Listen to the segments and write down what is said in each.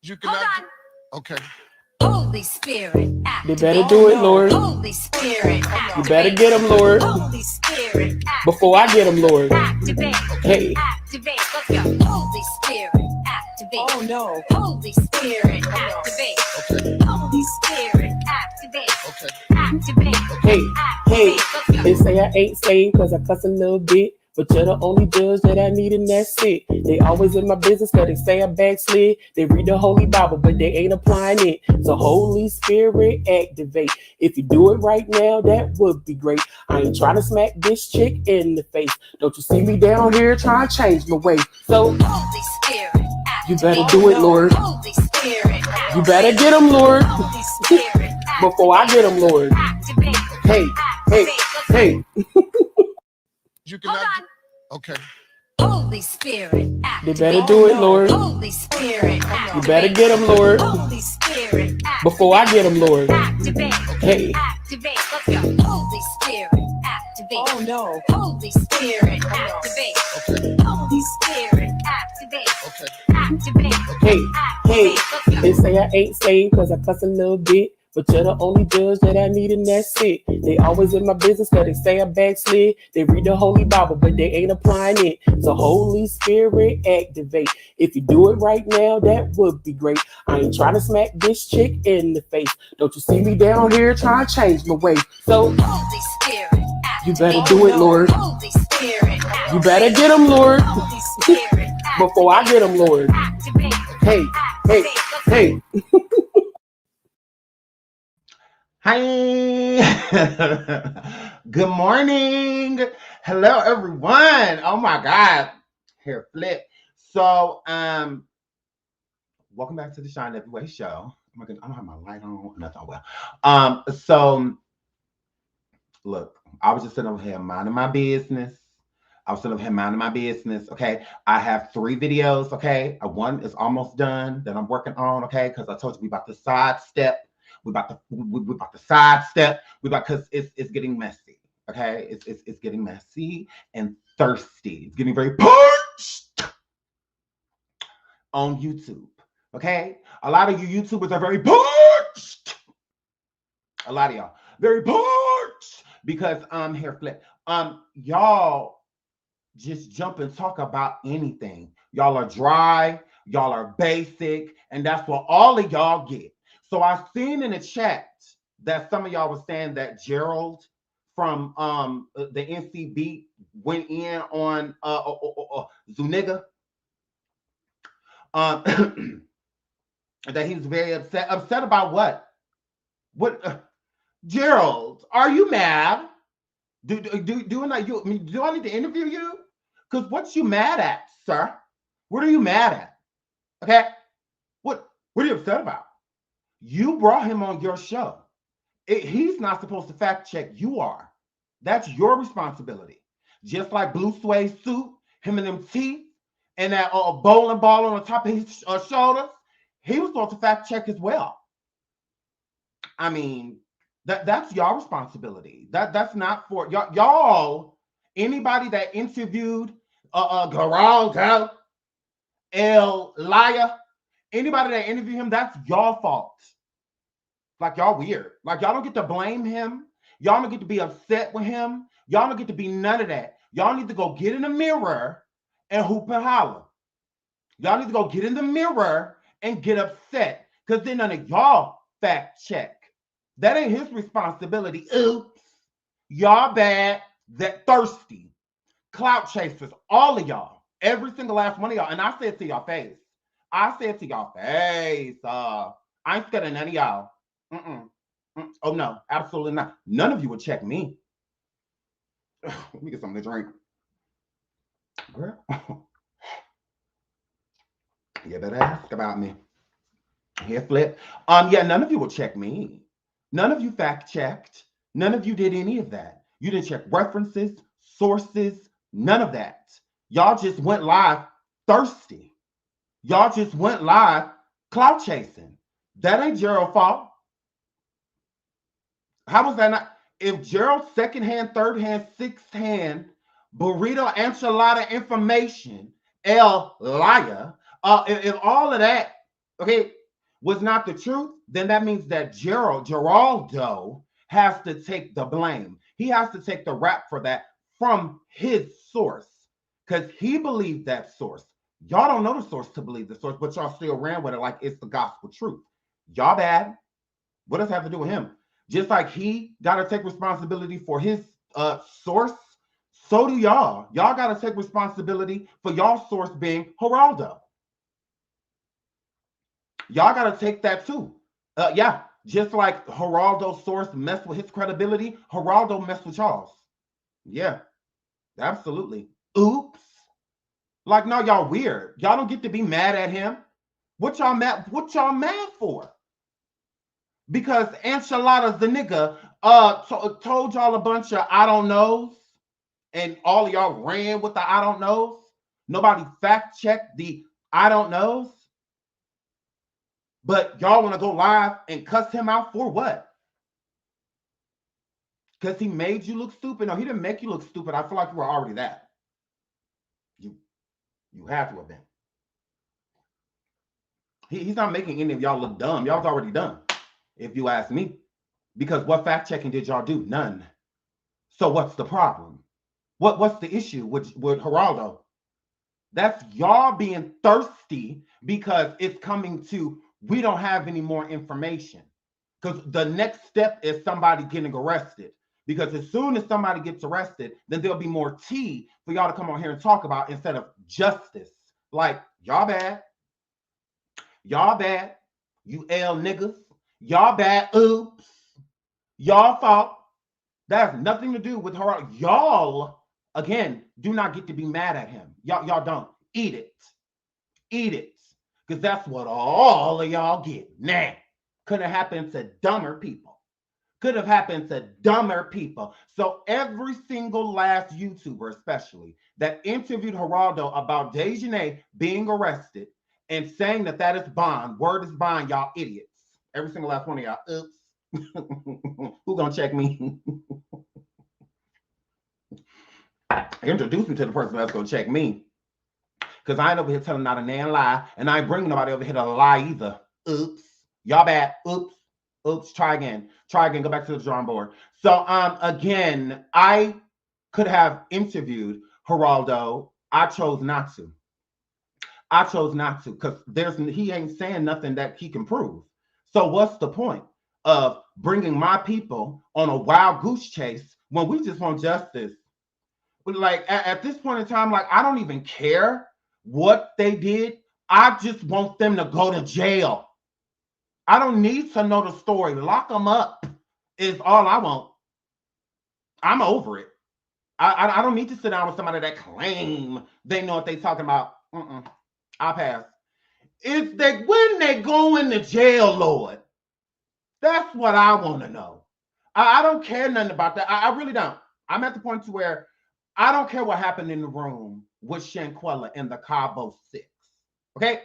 You cannot. Hold on. Okay. Holy Spirit, They activate. better do it, Lord. Holy Spirit, You better activate. get them, Lord. Holy Spirit, activate. Before I get them, Lord. Activate. Hey. Activate. Let's go. Holy Spirit, activate. Oh no. Holy Spirit, activate. Okay. Holy Spirit, activate. Okay. Activate. Hey, hey, Let's go. they say I ain't saved cause I cuss a little bit. But you're the only judge that I need and that's it. They always in my business cause they say I backslid. They read the Holy Bible but they ain't applying it. So Holy Spirit activate. If you do it right now, that would be great. I ain't trying to smack this chick in the face. Don't you see me down here trying to change my way. So Holy Spirit, you activate. better do it, Lord. Holy Spirit, activate. You better get them, Lord. Holy Spirit, Before I get them, Lord. activate. Hey, hey, hey. You cannot. Hold on. Okay. Holy Spirit, They activate. better do it, Lord. Holy Spirit, activate. You better get them, Lord. Holy Spirit, activate. Before I get them, Lord. Activate. Hey. Activate. Let's go. Holy Spirit, activate. Oh no. Holy Spirit, activate. Okay. Holy Spirit, activate. Okay. Activate. Hey, hey, Let's go. they say I ain't saved cause I cuss a little bit. But you're the only judge that I need and that's it. They always in my business cause they say I backslid. They read the Holy Bible but they ain't applying it. So Holy Spirit activate. If you do it right now, that would be great. I ain't trying to smack this chick in the face. Don't you see me down here trying to change my way. So Holy Spirit, you activate. better do it, Lord. Holy Spirit, activate. You better get them, Lord. Holy Spirit, Before I get them, Lord. activate. Hey, hey, hey. Hi. Good morning. Hello, everyone. Oh my God. Hair flip. So, welcome back to the Shine Everywhere show. Oh my God, I don't have my light on. Nothing well. So look, I was just sitting over here minding my business. I was sitting over here minding my business. Okay. I have 3 videos. Okay. One is almost done that I'm working on. Okay. Because I told you we about to sidestep. We about to sidestep. Because it's getting messy. Okay. It's getting messy and thirsty. It's getting very parched on YouTube. Okay. A lot of you YouTubers are very parched. A lot of y'all very parched because hair flip. Y'all just jump and talk about anything. Y'all are dry, y'all are basic, and that's what all of y'all get. So I seen in the chat that some of y'all was saying that Gerald from the NCB went in on Zuniga. That he's very upset. Upset about what? What Gerald, are you mad? Do I need to interview you? Because what you mad at, sir? What are you mad at? Okay? What are you upset about? You brought him on your show. He's not supposed to fact check. You are. That's your responsibility. Just like Blue Suede suit, him and them teeth, and that bowling ball on the top of his shoulders, he was supposed to fact check as well. I mean, that's y'all responsibility. That's not for y'all. Anybody that interviewed Geraldo, El Liar, anybody that interviewed him, that's y'all fault. Like y'all weird. Like y'all don't get to blame him. Y'all don't get to be upset with him. Y'all don't get to be none of that. Y'all need to go get in the mirror and hoop and holler. Y'all need to go get in the mirror and get upset. Because then none of y'all fact check. That ain't his responsibility. Oops. Y'all bad, that thirsty. Clout chasers, all of y'all. Every single last one of y'all. And I say it to y'all face. I say it to y'all face. I ain't scared of none of y'all. Oh, no, absolutely not. None of you would check me. Let me get something to drink. Girl. You better ask about me. Here, flip. Yeah, none of you will check me. None of you fact checked. None of you did any of that. You didn't check references, sources, none of that. Y'all just went live thirsty. Y'all just went live clout chasing. That ain't Gerald's fault. How was that not? If Gerald's second hand, third hand, sixth hand, burrito enchilada information, El Liar, if all of that okay, was not the truth, then that means that Geraldo has to take the blame. He has to take the rap for that from his source because he believed that source. Y'all don't know the source to believe the source, but y'all still ran with it like it's the gospel truth. Y'all bad. What does that have to do with him? Just like he got to take responsibility for his source, so do y'all. Y'all got to take responsibility for y'all source being Geraldo. Y'all got to take that too. Yeah, just like Geraldo's source messed with his credibility, Geraldo messed with y'all's. Yeah, absolutely. Oops. Like, no, y'all weird. Y'all don't get to be mad at him. What y'all mad for? Because Enchiladas the nigga told y'all a bunch of I don't knows, and all of y'all ran with the I don't knows. Nobody fact checked the I don't knows. But y'all want to go live and cuss him out for what? Because he made you look stupid? No, he didn't make you look stupid. I feel like you were already that. You have to have been. He's not making any of y'all look dumb. Y'all was already done, if you ask me. Because what fact checking did y'all do? None. So what's the problem? What's the issue with Geraldo? That's y'all being thirsty because it's coming to we don't have any more information. Because the next step is somebody getting arrested. Because as soon as somebody gets arrested, then there'll be more tea for y'all to come on here and talk about instead of justice. Like, y'all bad. Y'all bad. You L niggas. Y'all bad. Oops. Y'all fault. That has nothing to do with her. Y'all, again, do not get to be mad at him. Y'all don't. Eat it. Eat it. Because that's what all of y'all get. Nah. Could have happened to dumber people. Could have happened to dumber people. So every single last YouTuber, especially, that interviewed Geraldo about Dejanay being arrested and saying that that is bond, word is bond, y'all idiots. Every single last one of y'all, oops. Who gonna check me? Introduce me to the person that's gonna check me. Because I ain't over here telling not a damn lie, and I ain't bringing nobody over here to lie either. Oops. Y'all bad. Oops. Oops. Try again. Try again. Go back to the drawing board. So, again, I could have interviewed Geraldo. I chose not to. I chose not to because he ain't saying nothing that he can prove. So what's the point of bringing my people on a wild goose chase when we just want justice? But like at this point in time, like I don't even care what they did. I just want them to go to jail. I don't need to know the story. Lock them up is all I want. I'm over it. I don't need to sit down with somebody that claim they know what they talking about. I'll pass. It's that when they go into jail, Lord. That's what I want to know. I don't care nothing about that. I really don't. I'm at the point to where I don't care what happened in the room with Shanquella and the Cabo 6. Okay?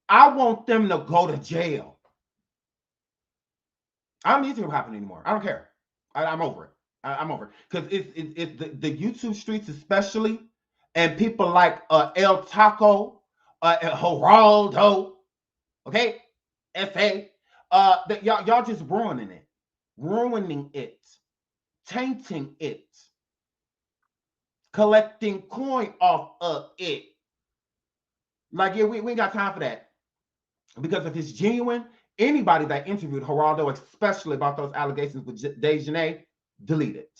I want them to go to jail. I don't need to know what happened anymore. I don't care. I'm over it. I'm over it. Because it's the YouTube streets especially, and people like El Taco, Geraldo, okay? S.A., y'all just ruining it, tainting it, collecting coin off of it. Like, yeah, we ain't got time for that. Because if it's genuine, anybody that interviewed Geraldo, especially about those allegations with Dejanay, delete it.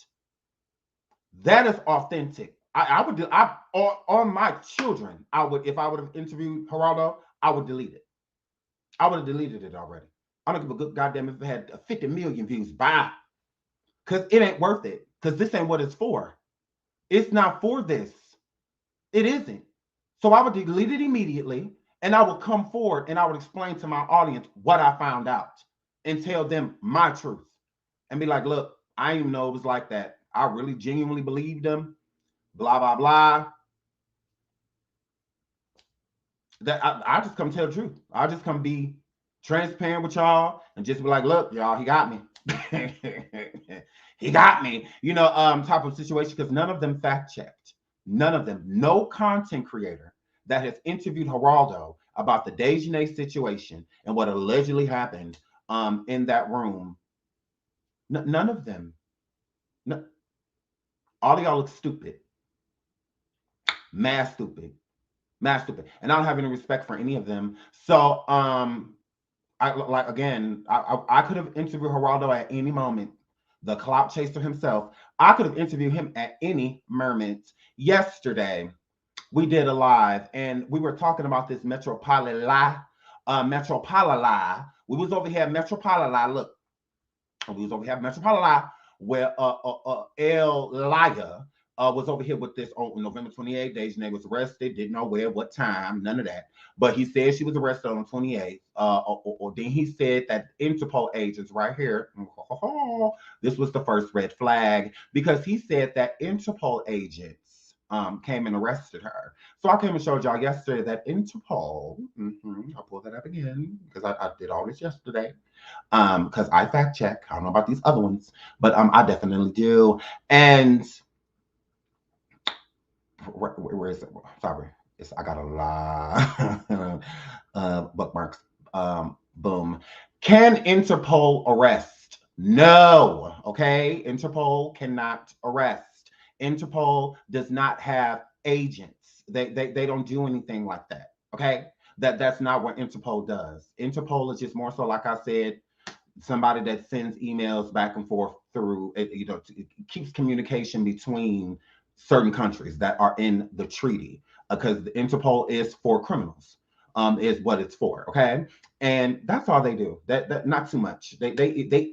That is authentic. I would on my children, if I would have interviewed Geraldo, I would delete it. I would have deleted it already. I don't give a good goddamn if it had 50 million views. Bye. Because it ain't worth it. Because this ain't what it's for. It's not for this. It isn't. So I would delete it immediately, and I would come forward and I would explain to my audience what I found out and tell them my truth and be like, look, I didn't even know it was like that. I really genuinely believed them. Blah, blah, blah. That I just come tell the truth. I just come be transparent with y'all and just be like, look, y'all, he got me. He got me. You know, type of situation, because none of them fact checked. None of them. No content creator that has interviewed Geraldo about the Dejanay situation and what allegedly happened in that room, none of them, all of y'all look stupid, mad stupid, mad stupid, and I don't have any respect for any of them. So I like again, I could have interviewed Geraldo at any moment. The clout chaser himself. I could have interviewed him at any moment. Yesterday, we did a live, and we were talking about this Metropolimix. We was over here at Metropolimix. Look, we was over here at Metropolimix, where El Liga was over here with this on November 28th. Dejanay was arrested, didn't know where, what time, none of that. But he said she was arrested on the 28th. Or then he said that Interpol agents right here, this was the first red flag, because he said that Interpol agents came and arrested her. So I came and showed y'all yesterday that Interpol, I'll pull that up again because I did all this yesterday. Because I fact check. I don't know about these other ones, but I definitely do. And where is it? Sorry, I got a lot bookmarks. Boom. Can Interpol arrest? No. Okay. Interpol cannot arrest. Interpol does not have agents. They don't do anything like that. Okay. That's not what Interpol does. Interpol is just more so, like I said, somebody that sends emails back and forth through it, it keeps communication between certain countries that are in the treaty, because the Interpol is for criminals, is what it's for. Okay, and that's all they do. That not too much. They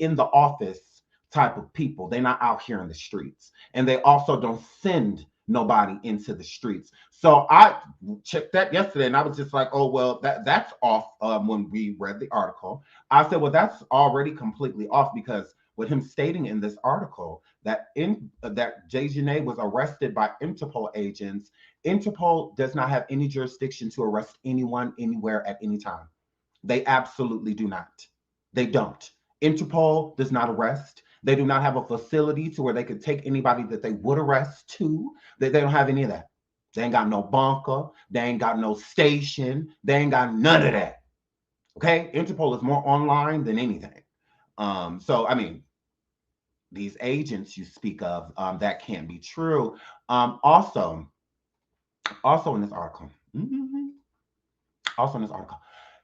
in the office type of people. They're not out here in the streets, and they also don't send nobody into the streets. So I checked that yesterday, and I was just like, oh well, that's off. When we read the article, I said, well, that's already completely off, because with him stating in this article that Dejanay was arrested by Interpol agents, Interpol does not have any jurisdiction to arrest anyone anywhere at any time. They absolutely do not. They don't. Interpol does not arrest. They do not have a facility to where they could take anybody that they would arrest to. They don't have any of that. They ain't got no bunker. They ain't got no station. They ain't got none of that. Okay? Interpol is more online than anything. So, I mean, these agents you speak of, that can't be true. Also in this article,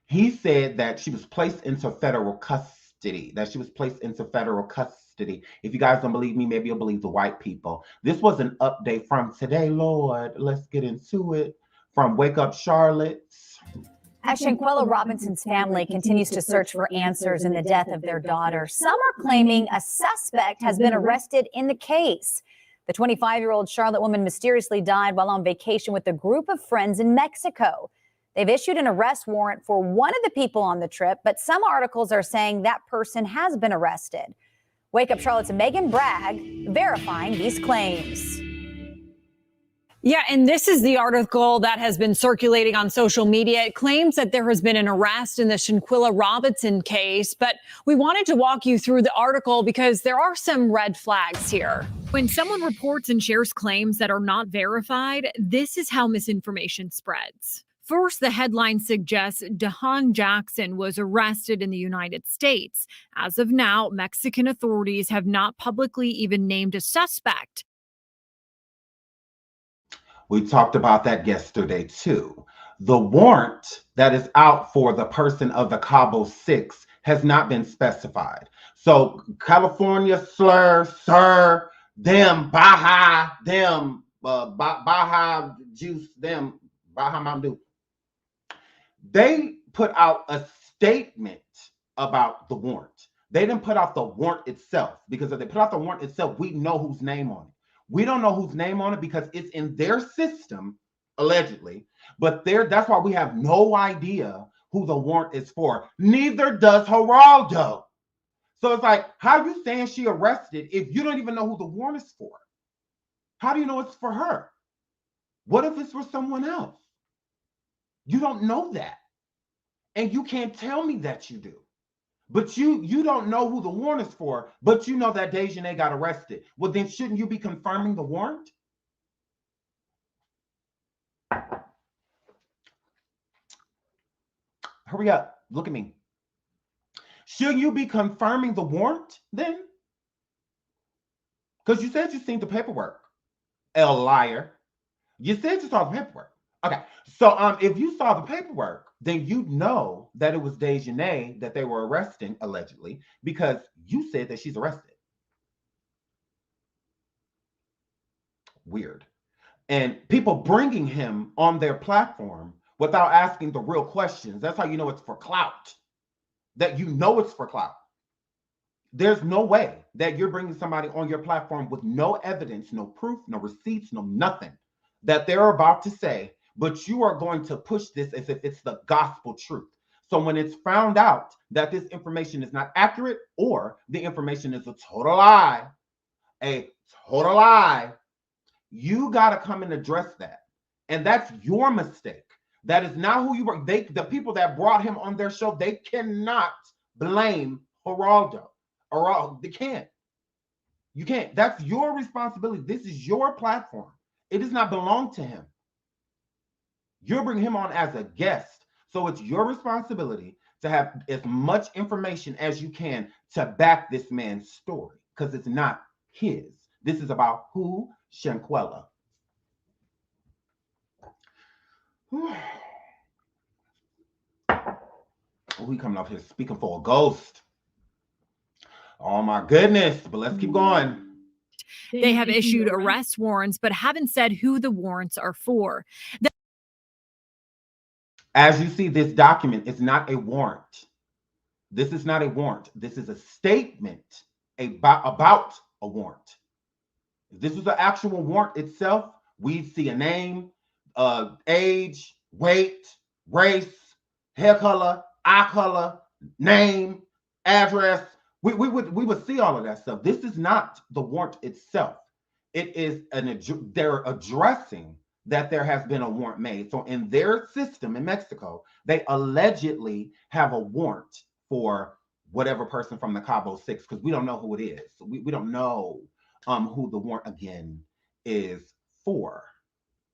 he said that she was placed into federal custody, If you guys don't believe me, maybe you'll believe the white people. This was an update from today, Lord. Let's get into it. From Wake Up Charlotte. As Shanquella Robinson's family continues to search for answers in the death of their daughter, some are claiming a suspect has been arrested in the case. The 25-year-old Charlotte woman mysteriously died while on vacation with a group of friends in Mexico. They've issued an arrest warrant for one of the people on the trip, but some articles are saying that person has been arrested. Wake Up Charlotte's Megan Bragg verifying these claims. Yeah, and this is the article that has been circulating on social media. It claims that there has been an arrest in the Shanquella Robinson case, but we wanted to walk you through the article because there are some red flags here. When someone reports and shares claims that are not verified, this is how misinformation spreads. First, the headline suggests DeHaan Jackson was arrested in the United States. As of now, Mexican authorities have not publicly even named a suspect. We talked about that yesterday, too. The warrant that is out for the person of the Cabo 6 has not been specified. So California, sir, them, Baja, them, Baja Juice, them, Baja Mountain Dew. They put out a statement about the warrant. They didn't put out the warrant itself, because if they put out the warrant itself, we know whose name on it. We don't know whose name on it because it's in their system, allegedly. But that's why we have no idea who the warrant is for. Neither does Geraldo. So it's like, how are you saying she arrested if you don't even know who the warrant is for? How do you know it's for her? What if it's for someone else? You don't know that. And you can't tell me that you do. But you don't know who the warrant is for, but you know that Dejanay got arrested. Well, then shouldn't you be confirming the warrant? Hurry up. Look at me. Should you be confirming the warrant then? Because you said you seen the paperwork. Liar. You said you saw the paperwork. Okay. So if you saw the paperwork, then you know that it was Dejanay that they were arresting, allegedly, because you said that she's arrested. Weird. And people bringing him on their platform without asking the real questions. That's how you know it's for clout. That you know it's for clout. There's no way that you're bringing somebody on your platform with no evidence, no proof, no receipts, no nothing that they're about to say, but you are going to push this as if it's the gospel truth. So when it's found out that this information is not accurate or the information is a total lie, you got to come and address that. And that's your mistake. That is not who you were. The people that brought him on their show, they cannot blame Geraldo. They can't. You can't. That's your responsibility. This is your platform. It does not belong to him. You're bringing him on as a guest. So it's your responsibility to have as much information as you can to back this man's story, because it's not his. This is about who? Shanquella. We coming up here speaking for a ghost. Oh my goodness, but let's keep going. They have issued arrest warrants, but haven't said who the warrants are for. As you see, this document is not a warrant. This is not a warrant. This is a statement about a warrant. If this was an actual warrant itself, we'd see a name, age, weight, race, hair color, eye color, name, address. We would see all of that stuff. This is not the warrant itself. It is they're addressing that there has been a warrant made. So in their system in Mexico, they allegedly have a warrant for whatever person from the Cabo Six, because we don't know who it is. We don't know who the warrant again is for.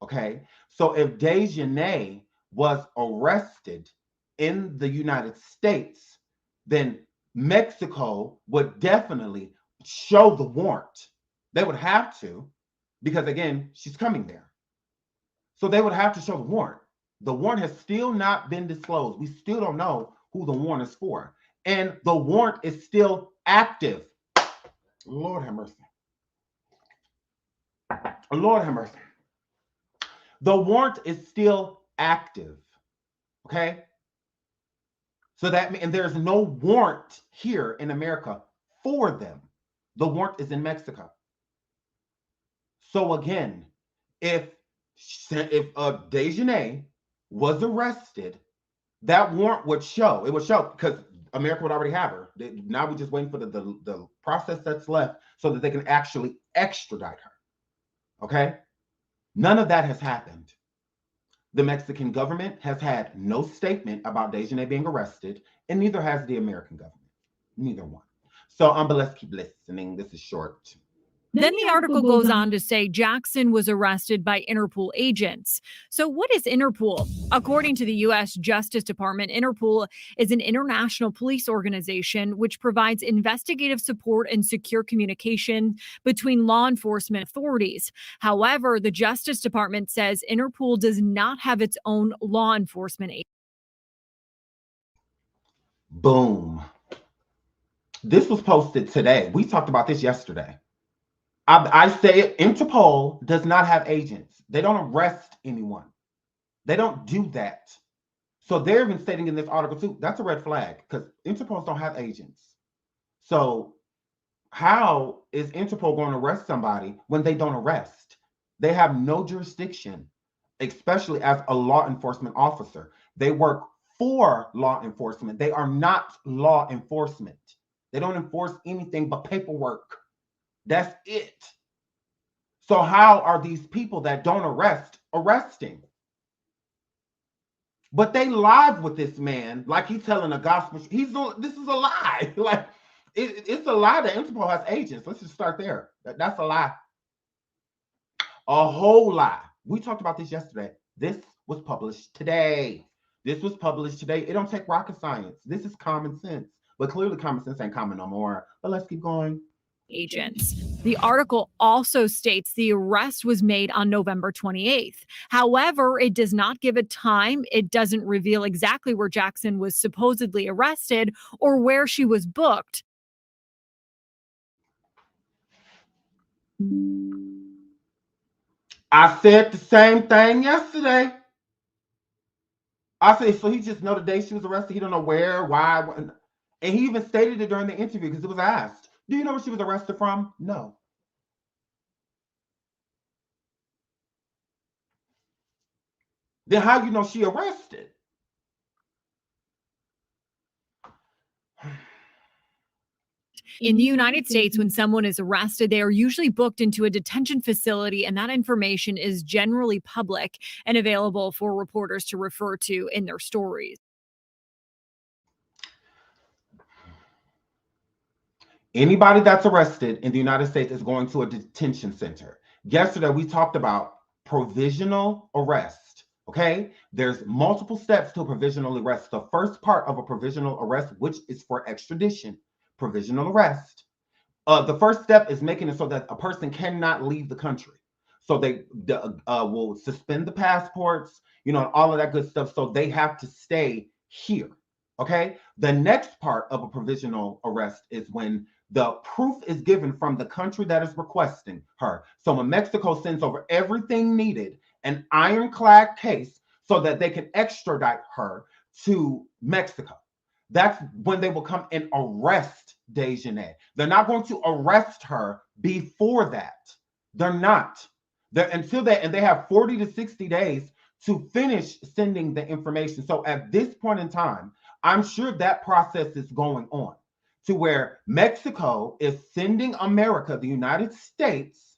Okay, so if Dejanay was arrested in the United States, then Mexico would definitely show the warrant. They would have to, because again, she's coming there. So they would have to show the warrant. The warrant has still not been disclosed. We still don't know who the warrant is for. And the warrant is still active. Lord have mercy. Lord have mercy. The warrant is still active. Okay? So that means, and there's no warrant here in America for them. The warrant is in Mexico. So again, if Dejanay was arrested, that warrant would show. It would show because America would already have her. Now we're just waiting for the process that's left so that they can actually extradite her. Okay? None of that has happened. The Mexican government has had no statement about Dejanay being arrested, and neither has the American government. Neither one. So, but let's keep listening. This is short. Then the article goes on to say Jackson was arrested by Interpol agents. So what is Interpol? According to the U.S. Justice Department, Interpol is an international police organization which provides investigative support and secure communication between law enforcement authorities. However, the Justice Department says Interpol does not have its own law enforcement agency. Boom. This was posted today. We talked about this yesterday. I say it, Interpol does not have agents. They don't arrest anyone. They don't do that. So they're even stating in this article too, that's a red flag because Interpol don't have agents. So how is Interpol going to arrest somebody when they don't arrest? They have no jurisdiction, especially as a law enforcement officer. They work for law enforcement. They are not law enforcement. They don't enforce anything but paperwork. That's it. So how are these people that don't arrest arresting? But they live with this man like he's telling a gospel. This is a lie. Like it's a lie that Interpol has agents. Let's just start there. That's a lie. A whole lie. We talked about this yesterday. This was published today. This was published today. It don't take rocket science. This is common sense. But clearly common sense ain't common no more. But let's keep going. Agents. The article also states the arrest was made on November 28th. However, it does not give a time. It doesn't reveal exactly where Jackson was supposedly arrested or where she was booked. I said the same thing yesterday. I said, so he just know the day she was arrested. He don't know where, why, and he even stated it during the interview because it was asked. Do you know where she was arrested from? No. Then how you know she arrested? In the United States, when someone is arrested, they are usually booked into a detention facility, and that information is generally public and available for reporters to refer to in their stories. Anybody that's arrested in the United States is going to a detention center. Yesterday, we talked about provisional arrest. Okay, there's multiple steps to a provisional arrest. The first part of a provisional arrest, which is for extradition, provisional arrest. The first step is making it so that a person cannot leave the country. So they will suspend the passports, all of that good stuff. So they have to stay here. Okay. The next part of a provisional arrest is when the proof is given from the country that is requesting her. So when Mexico sends over everything needed, an ironclad case, so that they can extradite her to Mexico. That's when they will come and arrest Dejanay. They're not going to arrest her before that. They're not. Until that, and they have 40 to 60 days to finish sending the information. So at this point in time, I'm sure that process is going on to where Mexico is sending America, the United States,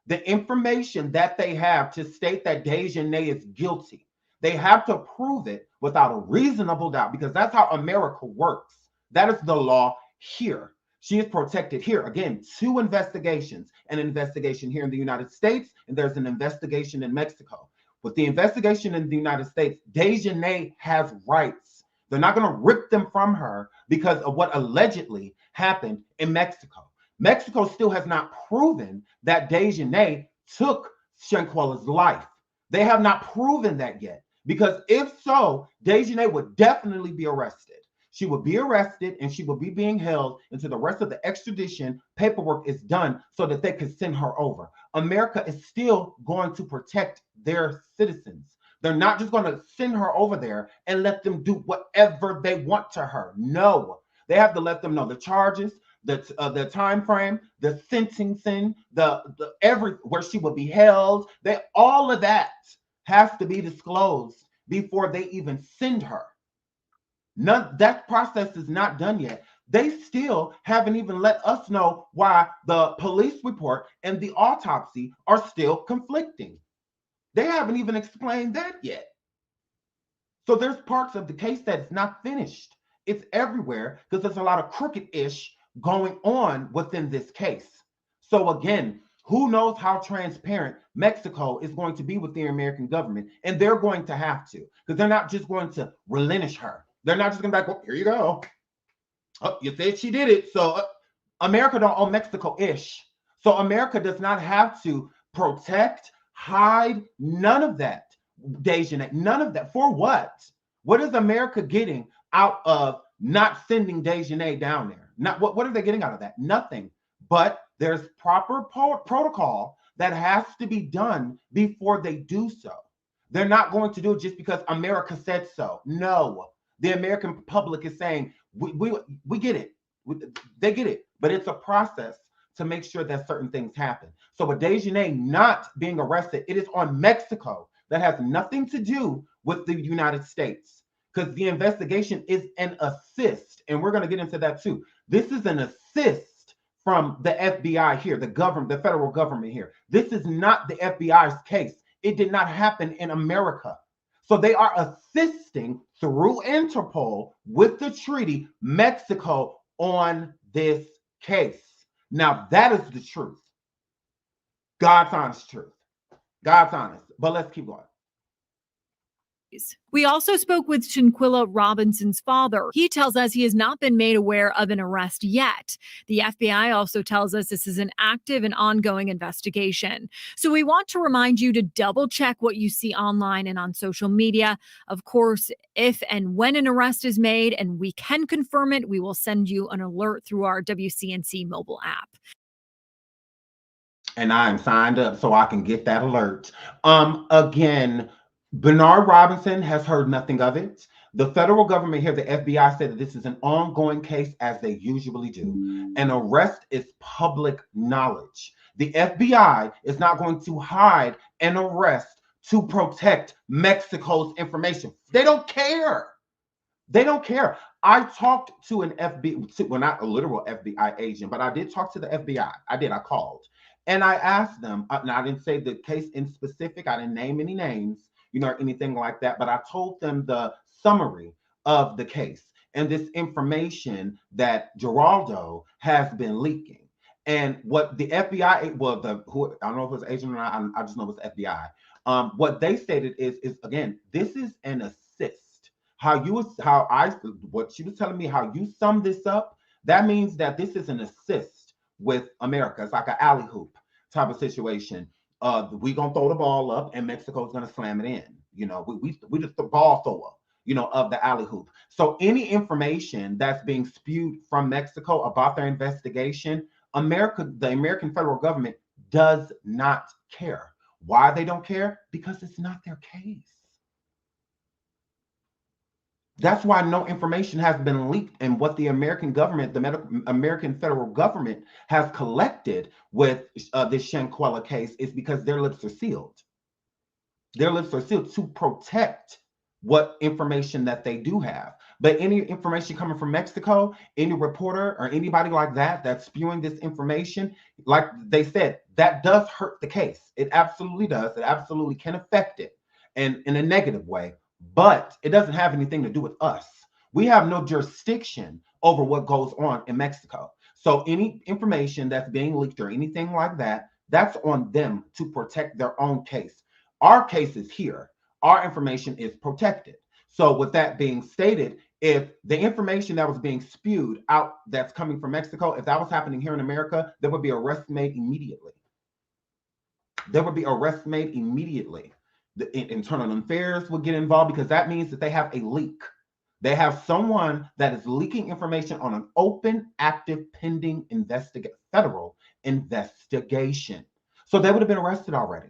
the information that they have to state that Dejanay is guilty. They have to prove it without a reasonable doubt, because that's how America works. That is the law here. She is protected here. Again, two investigations, an investigation here in the United States, and there's an investigation in Mexico. With the investigation in the United States, Dejanay has rights. They're not going to rip them from her because of what allegedly happened in Mexico. Mexico still has not proven that Dejanay took Shanquella's life. They have not proven that yet, because if so, Dejanay would definitely be arrested. She would be arrested and she would be being held until the rest of the extradition paperwork is done so that they can send her over. America is still going to protect their citizens. They're not just going to send her over there and let them do whatever they want to her. No, they have to let them know the charges, the time frame, the sentencing, where she will be held. All of that has to be disclosed before they even send her. That process is not done yet. They still haven't even let us know why the police report and the autopsy are still conflicting. They haven't even explained that yet. So there's parts of the case that's not finished. It's everywhere because there's a lot of crooked-ish going on within this case. So again, who knows how transparent Mexico is going to be with the American government, and they're going to have to, because they're not just going to relinquish her. They're not just going to be like, well, here you go. Oh, you said she did it. So America don't owe Mexico-ish. So America does not have to protect, hide, none of that. Dejanay, none of that. For what? What is America getting out of not sending Dejanay down there? What are they getting out of that? Nothing. But there's proper protocol that has to be done before they do so. They're not going to do it just because America said so. No. The American public is saying, we get it. They get it. But it's a process to make sure that certain things happen. So with Dejanay not being arrested, it is on Mexico. That has nothing to do with the United States, because the investigation is an assist. And we're going to get into that too. This is an assist from the FBI here, the federal government here. This is not the FBI's case. It did not happen in America. So they are assisting through Interpol with the treaty, Mexico, on this case. Now, that is the truth. God's honest truth. God's honest. But let's keep going. We also spoke with Shanquella Robinson's father. He tells us he has not been made aware of an arrest yet. The FBI also tells us this is an active and ongoing investigation. So we want to remind you to double check what you see online and on social media. Of course, if and when an arrest is made and we can confirm it, we will send you an alert through our WCNC mobile app. And I'm signed up so I can get that alert. Again, Bernard Robinson has heard nothing of it. The federal government here, the FBI, said that this is an ongoing case as they usually do. An arrest is public knowledge. The FBI is not going to hide an arrest to protect Mexico's information. They don't care. They don't care. I talked to an FBI, well, not a literal FBI agent, but I did talk to the FBI. I called. And I asked them, and I didn't say the case in specific, I didn't name any names, or anything like that, but I told them the summary of the case and this information that Geraldo has been leaking. And what the FBI, well, I don't know if it was agent or not, I just know it was FBI. What they stated is again, this is an assist. What she was telling me, how you sum this up, that means that this is an assist with America. It's like an alley hoop type of situation. We gonna throw the ball up and Mexico's gonna slam it in. We just the ball thrower, of the alley hoop. So any information that's being spewed from Mexico about their investigation, the American federal government does not care. Why they don't care? Because it's not their case. That's why no information has been leaked, and what the American government, the American federal government, has collected with this Shanquella case is because their lips are sealed. Their lips are sealed to protect what information that they do have. But any information coming from Mexico, any reporter or anybody like that that's spewing this information, like they said, that does hurt the case. It absolutely does. It absolutely can affect it, and in a negative way. But it doesn't have anything to do with us. We have no jurisdiction over what goes on in Mexico. So any information that's being leaked or anything like that, that's on them to protect their own case. Our case is here. Our information is protected. So with that being stated, if the information that was being spewed out that's coming from Mexico, if that was happening here in America, there would be arrests made immediately. There would be arrests made immediately. The internal affairs would get involved because that means that they have a leak. They have someone that is leaking information on an open, active, pending federal investigation. So they would have been arrested already,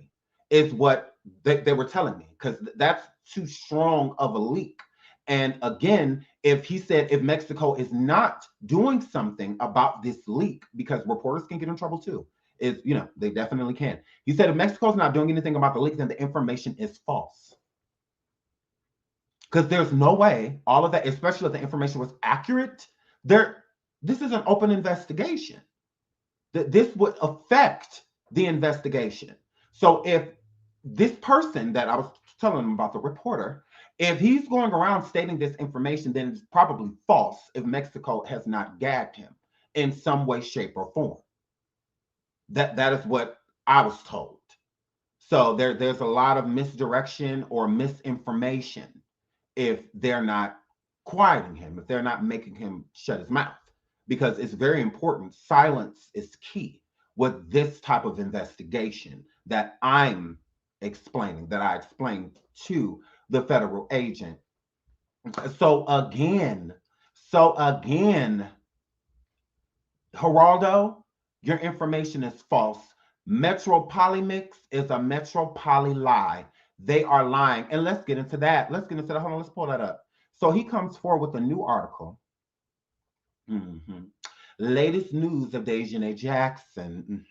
is what they were telling me, because that's too strong of a leak. And again, if Mexico is not doing something about this leak, because reporters can get in trouble too. They definitely can. He said if Mexico's not doing anything about the leak, then the information is false. Because there's no way all of that, especially if the information was accurate, this is an open investigation. This would affect the investigation. So if this person that I was telling him about, the reporter, if he's going around stating this information, then it's probably false if Mexico has not gagged him in some way, shape, or form. That is what I was told. So there's a lot of misdirection or misinformation if they're not quieting him, if they're not making him shut his mouth, because it's very important. Silence is key with this type of investigation that I'm explaining, that I explained to the federal agent. So again, Geraldo, your information is false. Metropolimix is a Metropoli lie. They are lying. And let's get into that. Hold on, let's pull that up. So he comes forward with a new article. Latest news of Dejanay Jackson.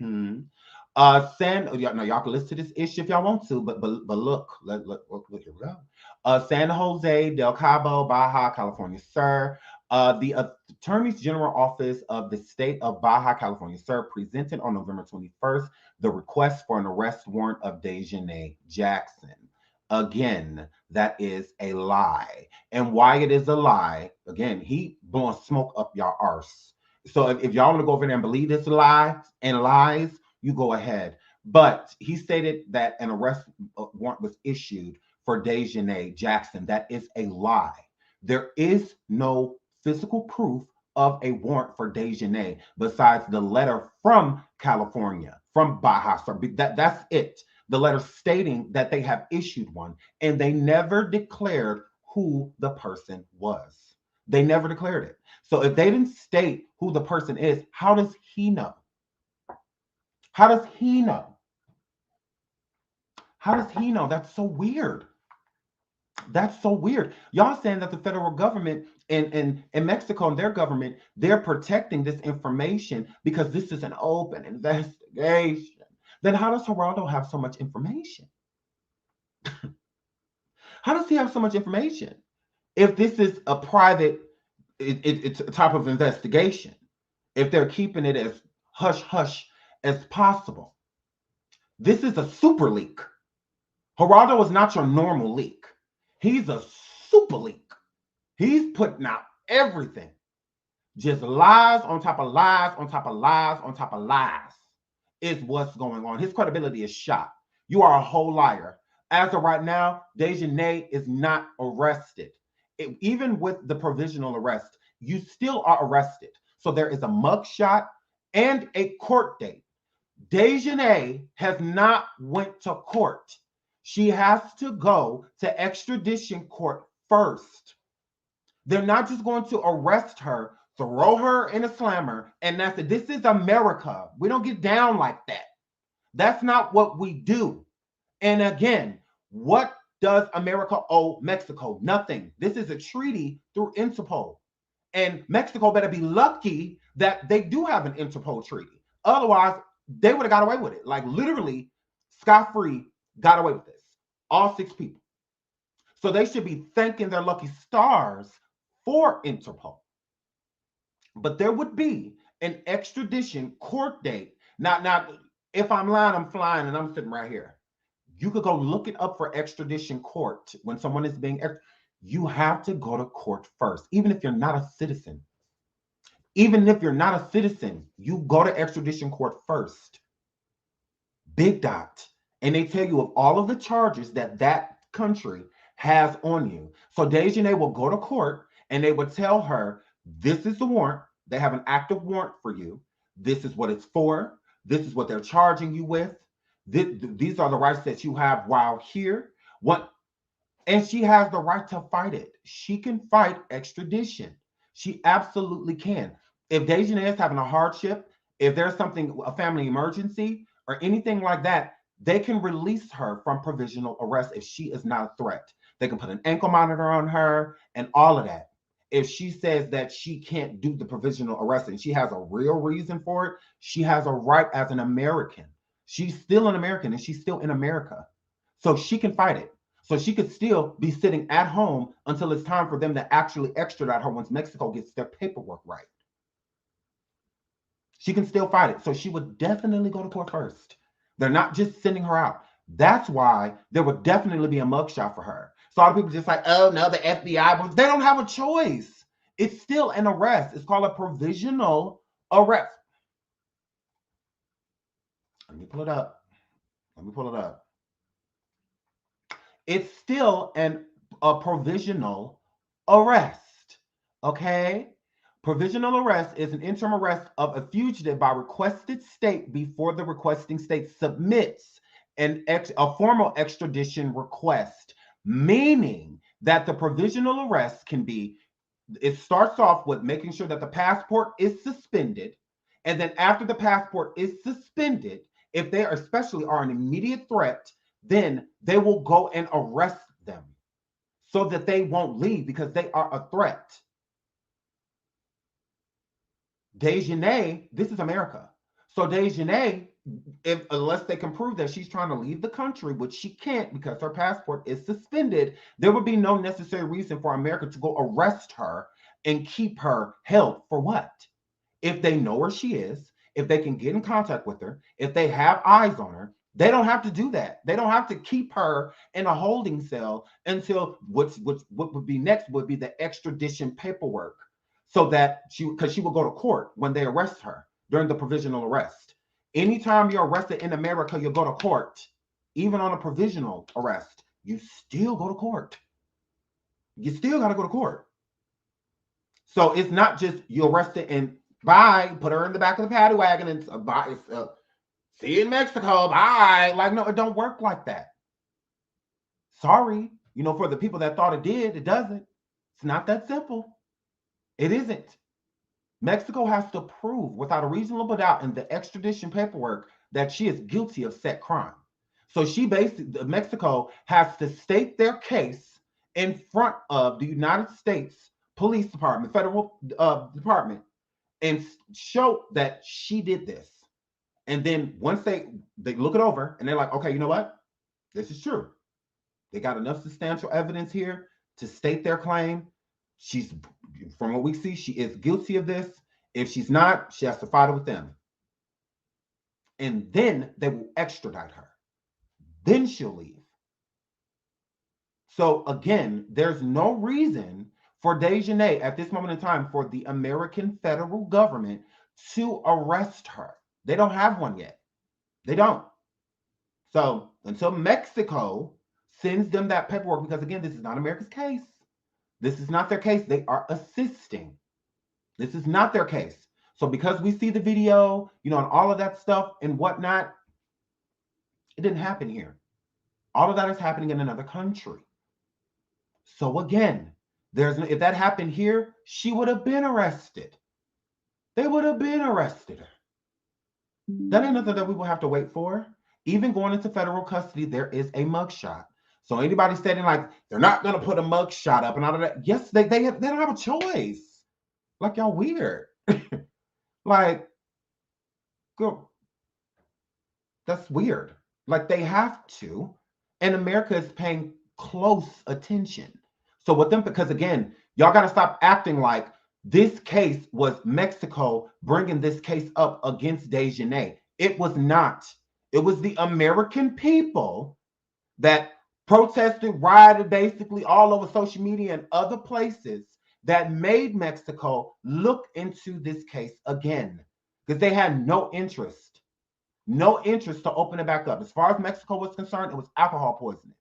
Y'all can listen to this issue if y'all want to, but look, here we go. San Jose del Cabo, Baja California, sir. The Attorney General Office of the State of Baja California, sir, presented on November 21st the request for an arrest warrant of Dejanay Jackson. Again, that is a lie. And why it is a lie, again, he blowing smoke up y'all arse. So if y'all want to go over there and believe this lie and lies, you go ahead. But he stated that an arrest warrant was issued for Dejanay Jackson. That is a lie. There is no physical proof of a warrant for Dejanay besides the letter from California, from Baja. That's it. The letter stating that they have issued one, and they never declared who the person was. They never declared it. So if they didn't state who the person is, how does he know? How does he know? How does he know? That's so weird. That's so weird. Y'all saying that the federal government in Mexico and their government, they're protecting this information because this is an open investigation. Then how does Geraldo have so much information? How does he have so much information? If this is a private, it's a type of investigation. If they're keeping it as hush-hush as possible. This is a super leak. Geraldo is not your normal leak. He's a super leak. He's putting out everything. Just lies on top of lies on top of lies on top of lies is what's going on. His credibility is shot. You are a whole liar. As of right now, Dejanay is not arrested. Even with the provisional arrest, you still are arrested. So there is a mugshot and a court date. Dejanay has not went to court. She has to go to extradition court first. They're not just going to arrest her, throw her in a slammer, and that's it. This is America. We don't get down like that. That's not what we do. And again, what does America owe Mexico? Nothing. This is a treaty through Interpol. And Mexico better be lucky that they do have an Interpol treaty. Otherwise, they would have got away with it. Like literally, scot-free got away with this. All 6 people. So they should be thanking their lucky stars for Interpol. But there would be an extradition court date. Now, if I'm lying, I'm flying, and I'm sitting right here. You could go look it up for extradition court. When someone is being, you have to go to court first, even if you're not a citizen. Even if you're not a citizen, you go to extradition court first. Big dot. And they tell you of all of the charges that that country has on you. So Dejanay will go to court and they will tell her, this is the warrant. They have an active warrant for you. This is what it's for. This is what they're charging you with. These are the rights that you have while here. And she has the right to fight it. She can fight extradition. She absolutely can. If Dejanay is having a hardship, if there's something, a family emergency or anything like that, they can release her from provisional arrest if she is not a threat. They can put an ankle monitor on her and all of that. If she says that she can't do the provisional arrest and she has a real reason for it, she has a right as an American. She's still an American and she's still in America. So she can fight it. So she could still be sitting at home until it's time for them to actually extradite her once Mexico gets their paperwork right. She can still fight it. So she would definitely go to court first. They're not just sending her out. That's why there would definitely be a mugshot for her. So a lot of people just like, oh no, the FBI, they don't have a choice. It's still an arrest. It's called a provisional arrest. Let me pull it up. It's still a provisional arrest. Okay? Provisional arrest is an interim arrest of a fugitive by requested state before the requesting state submits a formal extradition request, meaning that the provisional arrest can be, it starts off with making sure that the passport is suspended, and then after the passport is suspended, if they especially are an immediate threat, then they will go and arrest them so that they won't leave because they are a threat. Dejanay, this is America. So Dejanay, unless they can prove that she's trying to leave the country, which she can't because her passport is suspended, there would be no necessary reason for America to go arrest her and keep her held for what? If they know where she is, if they can get in contact with her, if they have eyes on her, they don't have to do that. They don't have to keep her in a holding cell until what would be next would be the extradition paperwork. So that because she will go to court when they arrest her during the provisional arrest. Anytime you're arrested in America, you'll go to court. Even on a provisional arrest, you still go to court. You still got to go to court. So it's not just you arrest it and bye, put her in the back of the paddy wagon and bye. See you in Mexico. Bye. Like, no, it don't work like that. Sorry. You know, for the people that thought it did, it doesn't. It's not that simple. It isn't. Mexico has to prove without a reasonable doubt in the extradition paperwork that she is guilty of said crime. So Mexico has to state their case in front of the United States Police Department, federal department, and show that she did this. And then once they look it over and they're like, okay, you know what? This is true. They got enough substantial evidence here to state their claim. She's, from what we see, she is guilty of this. If she's not, she has to fight it with them. And then they will extradite her. Then she'll leave. So again, there's no reason for Dejanay at this moment in time for the American federal government to arrest her. They don't have one yet. They don't. So until Mexico sends them that paperwork, because again, this is not America's case. This is not their case. They are assisting. This is not their case. So because we see the video, you know, and all of that stuff and whatnot, it didn't happen here. All of that is happening in another country. So again, if that happened here, she would have been arrested. They would have been arrested. That ain't nothing that we will have to wait for. Even going into federal custody, there is a mugshot. So anybody saying like they're not going to put a mugshot up and all of that, yes, they don't have a choice. Like, y'all weird. Like, girl, that's weird. Like, they have to, and America is paying close attention. So with them, because again, y'all got to stop acting like this case was Mexico bringing this case up against Dejanay. It was not. It was the American people that protested, rioted basically all over social media and other places that made Mexico look into this case again, because they had no interest to open it back up. As far as Mexico was concerned, it was alcohol poisoning.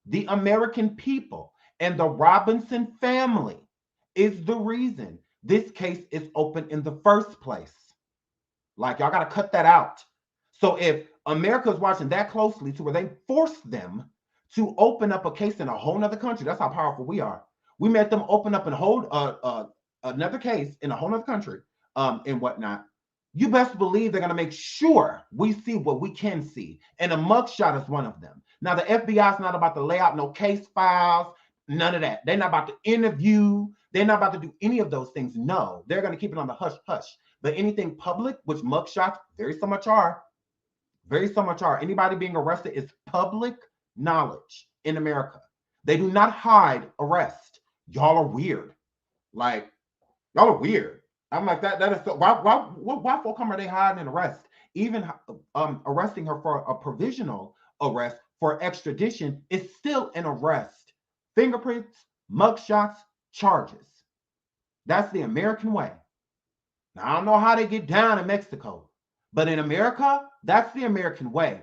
The American people and the Robinson family is the reason this case is open in the first place. Like, y'all got to cut that out. So if America's watching that closely to where they forced them to open up a case in a whole nother country, that's how powerful we are. We made them open up and hold another case in a whole other country and whatnot. You best believe they're going to make sure we see what we can see. And a mugshot is one of them. Now, the FBI is not about to lay out no case files, none of that. They're not about to interview. They're not about to do any of those things. No, they're going to keep it on the hush hush. But anything public, which mugshots very so much are. Anybody being arrested is public knowledge in America. They do not hide arrest. Y'all are weird. Like, y'all are weird. I'm like, that is so, why for come are they hiding an arrest? Even arresting her for a provisional arrest for extradition is still an arrest. Fingerprints, mugshots, charges. That's the American way. Now, I don't know how they get down in Mexico, but in America, that's the American way.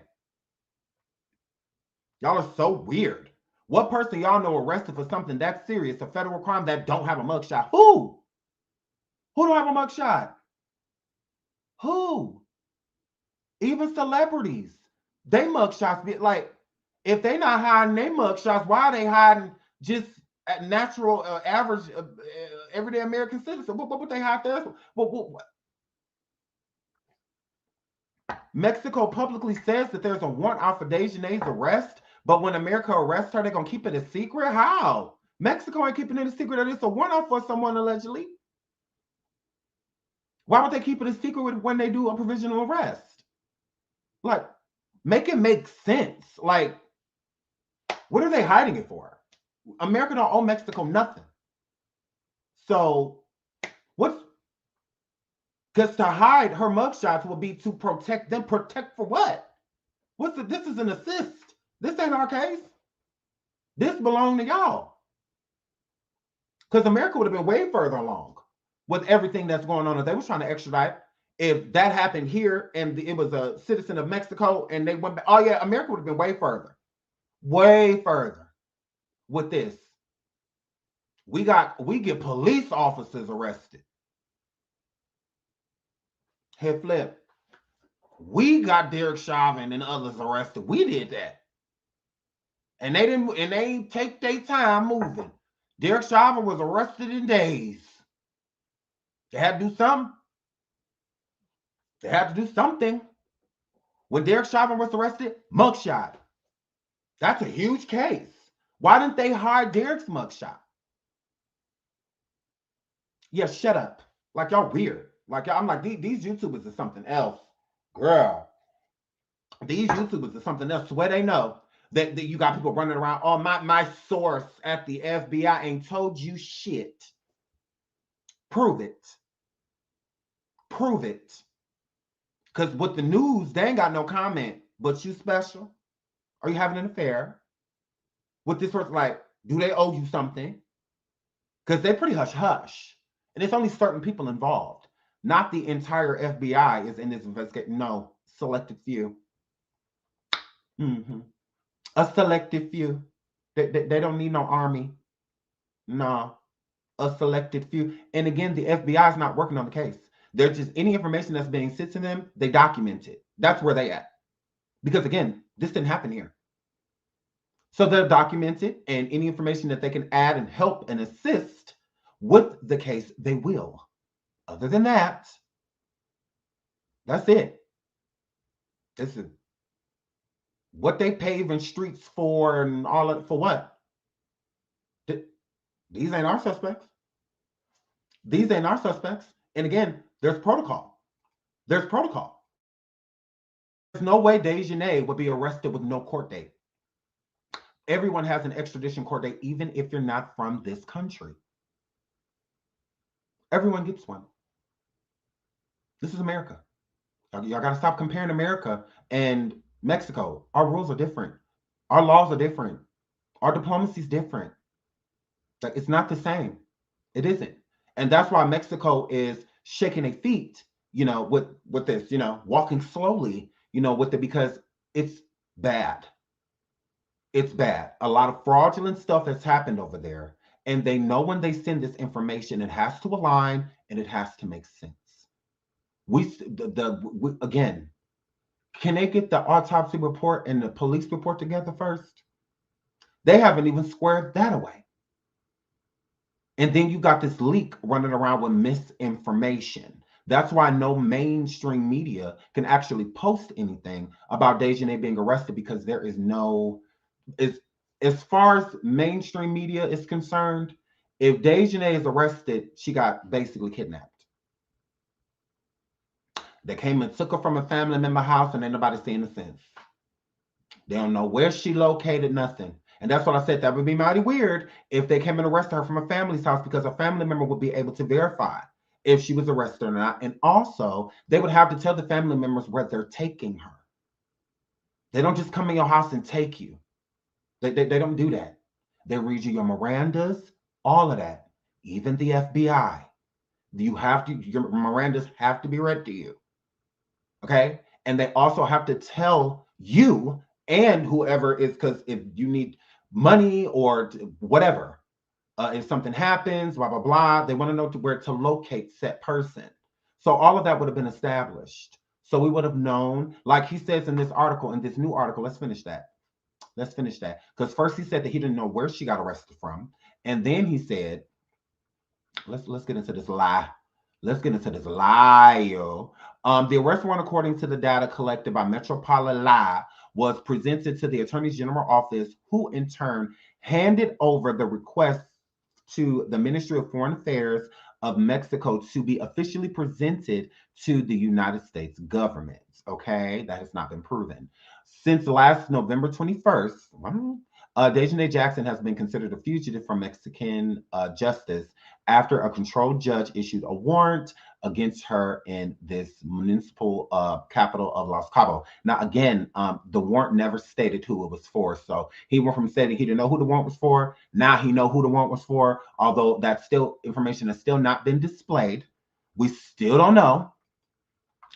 Y'all are so weird. What person y'all know arrested for something that serious, a federal crime, that don't have a mugshot? Who? Who don't have a mugshot? Who? Even celebrities. They mugshots be like, if they not hiding their mugshots, why are they hiding just at natural, average, everyday American citizen? What would they hide there? What? Mexico publicly says that there's a warrant out for Dejanay's arrest, but when America arrests her, they're going to keep it a secret? How? Mexico ain't keeping it a secret that it's a warrant out for someone allegedly. Why would they keep it a secret when they do a provisional arrest? Like, make it make sense. Like, what are they hiding it for? America don't owe Mexico nothing. So, because to hide her mugshots will be to protect them. Protect for what? This is an assist. This ain't our case. This belongs to y'all. Because America would have been way further along with everything that's going on. If they was trying to extradite, if that happened here and it was a citizen of Mexico and they went back, oh yeah, America would have been way further. way further with this. We get police officers arrested. Head flip. We got Derek Chauvin and others arrested. We did that. And they ain't take their time moving. Derek Chauvin was arrested in days. They had to do something. They had to do something. When Derek Chauvin was arrested, mugshot. That's a huge case. Why didn't they hide Derek's mugshot? Yeah, shut up. Like, y'all weird. Like, I'm like, these YouTubers are something else. Girl. These YouTubers are something else. Swear they know that you got people running around. Oh, my source at the FBI ain't told you shit. Prove it. Prove it. Because with the news, they ain't got no comment. But you special? Are you having an affair? With this person, like, do they owe you something? Because they're pretty hush-hush. And it's only certain people involved. Not the entire FBI is in this investigation. No, selected few. A selected few. They don't need no army. No. A selected few. And again, the FBI is not working on the case. They're just, any information that's being sent to them, they document it. That's where they at. Because again, this didn't happen here. So they'll document it, and any information that they can add and help and assist with the case, they will. Other than that, that's it. This is what they paving streets for and all of, for what? These ain't our suspects. These ain't our suspects. And again, there's protocol. There's protocol. There's no way Dejanay would be arrested with no court date. Everyone has an extradition court date, even if you're not from this country. Everyone gets one. This is America. Y'all got to stop comparing America and Mexico. Our rules are different. Our laws are different. Our diplomacy is different. Like, it's not the same. It isn't. And that's why Mexico is shaking their feet, you know, with this, you know, walking slowly, you know, with it, because it's bad. It's bad. A lot of fraudulent stuff has happened over there. And they know when they send this information, it has to align and it has to make sense. Again, can they get the autopsy report and the police report together first? They haven't even squared that away. And then you got this leak running around with misinformation. That's why no mainstream media can actually post anything about Dejanay being arrested, because there is no, as far as mainstream media is concerned, if Dejanay is arrested, she got basically kidnapped. They came and took her from a family member house, and ain't nobody seeing the sense. They don't know where she located, nothing. And that's what I said, that would be mighty weird if they came and arrested her from a family's house, because a family member would be able to verify if she was arrested or not. And also, they would have to tell the family members where they're taking her. They don't just come in your house and take you. They don't do that. They read you your Mirandas, all of that. Even the FBI. You have to, your Mirandas have to be read to you. Okay? And they also have to tell you and whoever is, because if you need money or whatever, if something happens, blah, blah, blah, they want to know where to locate said person. So all of that would have been established. So we would have known, like he says in this article, in this new article, let's finish that. Let's finish that. Because first he said that he didn't know where she got arrested from. And then he said, let's get into this lie. Let's get into this lie, yo. The arrest warrant, according to the data collected by Metropolimix, was presented to the Attorney General office, who in turn handed over the request to the Ministry of Foreign Affairs of Mexico to be officially presented to the United States government. Okay, that has not been proven. Since last November 21st, Dejanay Jackson has been considered a fugitive from Mexican justice after a controlled judge issued a warrant against her in this municipal capital of Los Cabos. Now, again, the warrant never stated who it was for. So he went from saying he didn't know who the warrant was for. Now he know who the warrant was for, although that's still information has still not been displayed. We still don't know.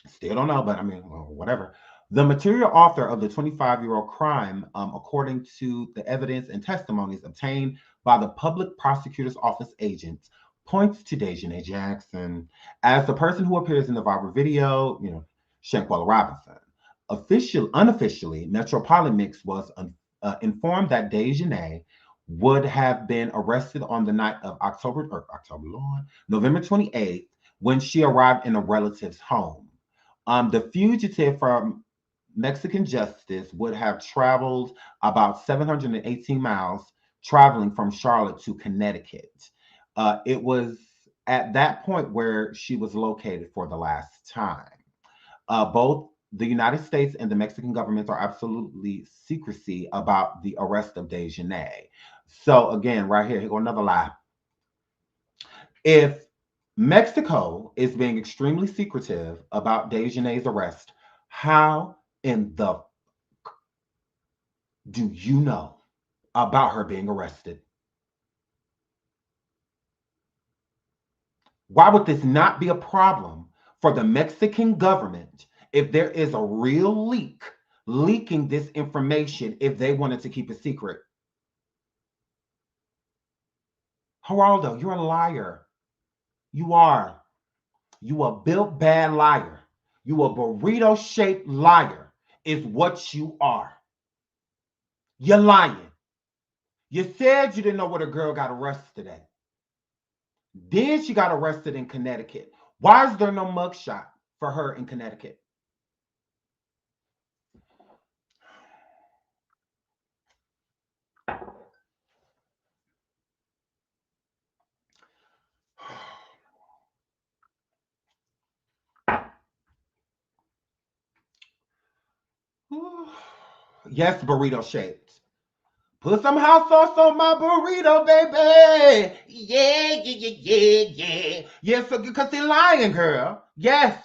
Still don't know, but I mean, well, whatever. The material author of the 25-year-old crime, according to the evidence and testimonies obtained by the public prosecutor's office agents, points to Dejanay Jackson as the person who appears in the viral video, Shanquella Robinson. Unofficially, Metropolimix was informed that Dejanay would have been arrested on the night of November 28th when she arrived in a relative's home. The fugitive from Mexican justice would have traveled about 718 miles, traveling from Charlotte to Connecticut. It was at that point where she was located for the last time. Both the United States and the Mexican governments are absolutely secrecy about the arrest of Dejanay. So again, right here go another lie. If Mexico is being extremely secretive about Dejanay's arrest, how in the do you know about her being arrested? Why would this not be a problem for the Mexican government if there is a real leaking this information if they wanted to keep it secret? Geraldo, you're a liar. You are. You a built bad liar. You a burrito-shaped liar is what you are. You're lying. You said you didn't know what a girl got arrested at. Then she got arrested in Connecticut. Why is there no mugshot for her in Connecticut? Yes, burrito shaped. Put some hot sauce on my burrito, baby. Yeah. Yes, because he's lying, girl. Yes.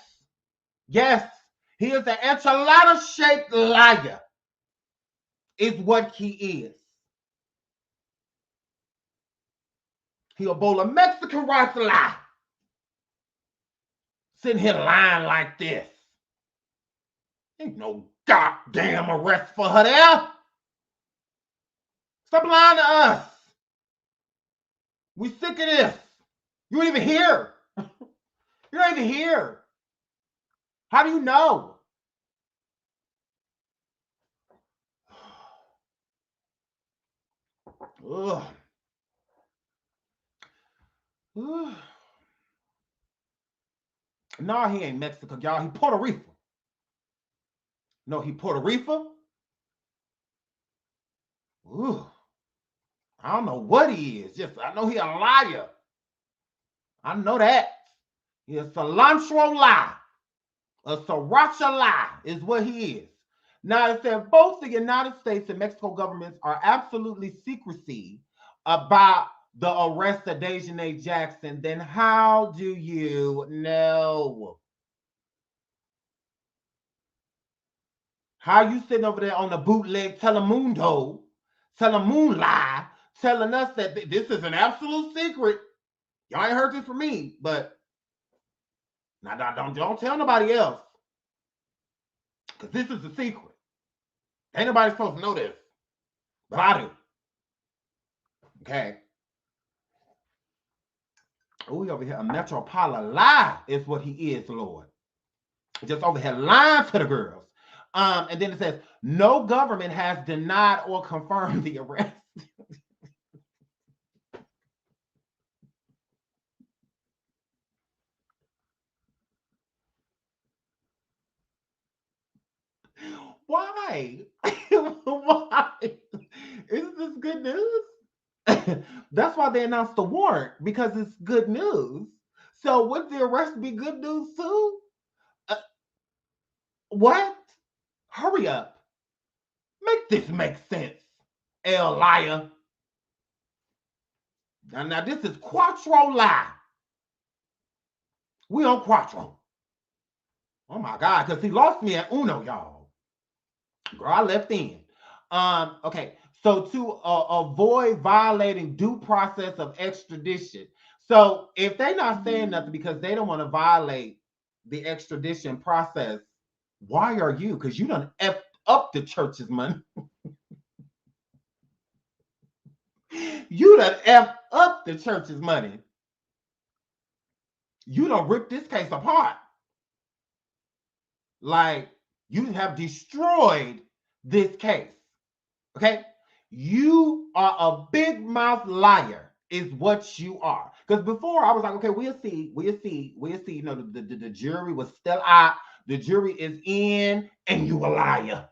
He is an enchilada-shaped liar. Is what he is. He a bowl of Mexican rice lie. Sitting here lying like this. Ain't no goddamn arrest for her there. Stop lying to us. We sick of this. You ain't even here. You're not even here. How do you know? Ugh. No, he ain't Mexican, y'all. He Puerto Rico. No, he Puerto Rico. Ooh. I don't know what he is. Just I know he a liar. I know that. He a cilantro lie. A sriracha lie is what he is. Now, it said both the United States and Mexico governments are absolutely secrecy about the arrest of Dejanay Jackson. Then how do you know? How you sitting over there on the bootleg Telemundo, Telemoon lie, telling us that this is an absolute secret? Y'all ain't heard this from me, but now don't tell nobody else, because this is a secret. Ain't nobody supposed to know this, but I do. Okay. Oh, he over here, a Metropolitan lie is what he is, Lord. Just over here lying to the girls. And then it says, no government has denied or confirmed the arrest. Why? Why? Isn't this good news? That's why they announced the warrant, because it's good news. So would the arrest be good news too? What? Hurry up. Make this make sense, El liar. Now this is Quattro lie. We on Quattro. Oh my God, because he lost me at Uno, y'all. Girl, I left in. Okay, so to avoid violating due process of extradition. So if they're not saying nothing because they don't want to violate the extradition process, Why are you? Because you done effed up the church's money. You done effed up the church's money. You done ripped this case apart. Like, you have destroyed this case. Okay? You are a big mouth liar, is what you are. Because before I was like, okay, we'll see. You know, the jury was still out. The jury is in, and you a liar.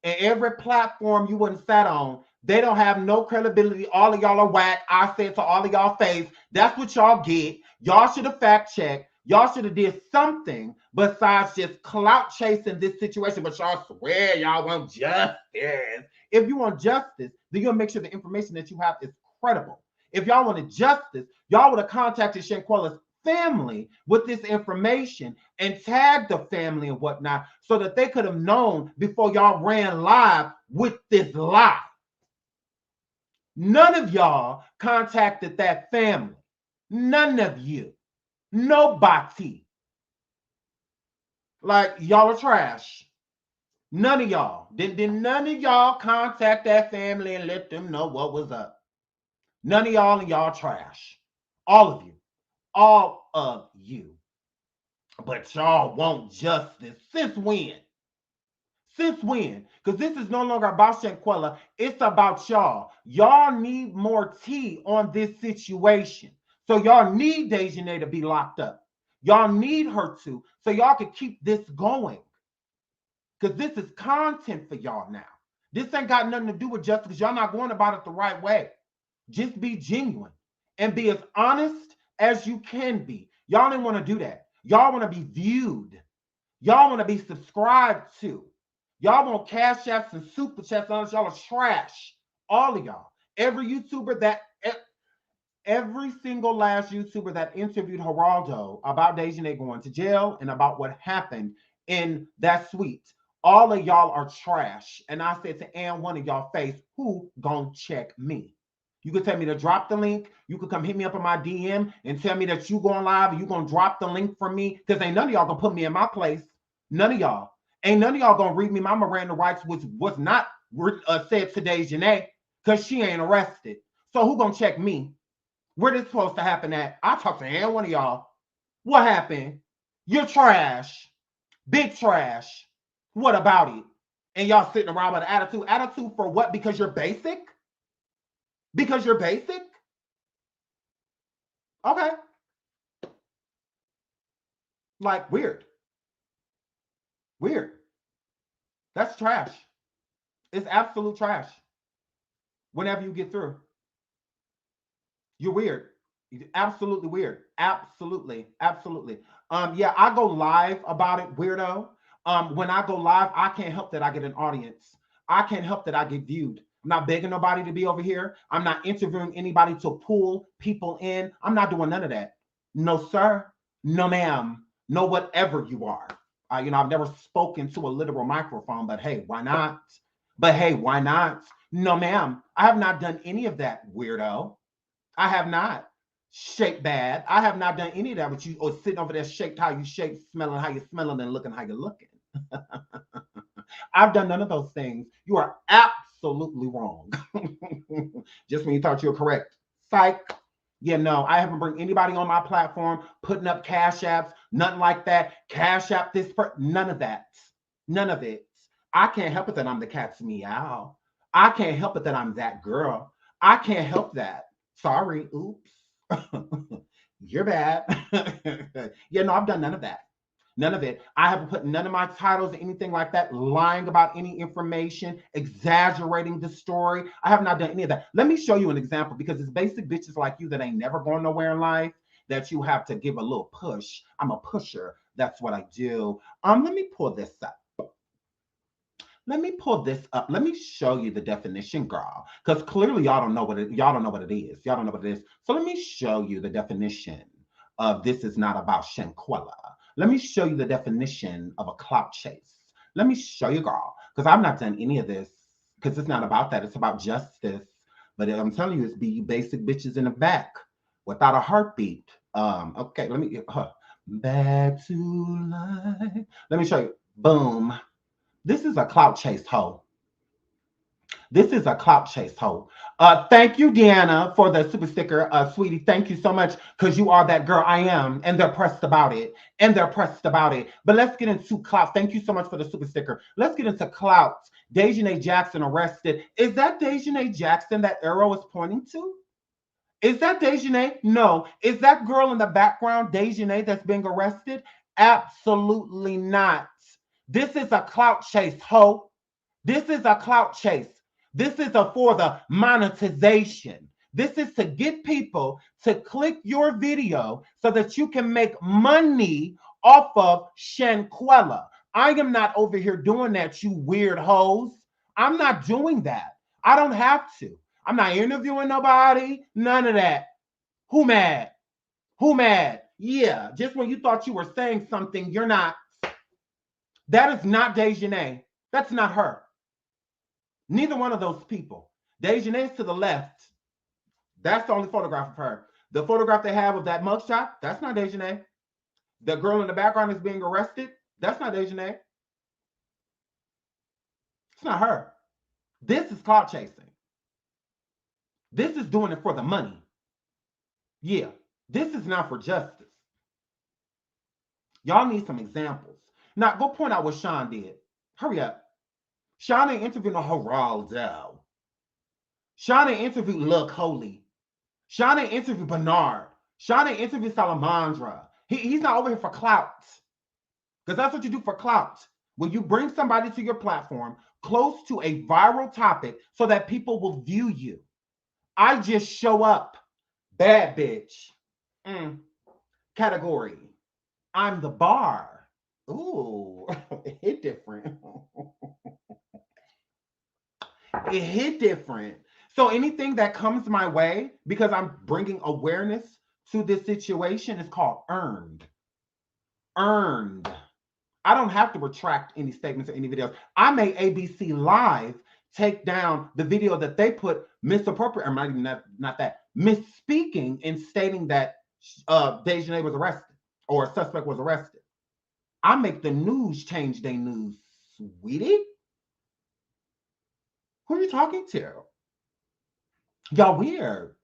And every platform you wouldn't sat on, they don't have no credibility. All of y'all are whack. I said to all of y'all face, that's what y'all get. Y'all should have fact checked. Y'all should have did something besides just clout chasing this situation. But y'all swear y'all want justice. If you want justice, then you'll make sure the information that you have is credible. If y'all wanted justice, y'all would have contacted Shanquella's family with this information and tagged the family and whatnot so that they could have known before y'all ran live with this lie. None of y'all contacted that family. None of you. Nobody. Like, y'all are trash. None of y'all. Did none of y'all contact that family and let them know what was up? None of y'all, and y'all trash. All of you. All of you. But y'all want justice. Since when? Since when? Because this is no longer about Shanquella. It's about y'all. Y'all need more tea on this situation. So y'all need Dejanay to be locked up. Y'all need her to. So y'all can keep this going. Because this is content for y'all now. This ain't got nothing to do with justice because y'all not going about it the right way. Just be genuine and be as honest as you can be. Y'all didn't want to do that. Y'all want to be viewed. Y'all want to be subscribed to. Y'all want cash apps and super chats. Y'all are trash. All of y'all. Every single last YouTuber that interviewed Geraldo about Dejanay going to jail and about what happened in that suite. All of y'all are trash. And I said to one of y'all face, who gonna check me? You could tell me to drop the link. You could come hit me up in my DM and tell me that you going live and you going to drop the link for me because ain't none of y'all going to put me in my place. None of y'all. Ain't none of y'all going to read me my Miranda rights, which was not said to Dejanay because she ain't arrested. So who going to check me? Where this supposed to happen at? I talked to one of y'all. What happened? You're trash. Big trash. What about it? And y'all sitting around with an attitude. Attitude for what? Because you're basic? Because you're basic? Okay. Like, weird. Weird. That's trash. It's absolute trash. Whenever you get through. You're weird. Absolutely weird. Absolutely. Absolutely. Yeah, I go live about it, weirdo. When I go live, I can't help that I get an audience. I can't help that I get viewed. I'm not begging nobody to be over here. I'm not interviewing anybody to pull people in. I'm not doing none of that. No, sir. No, ma'am. No, whatever you are. I've never spoken to a literal microphone, but hey, why not? But hey, why not? No, ma'am. I have not done any of that, weirdo. I have not. Shaped bad. I have not done any of that with you or sitting over there shaped how you shape, smelling how you're smelling, and looking how you're looking. I've done none of those things. You are absolutely wrong. Just when you thought you were correct. Psych. Yeah, no, I haven't bring anybody on my platform putting up cash apps, nothing like that. Cash app this, none of that. None of it. I can't help it that I'm the cat's meow. I can't help it that I'm that girl. I can't help that. Sorry. Oops. You're bad. Yeah, no, I've done none of that. None of it. I haven't put none of my titles or anything like that, lying about any information, exaggerating the story. I have not done any of that. Let me show you an example because it's basic bitches like you that ain't never going nowhere in life that you have to give a little push. I'm a pusher. That's what I do. Let me pull this up. Let me pull this up. Let me show you the definition, girl, because clearly y'all don't know what it is. Y'all don't know what it is. So let me show you the definition of this is not about Shanquella. Let me show you the definition of a clout chase. Let me show you, girl, because I've not done any of this because it's not about that. It's about justice. But I'm telling you, it's be you basic bitches in the back without a heartbeat. Okay, let me. Back to life. Let me show you. Boom. This is a clout chase hoe. This is a clout chase hoe. Thank you, Deanna, for the super sticker. Sweetie, thank you so much, because you are that girl I am. And they're pressed about it. And they're pressed about it. But let's get into clout. Thank you so much for the super sticker. Let's get into clout. Dejanay Jackson arrested. Is that Dejanay Jackson that arrow is pointing to? Is that Dejanay? No. Is that girl in the background Dejanay that's being arrested? Absolutely not. This is a clout chase, ho. This is a clout chase. This is for the monetization. This is to get people to click your video so that you can make money off of Shanquella. I am not over here doing that, you weird hoes. I'm not doing that. I don't have to. I'm not interviewing nobody. None of that. Who mad? Who mad? Yeah, just when you thought you were saying something, you're not. That is not Dejanay. That's not her. Neither one of those people. Dejanay's to the left. That's the only photograph of her. The photograph they have of that mugshot, that's not Dejanay. The girl in the background is being arrested, that's not Dejanay. It's not her. This is clout chasing. This is doing it for the money. Yeah, this is not for justice. Y'all need some examples. Now, go point out what Sean did. Hurry up. Sean ain't interviewed no Geraldo. Sean ain't interviewed Look Holy. Sean ain't interviewed Bernard. Sean ain't interviewed Salamandra. He's not over here for clout. Because that's what you do for clout. When you bring somebody to your platform close to a viral topic so that people will view you. I just show up. Bad bitch. Category. I'm the bar. Ooh, it hit different. It hit different. So anything that comes my way, because I'm bringing awareness to this situation, is called earned. Earned. I don't have to retract any statements or any videos. I made ABC Live take down the video that they put misappropriate, or not that, misspeaking and stating that Dejanay was arrested or a suspect was arrested. I make the news change their news, sweetie. Who are you talking to? Y'all weird.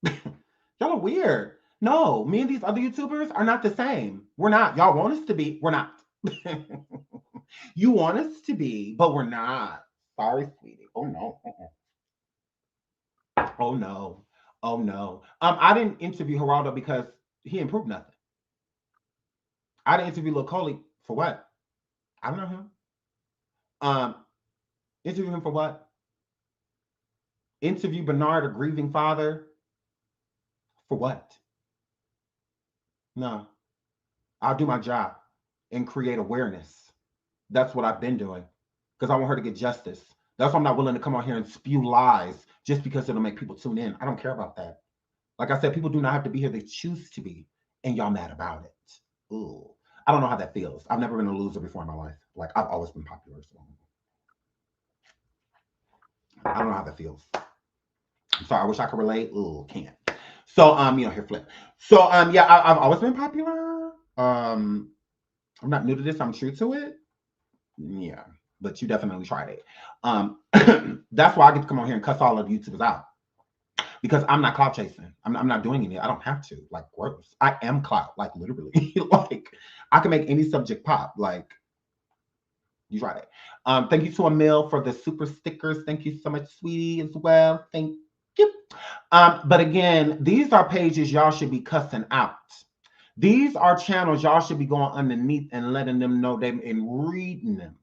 Y'all are weird. No, me and these other YouTubers are not the same. We're not. Y'all want us to be. We're not. You want us to be, but we're not. Sorry, sweetie. Oh, no. Oh, no. Oh, no. I didn't interview Geraldo because he improved nothing. I didn't interview Lil Coley for what? I don't know him. Interview him for what? Interview Bernard, a grieving father, for what? No. I'll do my job and create awareness. That's what I've been doing, because I want her to get justice. That's why I'm not willing to come on here and spew lies just because it'll make people tune in. I don't care about that. Like I said, people do not have to be here. They choose to be, and y'all mad about it. Ooh. I don't know how that feels. I've never been a loser before in my life. Like, I've always been popular. So I don't know how that feels. I'm sorry. I wish I could relate. Ooh, can't. So, here, flip. So, yeah, I've always been popular. I'm not new to this. I'm true to it. Yeah, but you definitely tried it. That's why I get to come on here and cuss all of the YouTubers out, because I'm not clout chasing. I'm not doing any. I don't have to. Like, gross. I am clout. Like, literally. Like, I can make any subject pop. Like, you tried it. Thank you to Emil for the super stickers. Thank you so much, sweetie, as well. Thank you. But again, these are pages y'all should be cussing out. These are channels y'all should be going underneath and letting them know them and reading them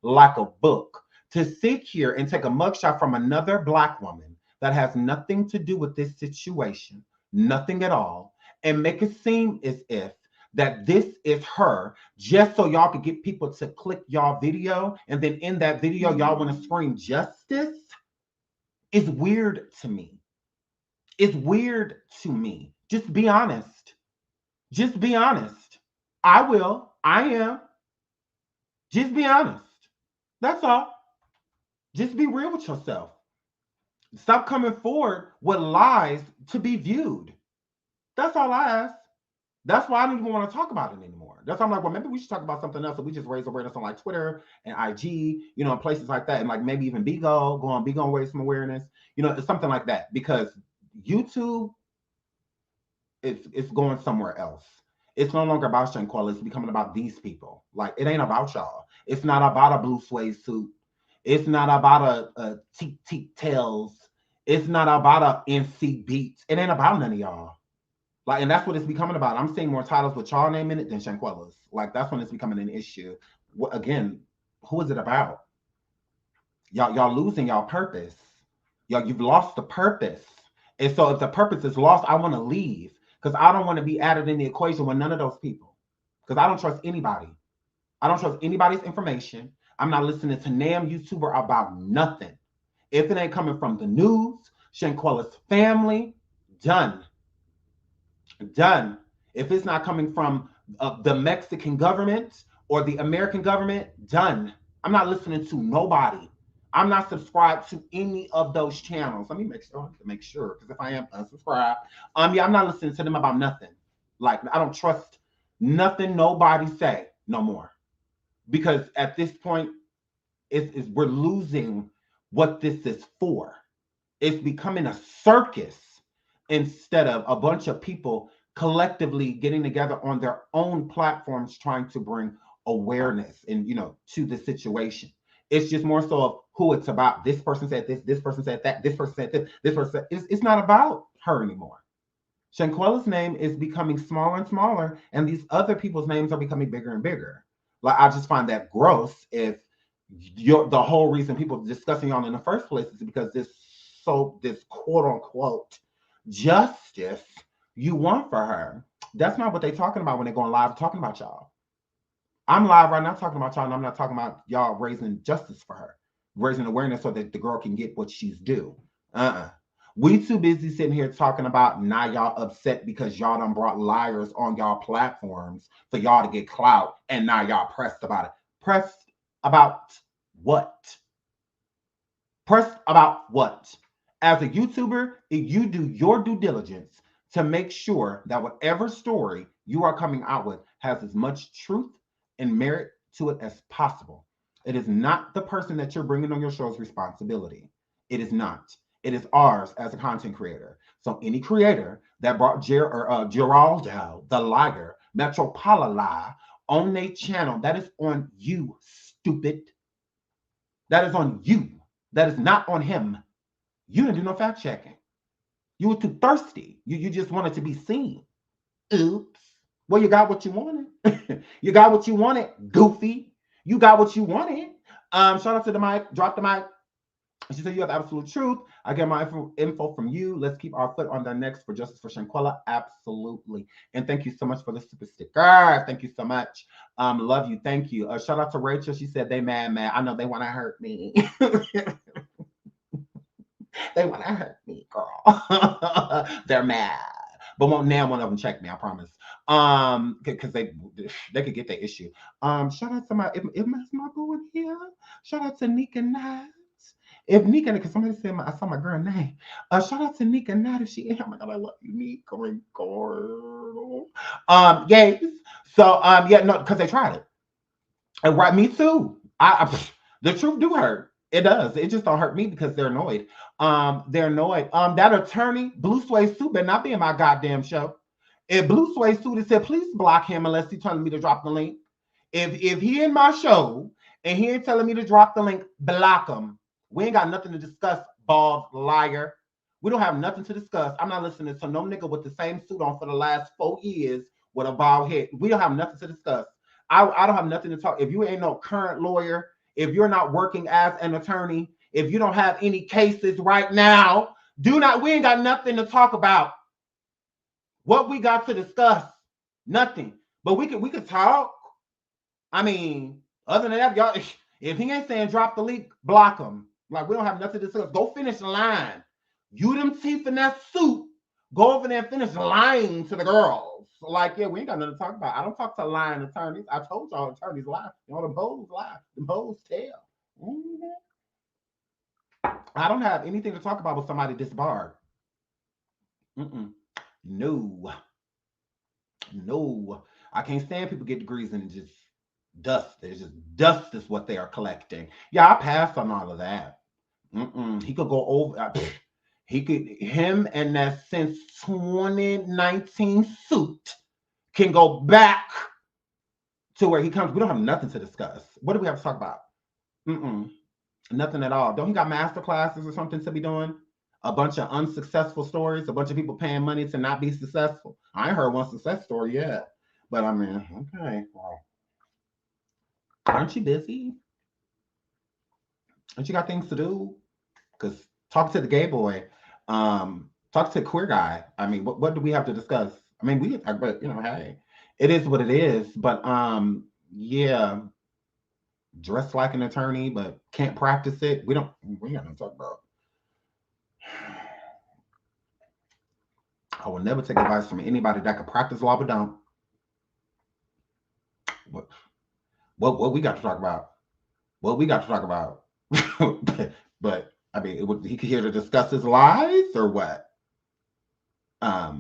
like a book. To sit here and take a mugshot from another Black woman that has nothing to do with this situation, nothing at all, and make it seem as if that this is her, just so y'all could get people to click y'all video, and then in that video y'all want to scream justice, is weird to me. It's weird to me. Just be honest. Just be honest. I will. I am. Just be honest. That's all. Just be real with yourself. Stop coming forward with lies to be viewed. That's all I ask. That's why I don't even want to talk about it anymore. That's why I'm like, well, maybe we should talk about something else. So we just raise awareness on like Twitter and IG, you know, places like that. And like maybe even Bigo, go on Bigo and raise some awareness. You know, it's something like that. Because YouTube, it's going somewhere else. It's no longer about Shanquella. It's becoming about these people. Like, it ain't about y'all. It's not about a blue suede suit. It's not about a Teak Teak Tails. It's not about a NC Beats. It ain't about none of y'all. Like, and that's what it's becoming about. I'm seeing more titles with y'all name in it than Shanquella's. Like, that's when it's becoming an issue. Again, who is it about? Y'all losing y'all purpose. You've lost the purpose. And so if the purpose is lost, I want to leave. Because I don't want to be added in the equation with none of those people. Because I don't trust anybody. I don't trust anybody's information. I'm not listening to NAM YouTuber about nothing. If it ain't coming from the news, Shanquella's family, done. Done. If it's not coming from the Mexican government or the American government, done. I'm not listening to nobody. I'm not subscribed to any of those channels. Let me make sure, because if I am unsubscribed, yeah, I'm not listening to them about nothing. Like, I don't trust nothing nobody say no more, because at this point, we're losing what this is for. It's becoming a circus instead of a bunch of people collectively getting together on their own platforms trying to bring awareness and, you know, to the situation. It's just more so of who it's about. This person said this person said that, this person said this person said, it's not about her anymore. Shanquella's name is becoming smaller and smaller, and these other people's names are becoming bigger and bigger. Like, I just find that gross if the whole reason people are discussing y'all in the first place is because this quote unquote justice you want for her. That's not what they're talking about when they're going live talking about y'all. I'm live right now talking about y'all, and I'm not talking about y'all raising justice for her, raising awareness so that the girl can get what she's due. We too busy sitting here talking about now y'all upset because y'all done brought liars on y'all platforms for y'all to get clout, and now y'all pressed about it. Pressed about what? Pressed about what? As a YouTuber, if you do your due diligence to make sure that whatever story you are coming out with has as much truth and merit to it as possible. It is not the person that you're bringing on your show's responsibility. It is not. It is ours as a content creator. So any creator that brought Geraldo, the liar, Metropolimix on their channel, that is on you, stupid. That is on you. That is not on him. You didn't do no fact checking. You were too thirsty. You just wanted to be seen. Oops. Well, you got what you wanted. You got what you wanted, goofy. You got what you wanted. Shout out to the mic. Drop the mic. She said, you have absolute truth. I get my info from you. Let's keep our foot on the necks for justice for Shanquella. Absolutely. And thank you so much for the super sticker. Thank you so much. Love you. Thank you. Shout out to Rachel. She said, they mad. I know they want to hurt me. They want to hurt me, girl. They're mad. But won't now one of them check me, I promise. Because they could get their issue. Shout out to my boo in here. Shout out to Nika Knight. If Nika, because somebody said I saw my girl name. Shout out to Nika Knight if she. Oh my God, I love you, Nika. Yes. So yeah, no, because they tried it. And right, me too. The truth do hurt. It does. It just don't hurt me because they're annoyed. They're annoyed. That attorney, Blue Suede Suit, better not be in my goddamn show. If Blue Suede Suit had said, please block him unless he's telling me to drop the link. If he in my show and he ain't telling me to drop the link, block him. We ain't got nothing to discuss, bald liar. We don't have nothing to discuss. I'm not listening to no nigga with the same suit on for the last 4 years with a bald head. We don't have nothing to discuss. I don't have nothing to talk. If you ain't no current lawyer, if you're not working as an attorney, if you don't have any cases right now, we ain't got nothing to talk about. What we got to discuss? Nothing. But we could talk. I mean, other than that, y'all, if he ain't saying drop the link, block him. Like, we don't have nothing to discuss. Go finish the line. You them teeth in that suit, go over there and finish lying to the girls. Like, yeah, we ain't got nothing to talk about. I don't talk to lying attorneys. I told y'all attorneys lie. You know, the hoes lie. The hoes tell. Mm-hmm. I don't have anything to talk about with somebody disbarred. No. No, I can't stand people get degrees and just dust. There's just dust is what they are collecting. Yeah, I passed on all of that. He could go over. Him and that since 2019 suit can go back to where he comes. We don't have nothing to discuss. What do we have to talk about? Nothing at all. Don't he got master classes or something to be doing? A bunch of unsuccessful stories, a bunch of people paying money to not be successful. I ain't heard one success story yet. But I mean, okay. Well, aren't you busy? Don't you got things to do? Because talk to the gay boy, talk to the queer guy. I mean, what do we have to discuss? I mean, but you know, hey, it is what it is. But yeah, dress like an attorney, but can't practice it. We got nothing to talk about. I will never take advice from anybody that can practice law but don't. What we got to talk about? What we got to talk about? but I mean, he could here to discuss his lies or what? Are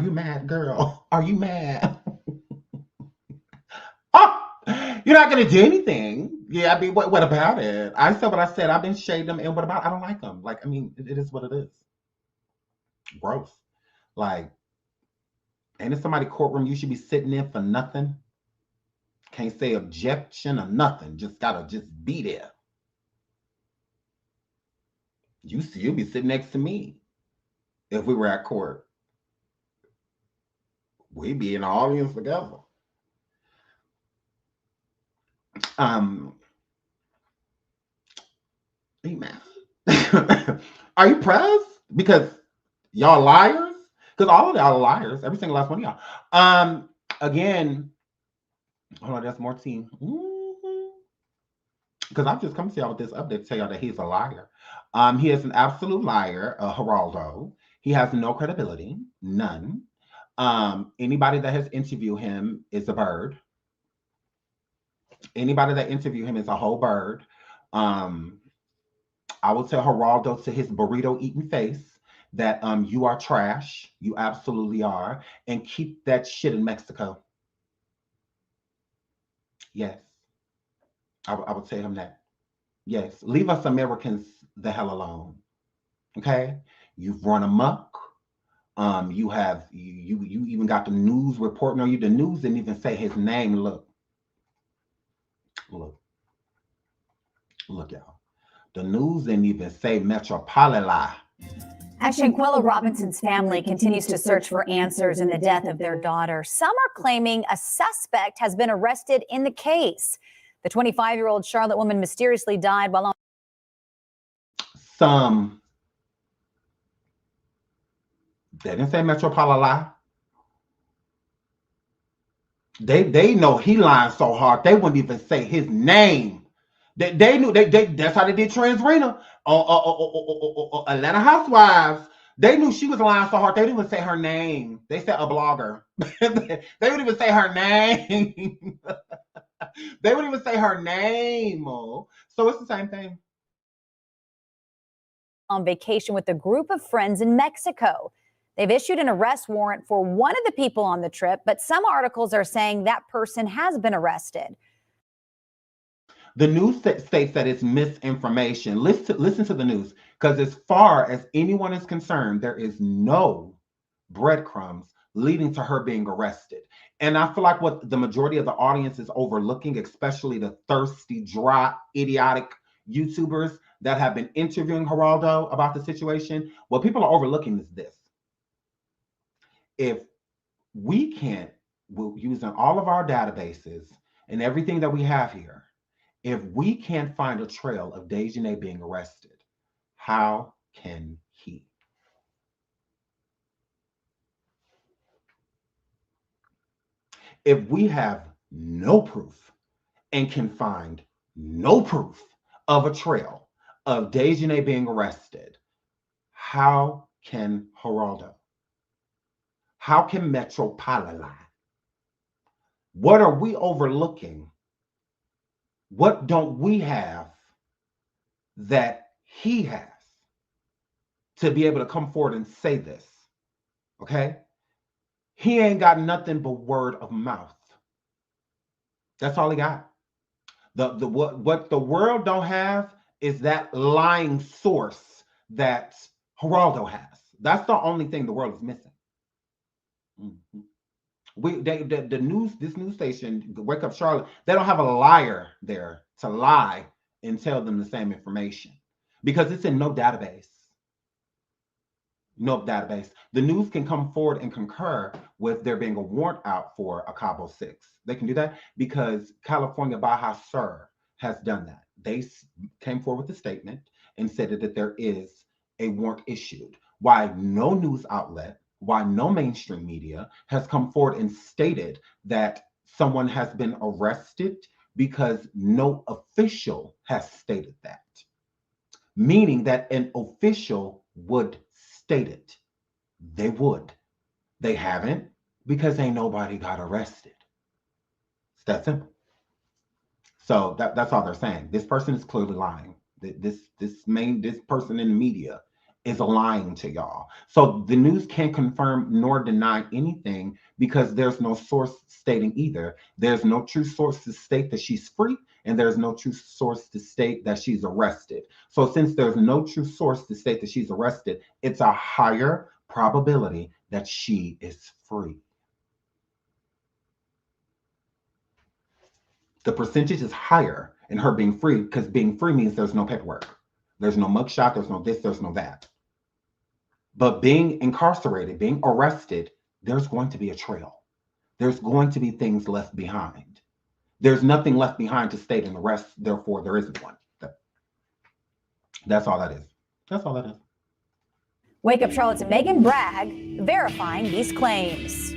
you mad, girl? Are you mad? Oh, you're not gonna do anything. Yeah, I mean, what about it? I said what I said. I've been shading them, and what about? I don't like them. Like, I mean, it is what it is. Gross. Like, ain't it somebody courtroom you should be sitting in for nothing? Can't say objection or nothing. Just gotta be there. You'll be sitting next to me if we were at court. We'd be in the audience together. Hey man. Are you pressed? Because y'all liars? Because all of y'all are liars. Every single last one of y'all. Again, hold on, there's more tea. Because I've just come to y'all with this update to tell y'all that he's a liar. He is an absolute liar, Geraldo. He has no credibility, none. Anybody that has interviewed him is a bird. Anybody that interviewed him is a whole bird. I will tell Geraldo to his burrito eating face that you are trash. You absolutely are. And keep that shit in Mexico. Yes. I would tell him that. Yes. Leave us Americans the hell alone. Okay? You've run amok. You even got the news reporting on you. The news didn't even say his name. Look, y'all. The news didn't even say Metropolimix. As Shanquella Robinson's family continues to search for answers in the death of their daughter, some are claiming a suspect has been arrested in the case. The 25-year-old Charlotte woman mysteriously died while on. Some. They didn't say Metropolimix. They know he lying so hard they wouldn't even say his name. They knew that's how they did Transrena. Atlanta Housewives. They knew she was lying so hard they didn't even say her name. They said a blogger. They wouldn't even say her name. They wouldn't even say her name. So it's the same thing. On vacation with a group of friends in Mexico. They've issued an arrest warrant for one of the people on the trip, but some articles are saying that person has been arrested. The news states that it's misinformation. Listen to the news, because as far as anyone is concerned, there is no breadcrumbs leading to her being arrested. And I feel like what the majority of the audience is overlooking, especially the thirsty, dry, idiotic YouTubers that have been interviewing Geraldo about the situation, what people are overlooking is this. If we can't, using all of our databases and everything that we have here, if we can't find a trail of Dejanay being arrested, how can he? If we have no proof and can find no proof of a trail of Dejanay being arrested, how can Geraldo? How can Metropolimix? What are we overlooking? What don't we have that he has to be able to come forward and say this? Okay? He ain't got nothing but word of mouth. That's all he got. What the world don't have is that lying source that Geraldo has. That's the only thing the world is missing. Mhm. The news, this news station, Wake Up Charlotte, they don't have a liar there to lie and tell them the same information because it's in no database. No database. The news can come forward and concur with there being a warrant out for a Cabo 6. They can do that because California Baja Sur has done that. They came forward with a statement and said that there is a warrant issued. Why no news outlet, why no mainstream media has come forward and stated that someone has been arrested because no official has stated that. Meaning that an official would state it. They would. They haven't because ain't nobody got arrested. It's that simple. So that's all they're saying. This person is clearly lying. This person in the media is lying to y'all. So the news can't confirm nor deny anything because there's no source stating either. There's no true source to state that she's free, and there's no true source to state that she's arrested. So since there's no true source to state that she's arrested, it's a higher probability that she is free. The percentage is higher in her being free because being free means there's no paperwork. There's no mugshot, there's no this, there's no that. But being incarcerated, being arrested, there's going to be a trail. There's going to be things left behind. There's nothing left behind to state an arrest, therefore there isn't one. That's all that is. That's all that is. Wake Up Charlotte's Megan Bragg verifying these claims.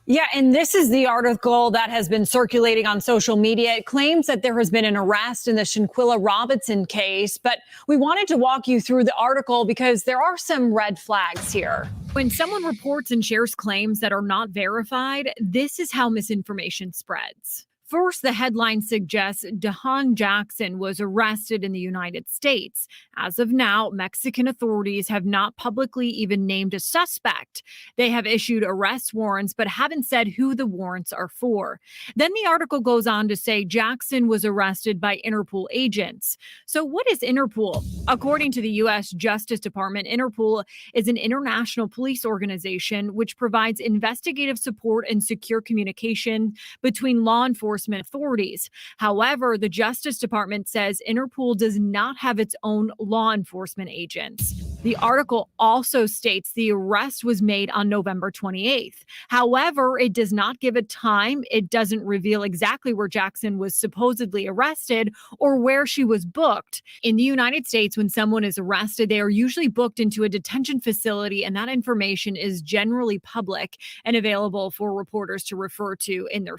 Yeah, and this is the article that has been circulating on social media. It claims that there has been an arrest in the Shanquella Robinson case, but we wanted to walk you through the article because there are some red flags here. When someone reports and shares claims that are not verified, this is how misinformation spreads. First, the headline suggests DeHaan Jackson was arrested in the United States. As of now, Mexican authorities have not publicly even named a suspect. They have issued arrest warrants, but haven't said who the warrants are for. Then the article goes on to say Jackson was arrested by Interpol agents. So what is Interpol? According to the U.S. Justice Department, Interpol is an international police organization which provides investigative support and secure communication between law enforcement authorities. However, the Justice Department says Interpol does not have its own law enforcement agents. The article also states the arrest was made on November 28th. However, it does not give a time. It doesn't reveal exactly where Jackson was supposedly arrested or where she was booked. In the United States, when someone is arrested, they are usually booked into a detention facility, and that information is generally public and available for reporters to refer to in their.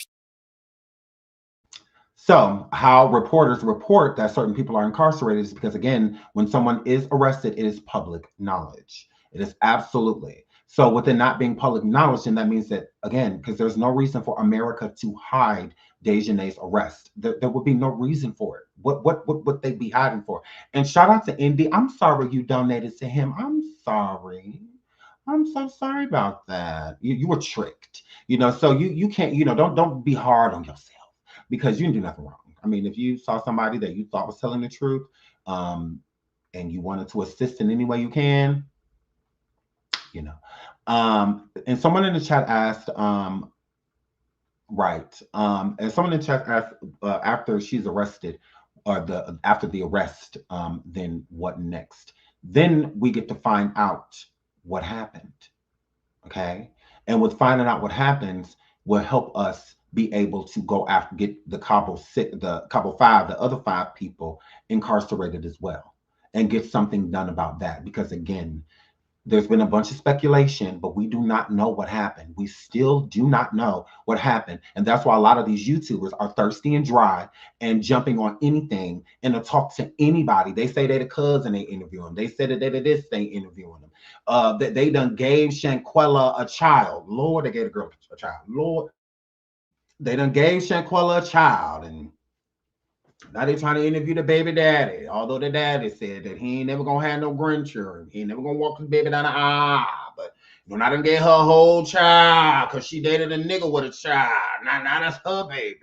So how reporters report that certain people are incarcerated is because, again, when someone is arrested, it is public knowledge. It is absolutely. So with it not being public knowledge, then that means that, again, because there's no reason for America to hide Dejanay's arrest. There would be no reason for it. What would they be hiding for? And shout out to Indy. I'm sorry you donated to him. I'm sorry. I'm so sorry about that. You were tricked. So you can't, don't be hard on yourself, because you didn't do nothing wrong. I mean, if you saw somebody that you thought was telling the truth, and you wanted to assist in any way you can, and someone in the chat asked, and someone in the chat asked, after she's arrested, or after the arrest, then what next? Then we get to find out what happened, okay? And with finding out what happens will help us be able to go after, get the Cabo 5, the other 5 people incarcerated as well, and get something done about that. Because again, there's been a bunch of speculation, but we do not know what happened. We still do not know what happened. And that's why a lot of these YouTubers are thirsty and dry and jumping on anything and to talk to anybody. They say they're the cousin, they interview them. They said that they're this, they interviewing them. That they done gave Shanquella a child. Lord, they gave the girl a child. Lord, they done gave Shanquella a child, and now they trying to interview the baby daddy. Although the daddy said that he ain't never gonna have no grandchildren, he ain't never gonna walk his baby down the aisle. But When I done gave her a whole child because she dated a nigga with a child. Now that's her baby.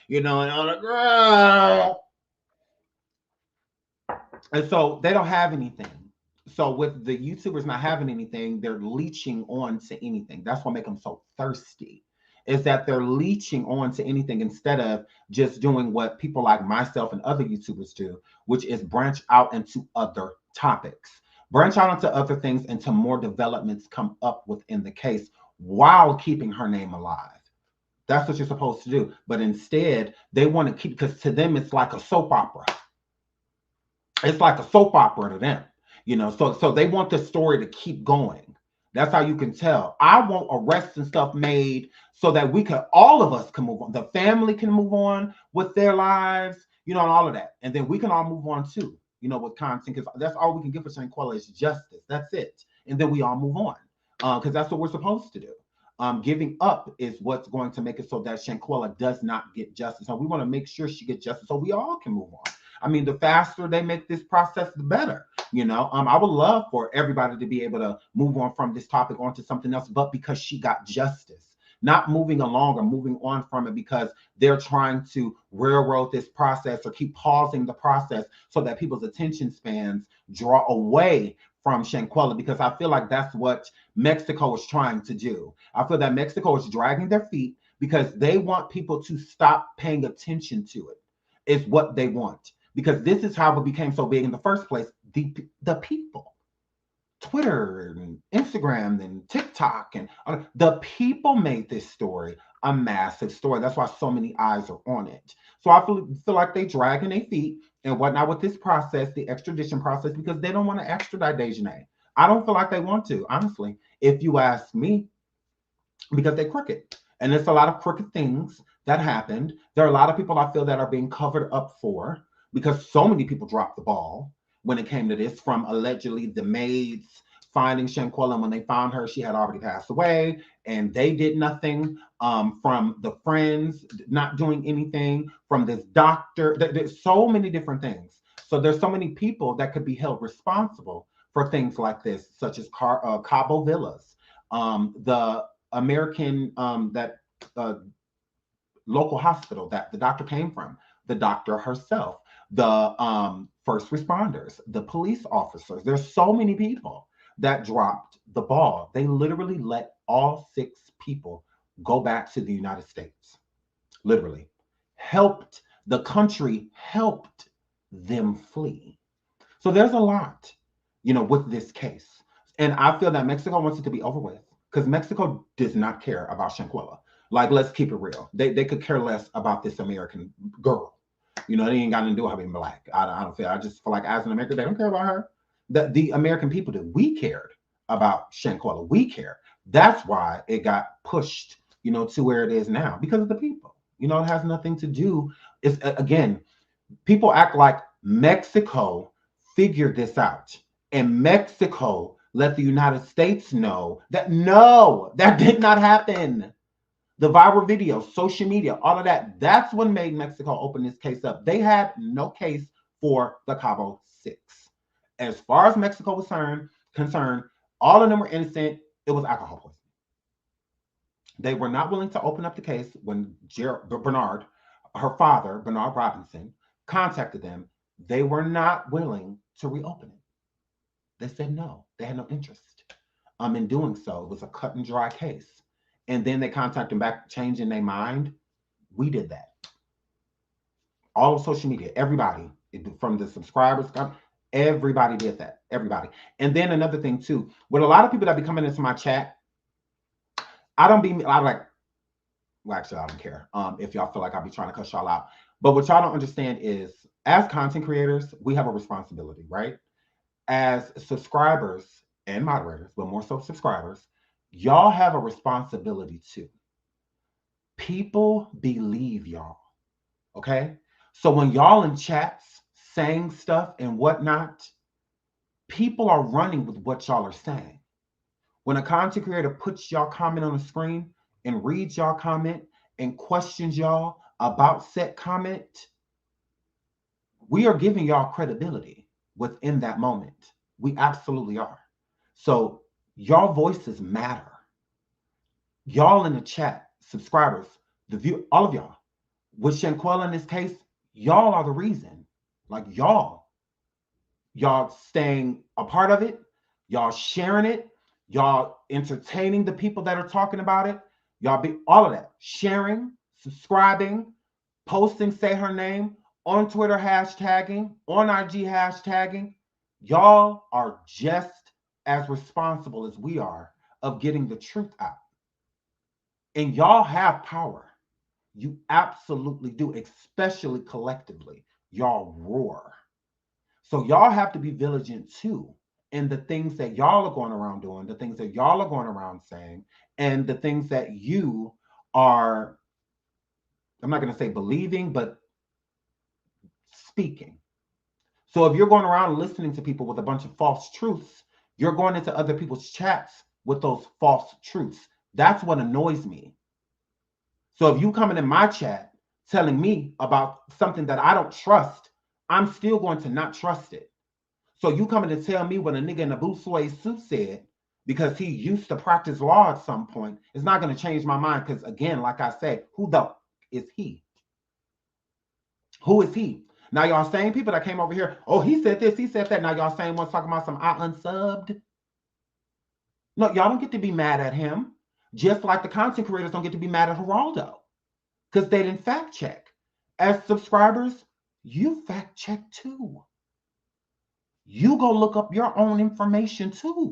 You know, and I'm like, girl. And so they don't have anything. So with the YouTubers not having anything, they're leeching on to anything. That's what makes them so thirsty, is that they're leeching on to anything instead of just doing what people like myself and other YouTubers do, which is branch out into other topics. Branch out into other things until more developments come up within the case while keeping her name alive. That's what you're supposed to do. But instead, they want to keep, because to them, it's like a soap opera. It's like a soap opera to them, you know, so they want the story to keep going. That's how you can tell. I want arrests and stuff made so that we can, all of us can move on. The family can move on with their lives, you know, and all of that. And then we can all move on too, you know, with content, because that's all we can give for Shanquella is justice. That's it. And then we all move on, because that's what we're supposed to do. Giving up is what's going to make it so that Shanquella does not get justice. So we want to make sure she gets justice so we all can move on. I mean, the faster they make this process, the better. You know, I would love for everybody to be able to move on from this topic onto something else, but because she got justice, not moving along or moving on from it because they're trying to railroad this process or keep pausing the process so that people's attention spans draw away from Shanquella, because I feel like that's what Mexico is trying to do. I feel that Mexico is dragging their feet because they want people to stop paying attention to it, is what they want. Because this is how it became so big in the first place. The people, Twitter and Instagram and TikTok, and the people made this story a massive story. That's why so many eyes are on it. So I feel like they dragging their feet and whatnot with this process, the extradition process, because they don't want to extradite Dejanay. I don't feel like they want to, honestly, if you ask me, because they're crooked. And there's a lot of crooked things that happened. There are a lot of people I feel that are being covered up for, because so many people dropped the ball when it came to this, from allegedly the maids finding Shanquella, and when they found her, she had already passed away, and they did nothing. From the friends not doing anything, from this doctor. There's so many different things. So there's so many people that could be held responsible for things like this, such as Cabo Villas, the American that local hospital that the doctor came from, the doctor herself, the first responders, the police officers. There's so many people that dropped the ball. They literally let all 6 people go back to the United States. Literally. The country helped them flee. So there's a lot, you know, with this case. And I feel that Mexico wants it to be over with, because Mexico does not care about Shanquella. Like, let's keep it real. They could care less about this American girl. You know, they ain't got nothing to do with her being black. I don't feel. I just feel like as an American, they don't care about her. The American people do. We cared about Shanquella. We care. That's why it got pushed, you know, to where it is now, because of the people. You know, it has nothing to do. It's, again, people act like Mexico figured this out, and Mexico let the United States know that no, that did not happen. The viral video, social media, all of that, that's what made Mexico open this case up. They had no case for the Cabo 6. As far as Mexico was concerned, all of them were innocent. It was alcohol poisoning. They were not willing to open up the case when Bernard, her father, Bernard Robinson, contacted them. They were not willing to reopen it. They said no. They had no interest in doing so. It was a cut and dry case. And then they contacted them back, changing their mind. We did that. All of social media, everybody, from the subscribers, everybody did that. Everybody. And then another thing too, with a lot of people that be coming into my chat, I'm like, well, actually, I don't care if y'all feel like I'll be trying to cuss y'all out. But what y'all don't understand is, as content creators, we have a responsibility, right? As subscribers and moderators, but more so subscribers, y'all have a responsibility too. People believe y'all, okay? So when y'all in chats saying stuff and whatnot, people are running with what y'all are saying. When a content creator puts y'all comment on the screen and reads y'all comment and questions y'all about said comment, we are giving y'all credibility within that moment. We absolutely are. So Y'all voices matter. Y'all in the chat, subscribers, the view, all of y'all. With Shanquella in this case, y'all are the reason. Like y'all staying a part of it, y'all sharing it, y'all entertaining the people that are talking about it, y'all be all of that, sharing, subscribing, posting, say her name, on Twitter hashtagging, on IG hashtagging. Y'all are just as responsible as we are of getting the truth out. And y'all have power. You absolutely do, especially collectively. Y'all roar. So y'all have to be vigilant too in the things that y'all are going around doing, the things that y'all are going around saying, and the things that you are, I'm not going to say believing, but speaking. So if you're going around listening to people with a bunch of false truths, you're going into other people's chats with those false truths. That's what annoys me. So if you coming in my chat telling me about something that I don't trust, I'm still going to not trust it. So you coming to tell me what a nigga in a blue suede suit said because he used to practice law at some point, it's not going to change my mind. Because again, like I said, who the is he? Who is he? Now y'all same people that came over here, oh, he said this, he said that. Now y'all same ones talking about some I unsubbed. No, y'all don't get to be mad at him. Just like the content creators don't get to be mad at Geraldo because they didn't fact check. As subscribers, you fact check too. You go look up your own information too.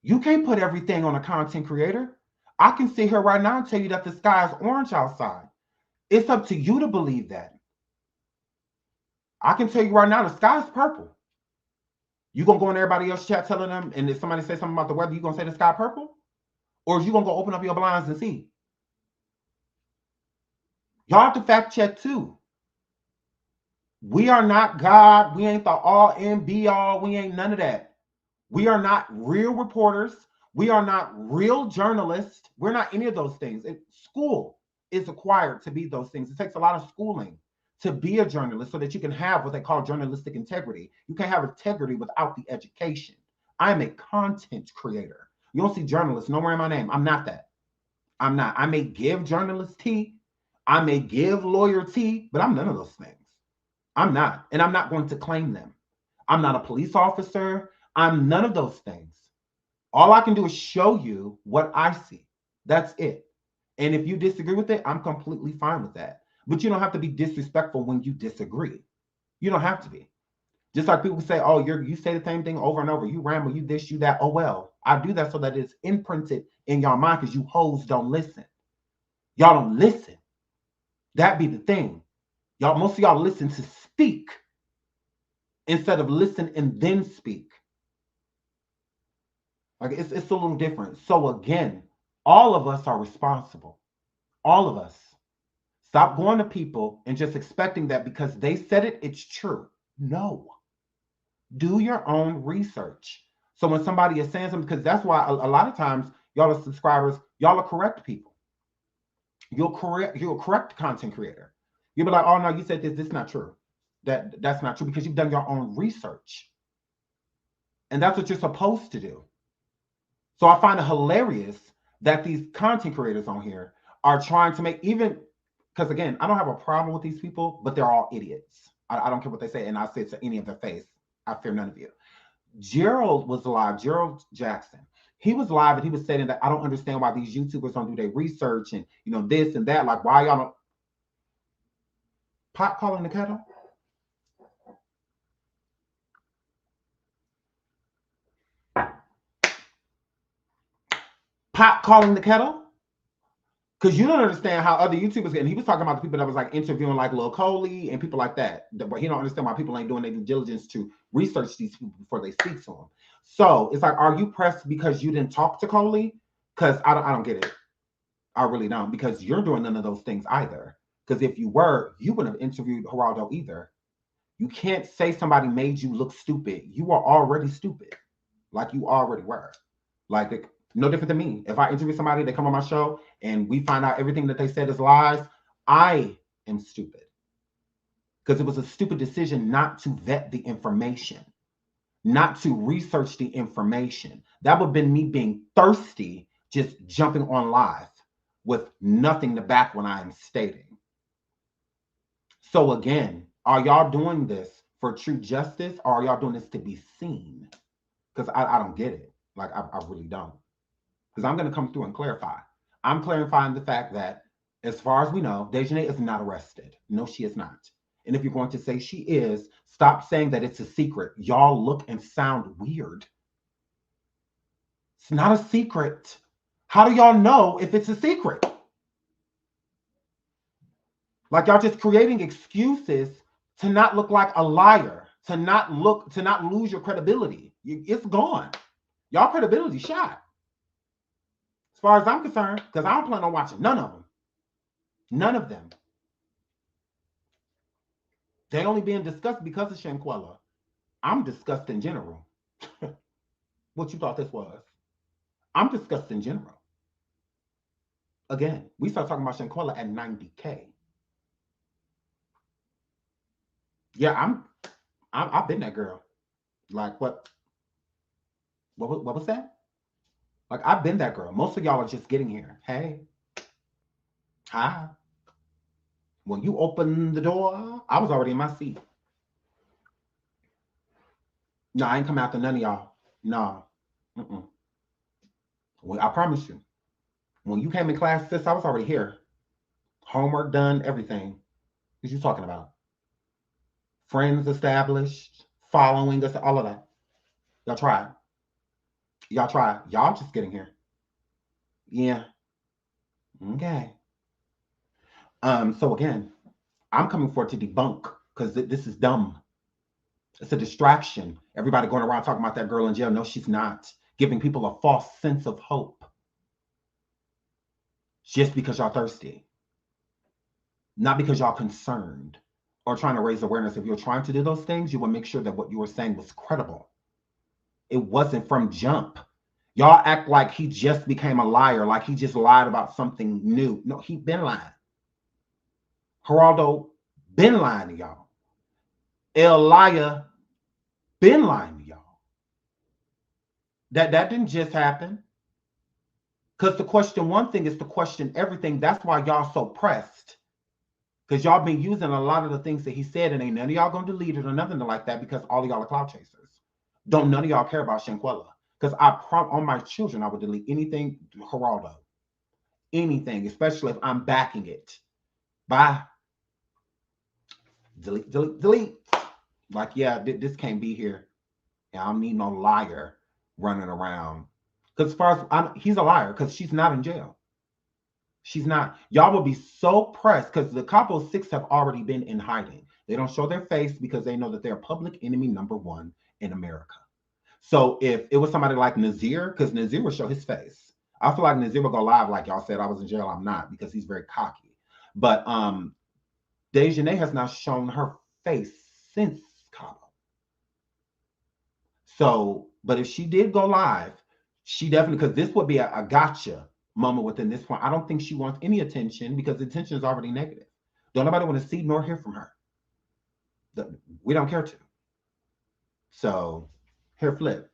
You can't put everything on a content creator. I can sit here right now and tell you that the sky is orange outside. It's up to you to believe that. I can tell you right now the sky is purple. You gonna go in everybody else's chat telling them, and if somebody says something about the weather, you gonna say the sky purple? Or is you gonna go open up your blinds and see? Y'all have to fact check too. We are not God. We ain't the all and be all. We ain't none of that. We are not real reporters. We are not real journalists. We're not any of those things. School is acquired to be those things. It takes a lot of schooling to be a journalist so that you can have what they call journalistic integrity. You can't have integrity without the education. I'm a content creator. You don't see journalists nowhere in my name. I'm not that. I'm not. I may give journalist tea. I may give lawyer tea, but I'm none of those things. I'm not. And I'm not going to claim them. I'm not a police officer. I'm none of those things. All I can do is show you what I see. That's it. And if you disagree with it, I'm completely fine with that. But you don't have to be disrespectful when you disagree. You don't have to be. Just like people say, oh, you say the same thing over and over. You ramble, you this, you that. Oh, well, I do that so that it's imprinted in your mind because you hoes don't listen. Y'all don't listen. That be the thing. Y'all, most of y'all listen to speak instead of listen and then speak. Like it's a little different. So again, all of us are responsible. All of us. Stop going to people and just expecting that because they said it, it's true. No. Do your own research. So when somebody is saying something, because that's why a lot of times y'all are subscribers, y'all are correct people. You'll correct content creator. You'll be like, oh no, you said this is not true. That's not true because you've done your own research. And that's what you're supposed to do. So I find it hilarious that these content creators on here are trying to make, even because again, I don't have a problem with these people, but they're all idiots. I don't care what they say, and I say it to any of their face. I fear none of you. Gerald was live, Gerald Jackson. He was live and he was saying that I don't understand why these YouTubers don't do their research and this and that. Like, why y'all don't pot calling the kettle? Pot calling the kettle? Because you don't understand how other YouTubers, and he was talking about the people that was like interviewing like Lil Coley and people like that. But he don't understand why people ain't doing their due diligence to research these people before they speak to them. So it's like, are you pressed because you didn't talk to Coley? Because I don't get it. I really don't, because you're doing none of those things either. Because if you were, you wouldn't have interviewed Geraldo either. You can't say somebody made you look stupid. You are already stupid. Like you already were. Like no different than me. If I interview somebody, they come on my show and we find out everything that they said is lies, I am stupid. Because it was a stupid decision not to vet the information. not to research the information. That would have been me being thirsty, just jumping on live with nothing to back what I am stating. So again, are y'all doing this for true justice, or are y'all doing this to be seen? Because I don't get it. Like, I really don't. Because I'm going to come through and clarify. I'm clarifying the fact that, as far as we know, Dejanay is not arrested. No, she is not. And if you're going to say she is, stop saying that it's a secret. Y'all look and sound weird. It's not a secret. How do y'all know if it's a secret? Like, y'all just creating excuses to not look like a liar, to not lose your credibility. It's gone. Y'all credibility shot. As far as I'm concerned, because I don't plan on watching none of them. None of them. They only being discussed because of Shanquella. I'm discussed in general. What you thought this was? I'm discussed in general. Again, we start talking about Shanquella at 90K. Yeah, I've been that girl. Like, what was that? Like, I've been that girl. Most of y'all are just getting here. Hey. Hi. When you opened the door, I was already in my seat. No, I ain't come after none of y'all. No. Well, I promise you. When you came in class, sis, I was already here. Homework done, everything. What you talking about? Friends established, following us, all of that. Y'all tried. Y'all tried. Y'all just getting here. Yeah. Okay. So again, I'm coming forward to debunk, because this is dumb. It's a distraction. Everybody going around talking about that girl in jail. No, she's not. Giving people a false sense of hope. Just because y'all thirsty. Not because y'all concerned or trying to raise awareness. If you're trying to do those things, you will make sure that what you were saying was credible. It wasn't from jump. Y'all act like he just became a liar, like he just lied about something new. No, he been lying. Geraldo been lying to y'all. Elia been lying to y'all. That didn't just happen. Because to question one thing is to question everything. That's why y'all so pressed. Because y'all been using a lot of the things that he said, and ain't none of y'all gonna delete it or nothing like that, because all of y'all are cloud chasers. Don't none of y'all care about Shanquella. Because on my children, I would delete anything Geraldo. Anything, especially if I'm backing it. Bye. Delete, delete, delete. Like, yeah, this can't be here. Yeah, I don't need no liar running around. Because as far as he's a liar, because she's not in jail. She's not. Y'all will be so pressed because the Capo 6 have already been in hiding. They don't show their face because they know that they're public enemy #1 in America. So if it was somebody like Nazir, because Nazir will show his face. I feel like Nazir will go live like y'all said, I was in jail, I'm not, because he's very cocky. But Dejanay has not shown her face since Cabo. So, but if she did go live, she definitely, because this would be a gotcha moment within this point. I don't think she wants any attention because the attention is already negative. Don't nobody want to see nor hear from her. We don't care to. So, here flip.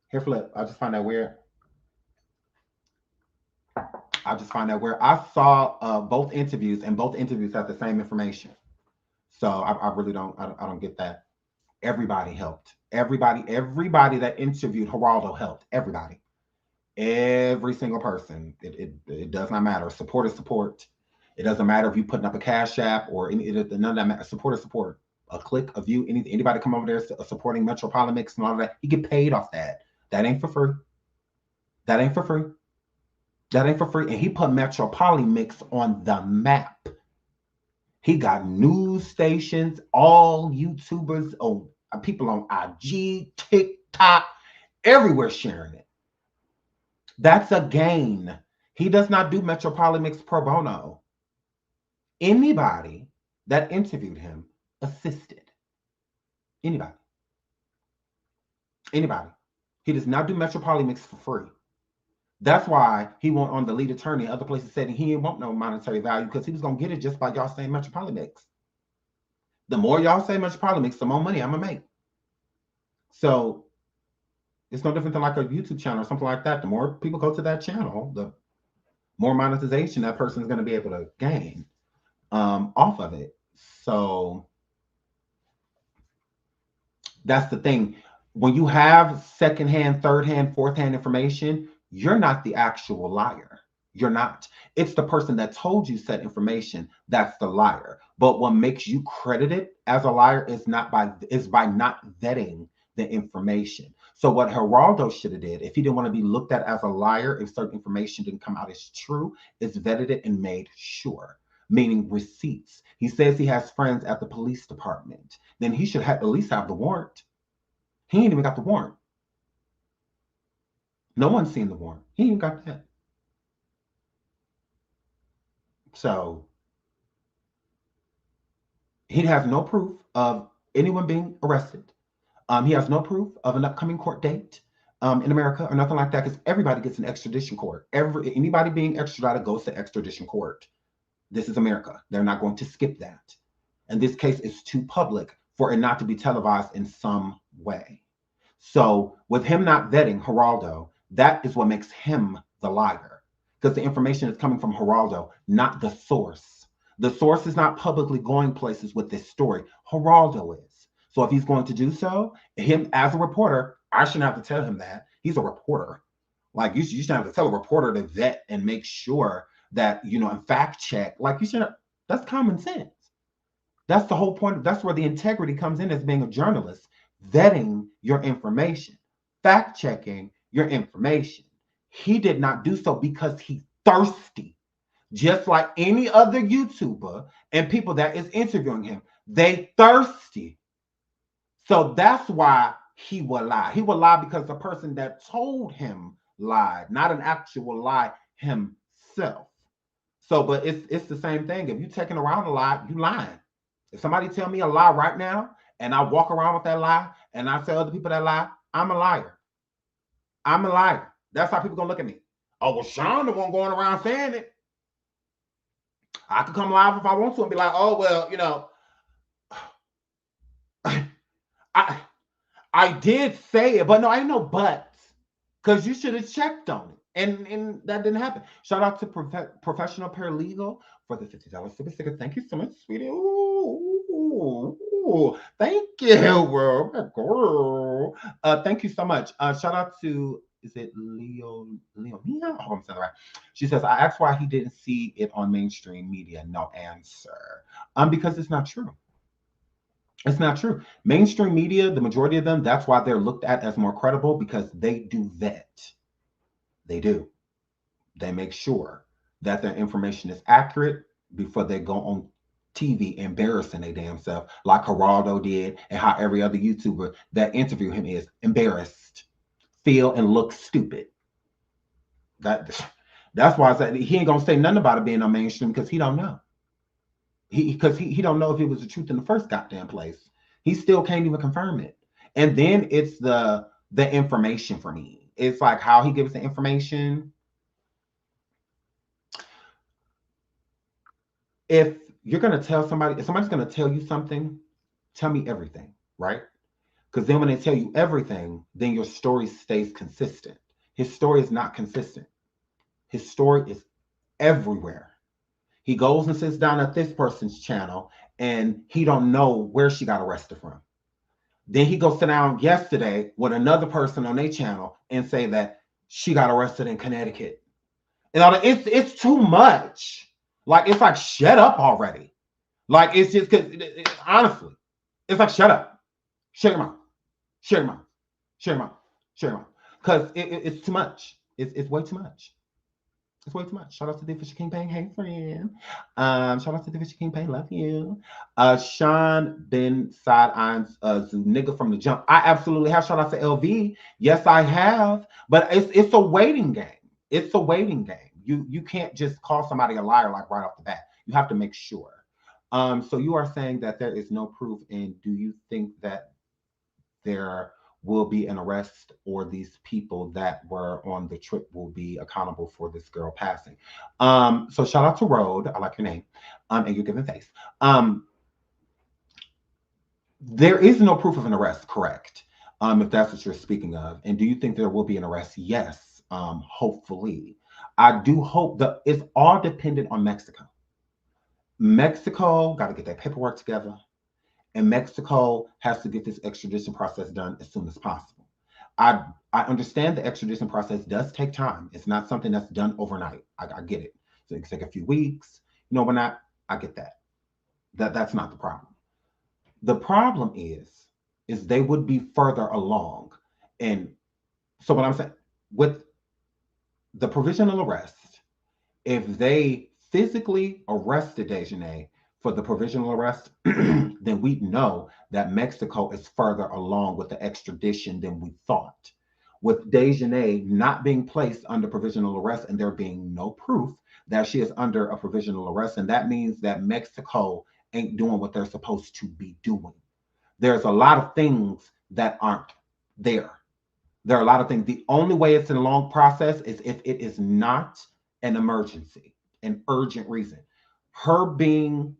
Here flip. I just find that weird. I saw both interviews, and both interviews have the same information. So I really don't. I don't get that. Everybody helped. Everybody that interviewed Geraldo helped. Everybody. Every single person. It does not matter. Support is support. It doesn't matter if you're putting up a Cash App or none of that matter. Support is support. A click, a view, anybody come over there supporting Metropolimix and all of that, you get paid off that. That ain't for free. That ain't for free. That ain't for free. And he put Metropolimix on the map. He got news stations, all YouTubers, people on IG, TikTok, everywhere sharing it. That's a gain. He does not do Metropolimix pro bono. Anybody that interviewed him assisted. Anybody. Anybody. He does not do Metropolimix for free. That's why he went on the lead attorney. Other places said he didn't want no monetary value because he was going to get it just by y'all saying Metropolimix. The more y'all say Metropolimix, the more money I'm going to make. So it's no different than like a YouTube channel or something like that. The more people go to that channel, the more monetization that person is going to be able to gain off of it. So that's the thing. When you have secondhand, third-hand, fourth-hand information, you're not the actual liar. You're not. It's the person that told you said information that's the liar. But what makes you credited as a liar is by not vetting the information. So what Geraldo should have did, if he didn't want to be looked at as a liar, if certain information didn't come out as true, is vetted it and made sure. Meaning receipts. He says he has friends at the police department. Then he should at least have the warrant. He ain't even got the warrant. No one's seen the warrant. He ain't got that. So he has no proof of anyone being arrested. He has no proof of an upcoming court date in America or nothing like that, because everybody gets an extradition court. Anybody being extradited goes to extradition court. This is America. They're not going to skip that. And this case is too public for it not to be televised in some way. So with him not vetting Geraldo, that is what makes him the liar, because the information is coming from Geraldo, not the source. The source is not publicly going places with this story. Geraldo is. So if he's going to do so, him as a reporter, I shouldn't have to tell him that. He's a reporter. Like you shouldn't have to tell a reporter to vet and make sure that, and fact check. Like you shouldn't. That's common sense. That's the whole point. That's where the integrity comes in as being a journalist, vetting your information, fact checking your information. He did not do so because he's thirsty. Just like any other YouTuber and people that is interviewing him, they thirsty. So that's why he will lie. He will lie because the person that told him lied, not an actual lie himself. So, but it's the same thing. If you're taking around a lie, you lying. If somebody tell me a lie right now and I walk around with that lie and I tell other people that lie, I'm a liar. I'm a liar. That's how people gonna look at me. Oh, well, Sean the one going around saying it. I could come live if I want to and be like, oh, well, I did say it, but no, I ain't no buts, because you should have checked on it. And that didn't happen. Shout out to Professional Paralegal for the $50 super sticker. Thank you so much, sweetie. Ooh, thank you, girl. Thank you so much. Shout out to, is it Leo? I hope I'm saying that right. She says, I asked why he didn't see it on mainstream media. No answer. Because it's not true. It's not true. Mainstream media, the majority of them, that's why they're looked at as more credible, because they do vet. They do. They make sure that their information is accurate before they go on TV embarrassing their damn self, like Geraldo did, and how every other YouTuber that interview him is embarrassed, feel and look stupid. That's why I said he ain't gonna say nothing about it being on mainstream, because he don't know. He don't know if it was the truth in the first goddamn place. He still can't even confirm it. And then it's the information for me. It's like how he gives the information. If you're gonna tell somebody, if somebody's gonna tell you something, tell me everything, right? Because then when they tell you everything, then your story stays consistent. His story is not consistent. His story is everywhere. He goes and sits down at this person's channel and he don't know where she got arrested from. Then he goes sit down yesterday with another person on their channel and say that she got arrested in Connecticut. And it's too much. Like, it's like, shut up already. Like, it's just, because honestly, it's like, shut up. Shut your mouth. Shut your mouth. Shut your mouth. Shut your mouth. Because it's too much. It's way too much. It's way too much. Shout out to the Official King Payne. Hey, friend. Shout out to the Official King Payne. Love you. Sean Ben Side Eyes nigga from the jump. I absolutely have. Shout out to LV. Yes, I have. But it's a waiting game. It's a waiting game. You can't just call somebody a liar like right off the bat. You have to make sure. So you are saying that there is no proof, and do you think that there will be an arrest, or these people that were on the trip will be accountable for this girl passing? So shout out to Road. I like your name. And your giving face. There is no proof of an arrest, correct? if that's what you're speaking of. And do you think there will be an arrest? Yes, hopefully. I do hope that it's all dependent on Mexico. Mexico got to get that paperwork together, and Mexico has to get this extradition process done as soon as possible. I understand the extradition process does take time. It's not something that's done overnight. I get it. So it can take a few weeks. I get that. That's not the problem. The problem is they would be further along. And so what I'm saying with the provisional arrest, if they physically arrested Dejanay for the provisional arrest, then we know that Mexico is further along with the extradition than we thought. With Dejanay not being placed under provisional arrest and there being no proof that she is under a provisional arrest, and that means that Mexico ain't doing what they're supposed to be doing. There's a lot of things that aren't there. There are a lot of things. The only way it's in a long process is if it is not an emergency, an urgent reason. Her being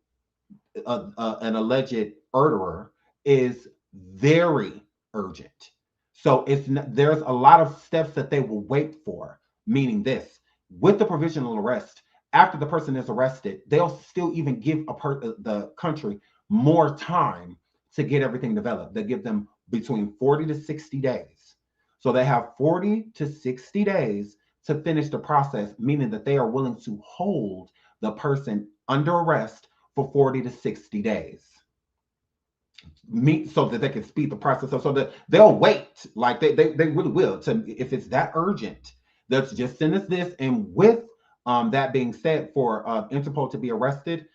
an alleged murderer is very urgent. So there's a lot of steps that they will wait for, meaning this. With the provisional arrest, after the person is arrested, they'll still even give the country more time to get everything developed. They give them between 40 to 60 days. So they have 40 to 60 days to finish the process, meaning that they are willing to hold the person under arrest for 40 to 60 days. So that they can speed the process up, so that they'll wait, like they really will. If it's that urgent, let's just send us this. And with that being said, for Interpol to be arrested,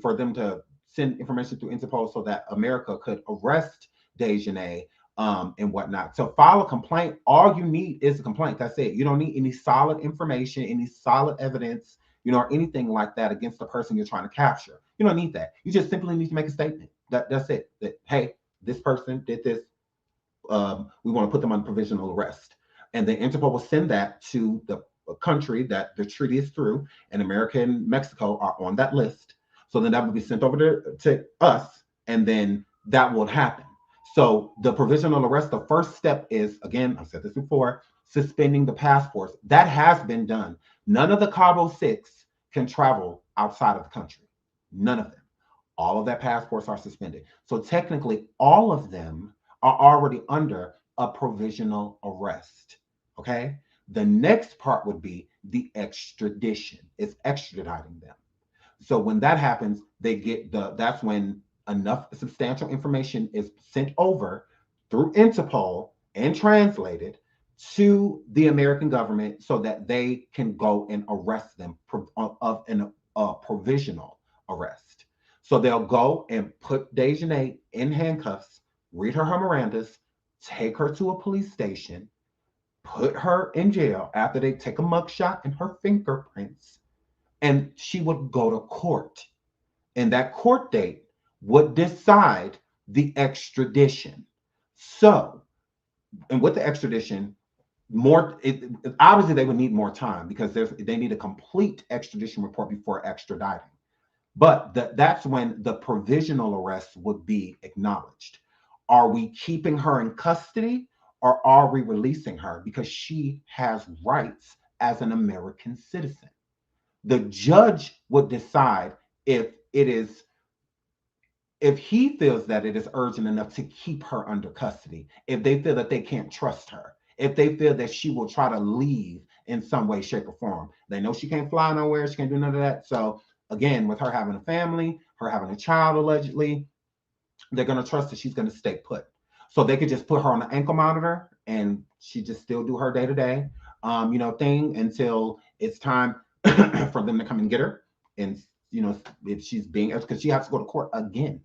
for them to send information through Interpol so that America could arrest Dejanay and whatnot. To file a complaint, all you need is a complaint. That's it. You don't need any solid information, any solid evidence, or anything like that against the person you're trying to capture. You don't need that. You just simply need to make a statement. That's it. That, hey, this person did this. We want to put them on provisional arrest. And then Interpol will send that to the country that the treaty is through, and America and Mexico are on that list. So then that will be sent over to us, and then that will happen. So the provisional arrest, the first step is, again, I've said this before, suspending the passports. That has been done. None of the Cabo Six can travel outside of the country. None of them. All of their passports are suspended. So technically, all of them are already under a provisional arrest. Okay? The next part would be the extradition. It's extraditing them. So when that happens, that's when enough substantial information is sent over through Interpol and translated to the American government so that they can go and arrest them of a provisional arrest. So they'll go and put Dejanay in handcuffs, read her Mirandas, take her to a police station, put her in jail after they take a mugshot and her fingerprints, and she would go to court. And that court date would decide the extradition. So, and with the extradition, obviously they would need more time because they need a complete extradition report before extraditing. But that's when the provisional arrest would be acknowledged. Are we keeping her in custody or are we releasing her? Because she has rights as an American citizen. The judge would decide if he feels that it is urgent enough to keep her under custody, if they feel that they can't trust her, if they feel that she will try to leave in some way, shape, or form. They know she can't fly nowhere, she can't do none of that. So again, with her having a family, her having a child allegedly, they're going to trust that she's going to stay put. So they could just put her on an ankle monitor and she just still do her day-to-day thing until it's time for them to come and get her. And if she's because she has to go to court again.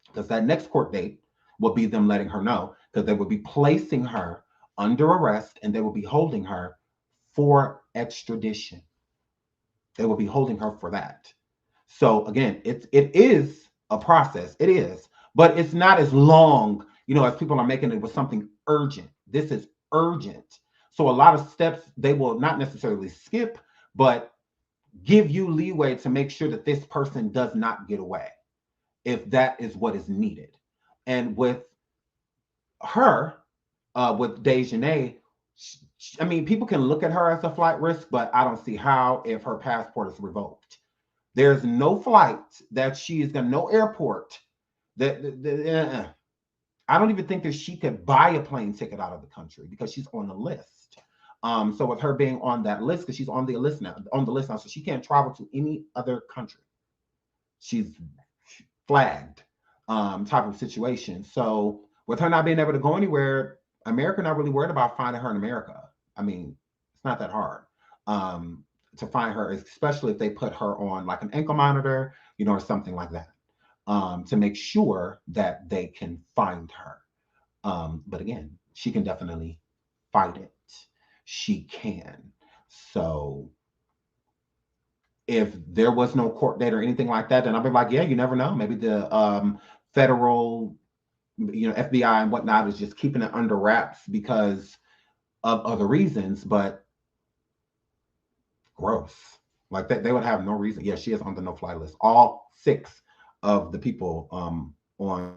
Because that next court date will be them letting her know, because they will be placing her under arrest and they will be holding her for extradition. They will be holding her for that. So again, it is a process. It is, but it's not as long, as people are making it with something urgent. This is urgent. So a lot of steps they will not necessarily skip, but give you leeway to make sure that this person does not get away, if that is what is needed. And with her with Dejanay, I mean, people can look at her as a flight risk, but I don't see how if her passport is revoked. There's no flight that she is going, no airport that I don't even think that she could buy a plane ticket out of the country because she's on the list. So with her being on that list, because she's on the list now, so she can't travel to any other country. She's flagged, type of situation. So with her not being able to go anywhere, America not really worried about finding her in America. I mean, it's not that hard to find her, especially if they put her on like an ankle monitor, or something like that, to make sure that they can find her. But again, she can definitely fight it. She can. So if there was no court date or anything like that, then I'll be like, yeah, you never know. Maybe the federal, FBI and whatnot is just keeping it under wraps because of other reasons, but gross. Like that, they would have no reason. Yeah, she is on the no-fly list. All 6 of the people on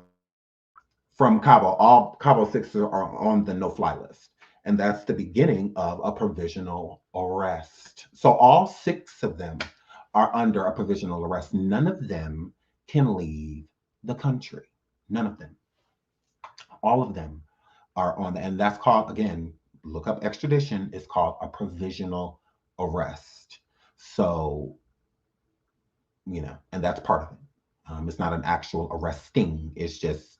from Cabo, all Cabo 6 are on the no-fly list. And that's the beginning of a provisional arrest. So all 6 of them are under a provisional arrest. None of them can leave the country. None of them. All of them are on and that's called, again, look up extradition. It's called a provisional arrest. So, and that's part of it. It's not an actual arresting. It's just,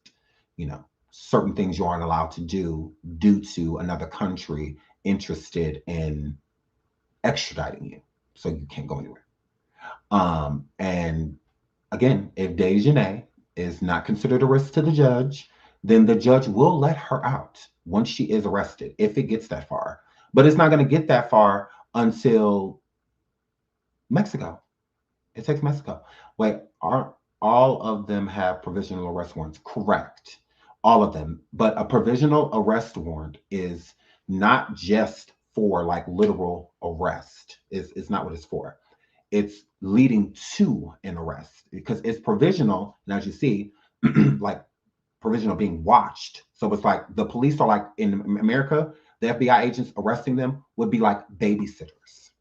certain things you aren't allowed to do due to another country interested in extraditing you. So you can't go anywhere. And again, if Dejanay is not considered a risk to the judge, then the judge will let her out once she is arrested, if it gets that far. But it's not going to get that far until Mexico. It takes Mexico. Wait, aren't all of them have provisional arrest warrants? Correct. All of them. But a provisional arrest warrant is not just for like literal arrest. It's not what it's for. It's leading to an arrest because it's provisional. And as you see, like provisional being watched. So it's like the police are like in America, the FBI agents arresting them would be like babysitters.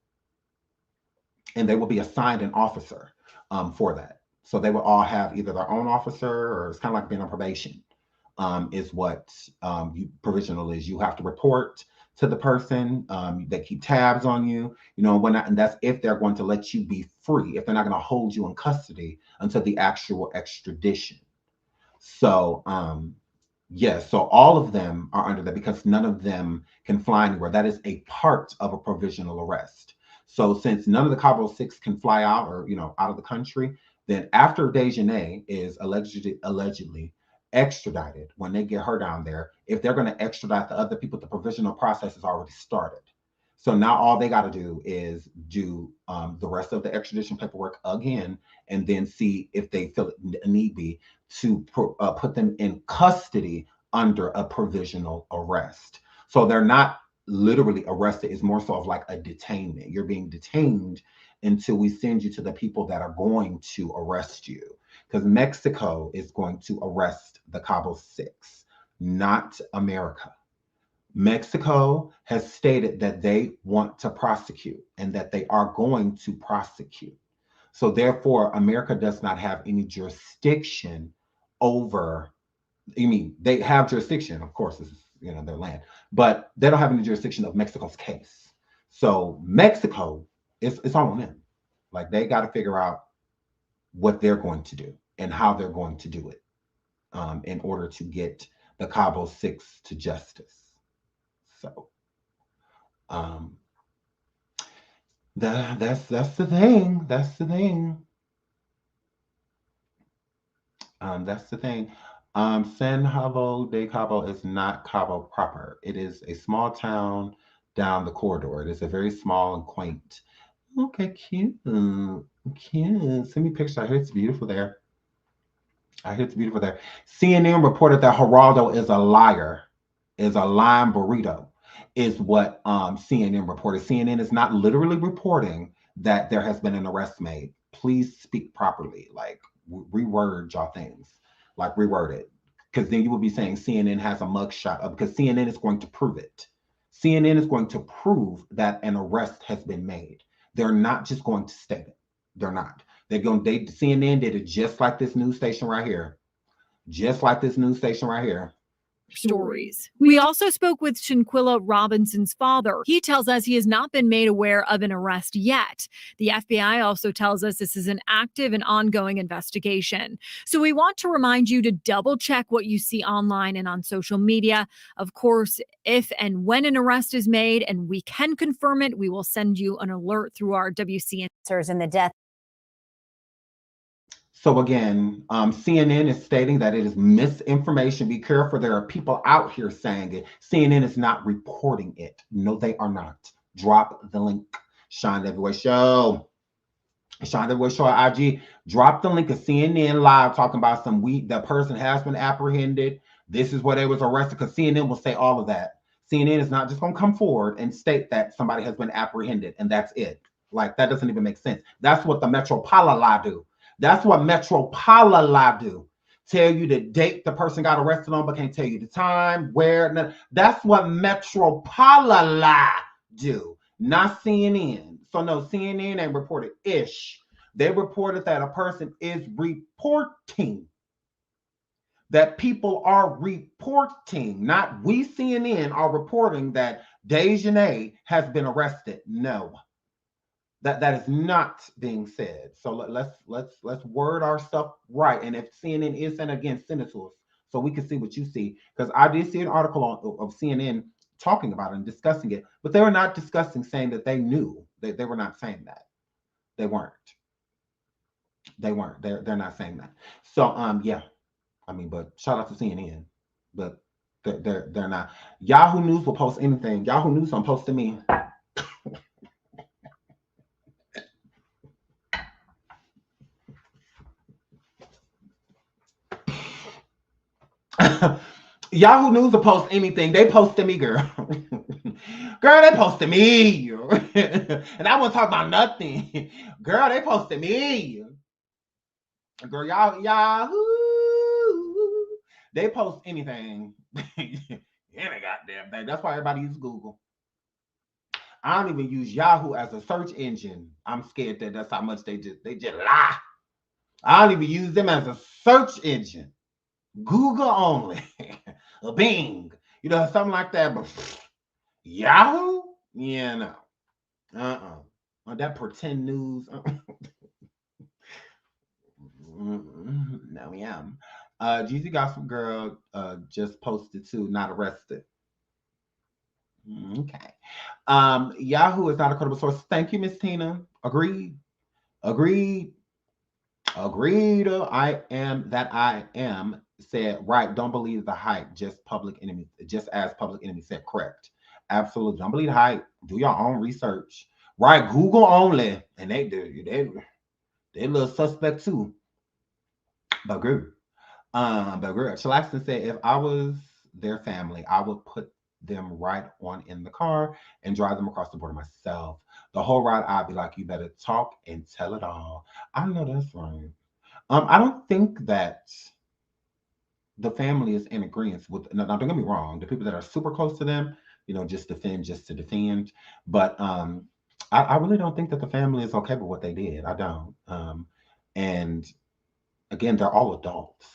And they will be assigned an officer for that. So they will all have either their own officer or it's kind of like being on probation, is what provisional is. You have to report to the person. They keep tabs on you, whatnot. And that's if they're going to let you be free, if they're not going to hold you in custody until the actual extradition. So, yes, so all of them are under that because none of them can fly anywhere. That is a part of a provisional arrest. So since none of the Cabo 6 can fly out or, out of the country, then after Dejanay is allegedly extradited, when they get her down there, if they're going to extradite the other people, the provisional process has already started. So now all they got to do is do the rest of the extradition paperwork again, and then see if they feel it need be to put them in custody under a provisional arrest. So they're not literally arrested. It's more so of like a detainment. You're being detained until we send you to the people that are going to arrest you. Because Mexico is going to arrest the Cabo 6, not America. Mexico has stated that they want to prosecute and that they are going to prosecute. So therefore, America does not have any jurisdiction over, they have jurisdiction, of course, this is, their land, but they don't have any jurisdiction of Mexico's case. So Mexico, it's all on them. Like they got to figure out what they're going to do and how they're going to do it in order to get the Cabo 6 to justice. So that's the thing. That's the thing. That's the thing. San Javo de Cabo is not Cabo proper. It is a small town down the corridor. It is a very small and quaint. Okay, cute. Cute. Send me pictures. I hear it's beautiful there. CNN reported that Geraldo is a liar, is a lying burrito, is what CNN reported. CNN is not literally reporting that there has been an arrest made. Please speak properly. Like reword y'all things. Like reword it. because then you will be saying CNN has a mugshot because CNN is going to prove it. CNN is going to prove that an arrest has been made. They're not just going to state it. They're not. CNN did it just like this news station right here. Just like this news station right here. Stories. We also spoke with Shanquella Robinson's father. He tells us he has not been made aware of an arrest yet. The FBI also tells us this is an active and ongoing investigation. So we want to remind you to double check what you see online and on social media. Of course, if and when an arrest is made and we can confirm it, we will send you an alert through our WC Answers in the death. So again, CNN is stating that it is misinformation. Be careful. There are people out here saying it. CNN is not reporting it. No, they are not. Drop the link. Shine Everywhere Show. Shine Everywhere Show at IG. Drop the link of CNN Live talking about the person has been apprehended. This is where they was arrested, because CNN will say all of that. CNN is not just going to come forward and state that somebody has been apprehended and that's it. Like, that doesn't even make sense. That's what the Metropolimix do. That's what Metropolimix do. Tell you the date the person got arrested on, but can't tell you the time, where. That's what Metropolimix do, not CNN. So no, CNN ain't reported ish. They reported that a person is reporting. That people are reporting, not we CNN are reporting that Dejanay has been arrested. No. That is not being said. So let's word our stuff right. And if CNN is saying, again, send it to us so we can see what you see. Because I did see an article of CNN talking about it and discussing it, but they were not discussing saying that they knew. They were not saying that. They weren't. They're not saying that. So yeah. I mean, but shout out to CNN. But they're not. Yahoo News will post anything. Yahoo News don't post to me. Yahoo News will post anything. They post to me, girl. Girl, they post to me. And I won't talk about nothing. Girl, they post to me. Girl, Yahoo. They post anything. Any goddamn thing. That's why everybody uses Google. I don't even use Yahoo as a search engine. I'm scared that that's how much they just lie. I don't even use them as a search engine. Google only. Bing. You know, something like that. But Yahoo? Yeah, no. That pretend news. No, yeah. Jeezy Gospel Girl just posted too, not arrested. Okay. Yahoo is not a credible source. Thank you, Miss Tina. Agreed. I am said, right, don't believe the hype, just as Public Enemy said, correct. Absolutely. Don't believe the hype. Do your own research. Right, Google only. And they a little suspect too. But good. Shalaxton said, if I was their family, I would put them right on in the car and drive them across the border myself. The whole ride, I'd be like, you better talk and tell it all. I know that's right. I don't think that the family is in agreement with, now don't get me wrong, the people that are super close to them, just to defend. But I really don't think that the family is okay with what they did. I don't. And again, they're all adults,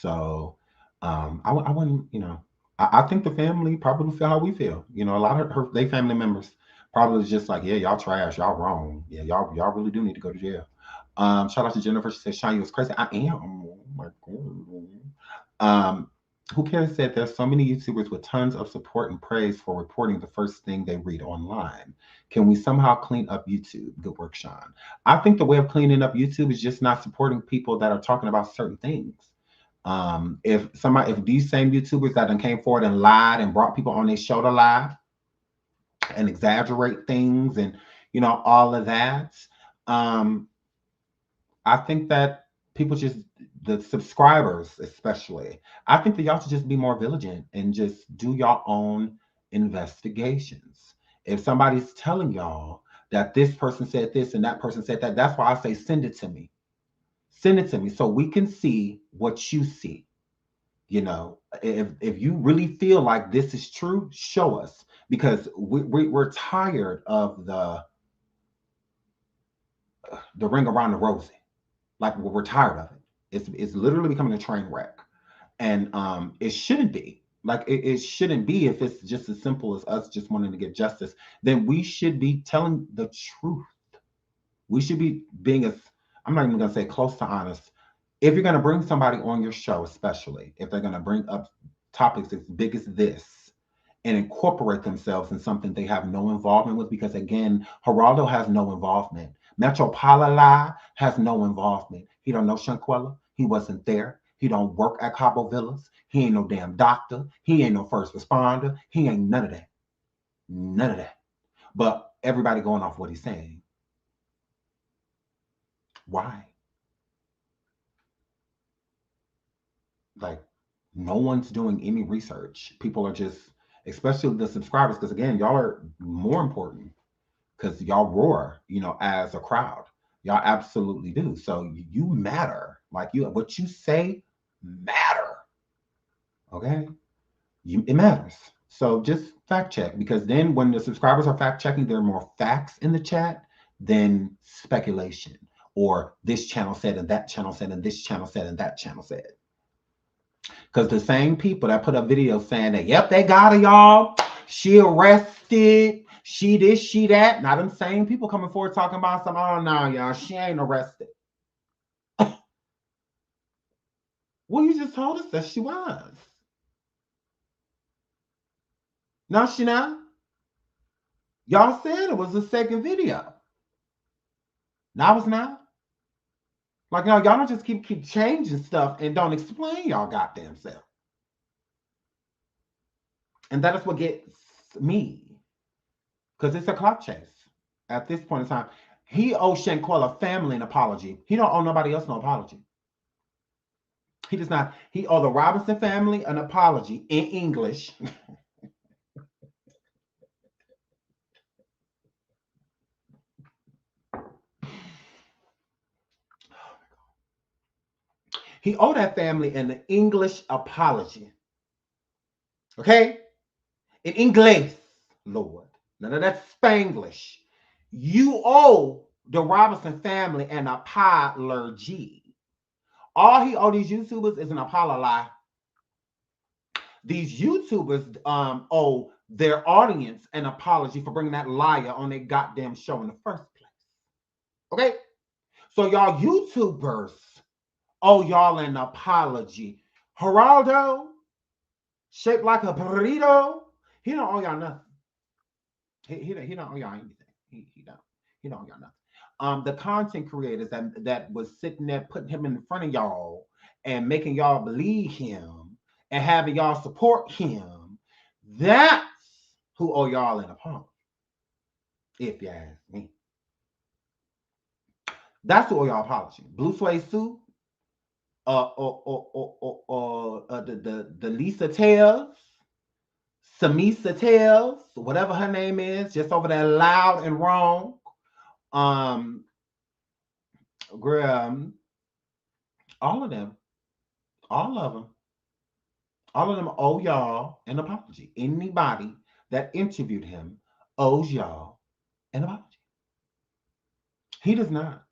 so I wouldn't, I think the family probably feel how we feel. A lot of they family members probably just like, yeah, y'all trash, y'all wrong. Yeah, y'all really do need to go to jail. Shout out to Jennifer. She said, Sean, you was crazy. I am. Oh my God. Who cares said there's so many YouTubers with tons of support and praise for reporting the first thing they read online. Can we somehow clean up YouTube? Good work, Sean. I think the way of cleaning up YouTube is just not supporting people that are talking about certain things. If these same YouTubers that then came forward and lied and brought people on their show to lie and exaggerate things and all of that, I think that people the subscribers especially, I think that y'all should just be more vigilant and just do your own investigations. If somebody's telling y'all that this person said this and that person said that, that's why I say send it to me. Send it to me so we can see what you see. You know, if you really feel like this is true, show us, because we're tired of the ring around the rosy. Like we're tired of it. It's literally becoming a train wreck, and it shouldn't be. Like it shouldn't be. If it's just as simple as us just wanting to get justice, then we should be telling the truth. We should be being as, I'm not even gonna say close to honest. If you're gonna bring somebody on your show, especially if they're gonna bring up topics as big as this and incorporate themselves in something they have no involvement with, because again, Geraldo has no involvement. Metropolimix has no involvement. He don't know Shanquella. He wasn't there. He don't work at Cabo Villas. He ain't no damn doctor. He ain't no first responder. He ain't none of that. None of that. But everybody going off what he's saying. Why? Like, no one's doing any research. People are just, especially the subscribers, because again, y'all are more important because y'all roar, you know, as a crowd. Y'all absolutely do. So you matter. Like what you say matter. Okay? It matters. So just fact check, because then when the subscribers are fact checking, there are more facts in the chat than speculation. Or this channel said and that channel said and this channel said and that channel said. Because the same people that put up videos saying that, yep, they got her, y'all. She arrested. She this, she that. Now them same people coming forward talking about some, oh no, y'all, she ain't arrested. Well, you just told us that she was. No, she not. Y'all said it was the second video. Now it's not. Like, y'all don't just keep changing stuff and don't explain y'all goddamn self. And that is what gets me. Because it's a clock chase. At this point in time, he owes Shanquella family an apology. He don't owe nobody else no apology. He does not. He owed the Robinson family an apology in English. He owed that family an English apology. Okay? In English, Lord. None of that Spanglish. You owe the Robinson family an apology. All he owed these YouTubers is an apology. These YouTubers owe their audience an apology for bringing that liar on their goddamn show in the first place. Okay? So y'all YouTubers owe y'all an apology. Geraldo, shaped like a burrito, he don't owe y'all nothing. He don't owe y'all anything. He don't owe y'all nothing. The content creators that was sitting there putting him in front of y'all and making y'all believe him and having y'all support him, that's who owe y'all an apology. If you ask me. That's who owe y'all apology. Blue suede suit, the Lisa Tails, Samisa Tails, whatever her name is, just over there loud and wrong. Graham, all of them owe y'all an apology. Anybody that interviewed him owes y'all an apology. He does not.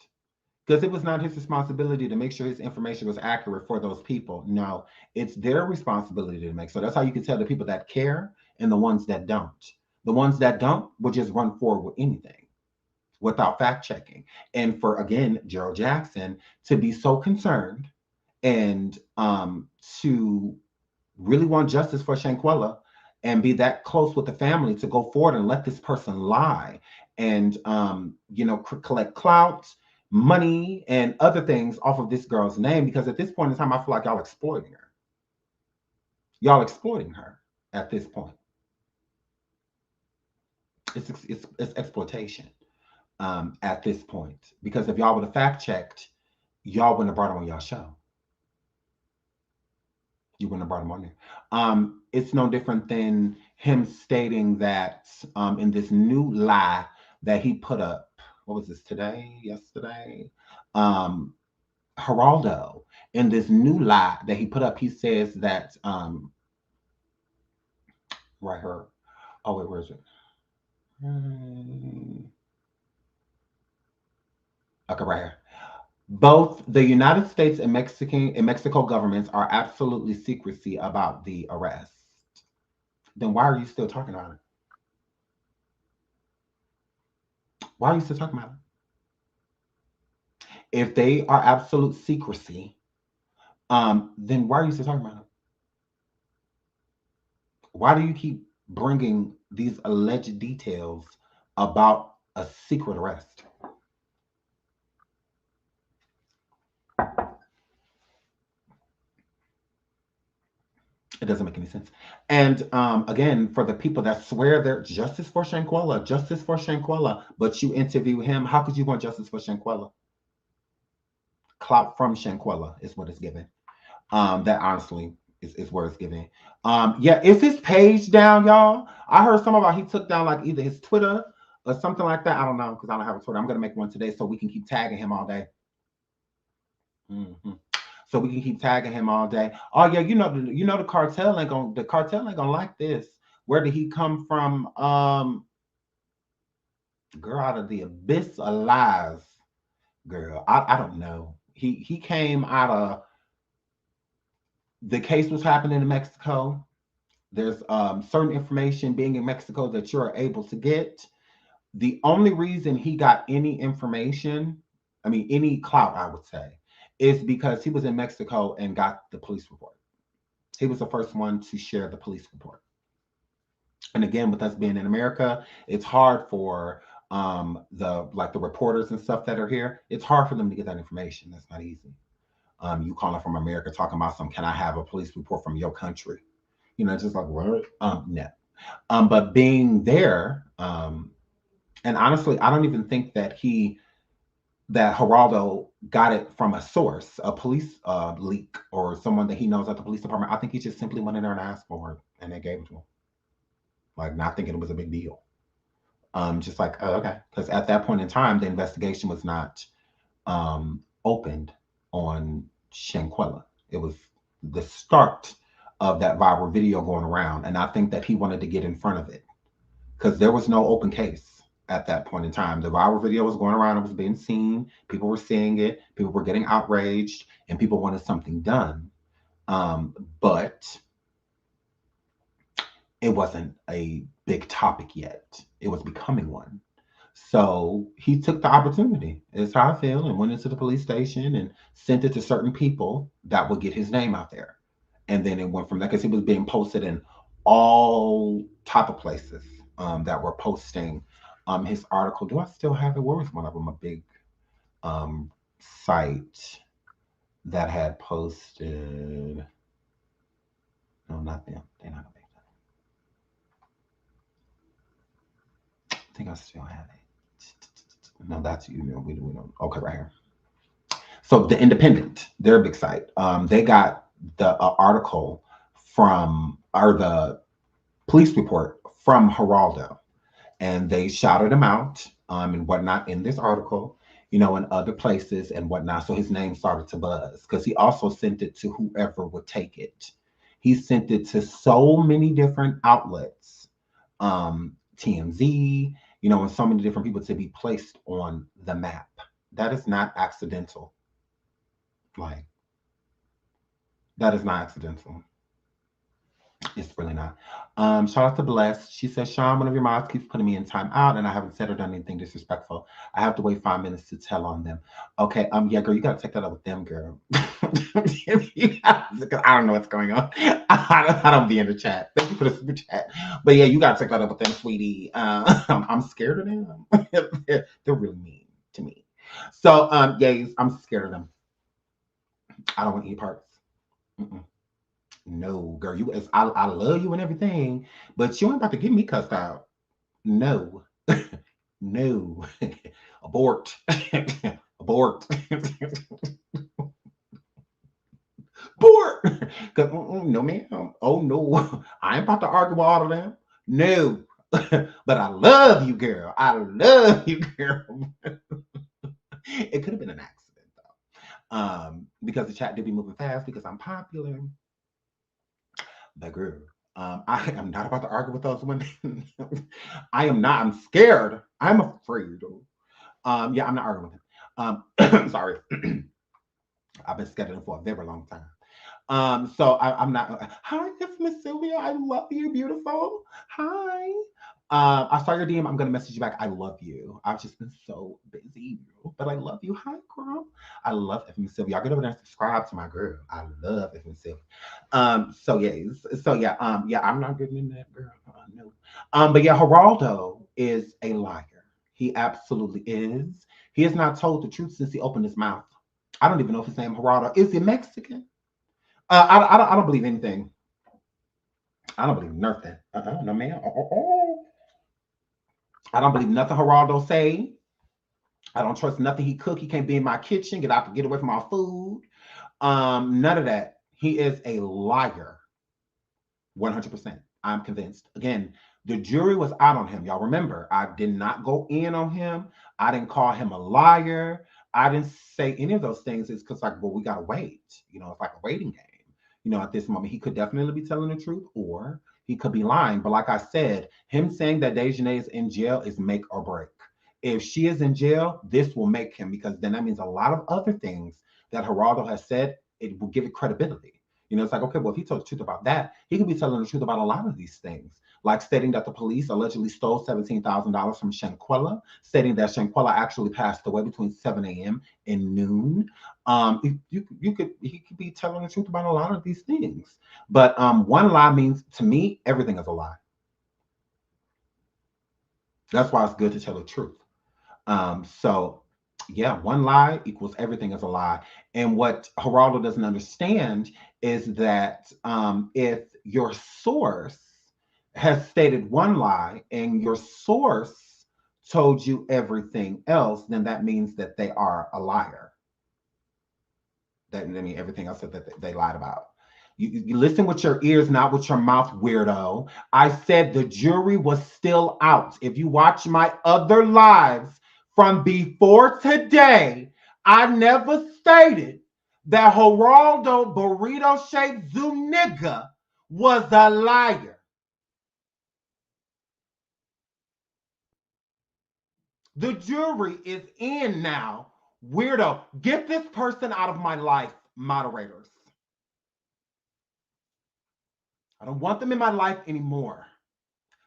Because it was not his responsibility to make sure his information was accurate for those people. No, it's their responsibility to make. So that's how you can tell the people that care and the ones that don't. The ones that don't will just run forward with anything without fact checking. And for, again, Gerald Jackson to be so concerned and to really want justice for Shanquella and be that close with the family to go forward and let this person lie and, collect clout, money, and other things off of this girl's name, because at this point in time, I feel like y'all exploiting her. Y'all exploiting her at this point. It's exploitation at this point, because if y'all would have fact checked, y'all wouldn't have brought him on y'all show. You wouldn't have brought him on there. It's no different than him stating that in this new lie that he put up, what was this, yesterday? Geraldo, in this new lie that he put up, he says that right here. Oh wait, where is it? Okay, right here. Both the United States and Mexico governments are absolutely secrecy about the arrest. Then why are you still talking about it? Why are you still talking about it? If they are absolute secrecy, then why are you still talking about it? Why do you keep bringing these alleged details about a secret arrest? It doesn't make any sense. And again, for the people that swear they're justice for Shanquella, but you interview him, how could you want justice for Shanquella? Clout from Shanquella is what it's given. That honestly is where it's given. Yeah, is his page down, y'all? I heard some about he took down like either his Twitter or something like that. I don't know because I don't have a Twitter. I'm gonna make one today so we can keep tagging him all day. So we can keep tagging him all day. Oh yeah, the cartel ain't gonna like this. Where did he come from? Girl, out of the abyss of lies. Girl, I don't know. He came out of the case was happening in Mexico. There's certain information being in Mexico that you're able to get. The only reason he got any information, I mean any clout, I would say, is because he was in Mexico and got the police report. He was the first one to share the police report. And again, with us being in America, it's hard for the reporters and stuff that are here. It's hard for them to get that information. That's not easy. You calling from America talking about can I have a police report from your country? It's just like, what? No. But being there, and honestly, I don't even think that Geraldo got it from a source, a police leak, or someone that he knows at the police department. I think he just simply went in there and asked for it, and they gave it to him. Like, not thinking it was a big deal. Just like, oh, okay. Because at that point in time, the investigation was not opened on Shanquella. It was the start of that viral video going around. And I think that he wanted to get in front of it because there was no open case at that point in time. The viral video was going around, it was being seen, people were seeing it, people were getting outraged, and people wanted something done. But it wasn't a big topic yet. It was becoming one. So he took the opportunity, is how I feel, and went into the police station and sent it to certain people that would get his name out there. And then it went from there because he was being posted in all type of places that were posting his article. Do I still have it? Where was one of them? A big site that had posted. No, not them. They're not a big time. I think I still have it. No, that's we don't. Okay, right here. So the Independent, they're a big site. They got the article from, or the police report from Geraldo, and they shouted him out and whatnot in this article, in other places and whatnot. So his name started to buzz because he also sent it to whoever would take it. He sent it to so many different outlets, TMZ, and so many different people to be placed on the map. That is not accidental. Like, that is not accidental. It's really not. Shout out to Bless. She says, Sean, one of your moms keeps putting me in time out, and I haven't said or done anything disrespectful. I have to wait 5 minutes to tell on them. Okay, yeah, girl, you gotta take that up with them, girl. Because I don't know what's going on. I don't be in the chat. Thank you for the super chat. But yeah, you gotta take that up with them, sweetie. I'm scared of them. They're really mean to me. So yeah, I'm scared of them. I don't want to eat parts. No, girl, I love you and everything, but you ain't about to get me cussed out. No. No. Abort. Abort. Abort. No, ma'am. Oh, no. I ain't about to argue with all of them. No. But I love you, girl. I love you, girl. It could have been an accident, though. Because the chat did be moving fast because I'm popular. But girl, I am not about to argue with those women. I am not. I'm scared. I'm afraid. Yeah, I'm not arguing with them. Sorry. I've been scared of them for a very long time. So I'm not. Hi, it's Miss Sylvia. I love you, beautiful. Hi. I saw your DM. I'm gonna message you back. I love you. I've just been so busy, but I love you. Hi, girl. I love Miss Sylvia. Y'all get over there and subscribe to my girl. I love Miss Sylvia. Yeah. I'm not getting in that, girl. No. But yeah, Geraldo is a liar. He absolutely is. He has not told the truth since he opened his mouth. I don't even know if his name Geraldo. Is he Mexican? I don't believe anything. I don't believe nothing. No, man. I don't believe nothing Geraldo say. I don't trust nothing he cook. He can't be in my kitchen. Get away from my food. None of that. He is a liar. 100%. I'm convinced. Again, the jury was out on him. Y'all remember, I did not go in on him. I didn't call him a liar. I didn't say any of those things. It's because, like, well, we gotta wait. You know, it's like a waiting game. You know, at this moment, he could definitely be telling the truth, or he could be lying. But like I said, him saying that Dejanay is in jail is make or break. If she is in jail, this will make him, because then that means a lot of other things that Geraldo has said, it will give it credibility. You know, it's like, okay, well, if he told the truth about that, he could be telling the truth about a lot of these things, like stating that the police allegedly stole $17,000 from Shanquella, stating that Shanquella actually passed away between 7 a.m. and noon. He could be telling the truth about a lot of these things. But one lie means, to me, everything is a lie. That's why it's good to tell the truth. So yeah, one lie equals everything is a lie. And what Geraldo doesn't understand is that if your source has stated one lie and your source told you everything else, then that means that they are a liar. That means everything else that they lied about. You listen with your ears, not with your mouth, weirdo. I said the jury was still out. If you watch my other lives from before today, I never stated that Geraldo burrito-shaped zoo nigga was a liar. The jury is in now. Weirdo, get this person out of my life, moderators. I don't want them in my life anymore.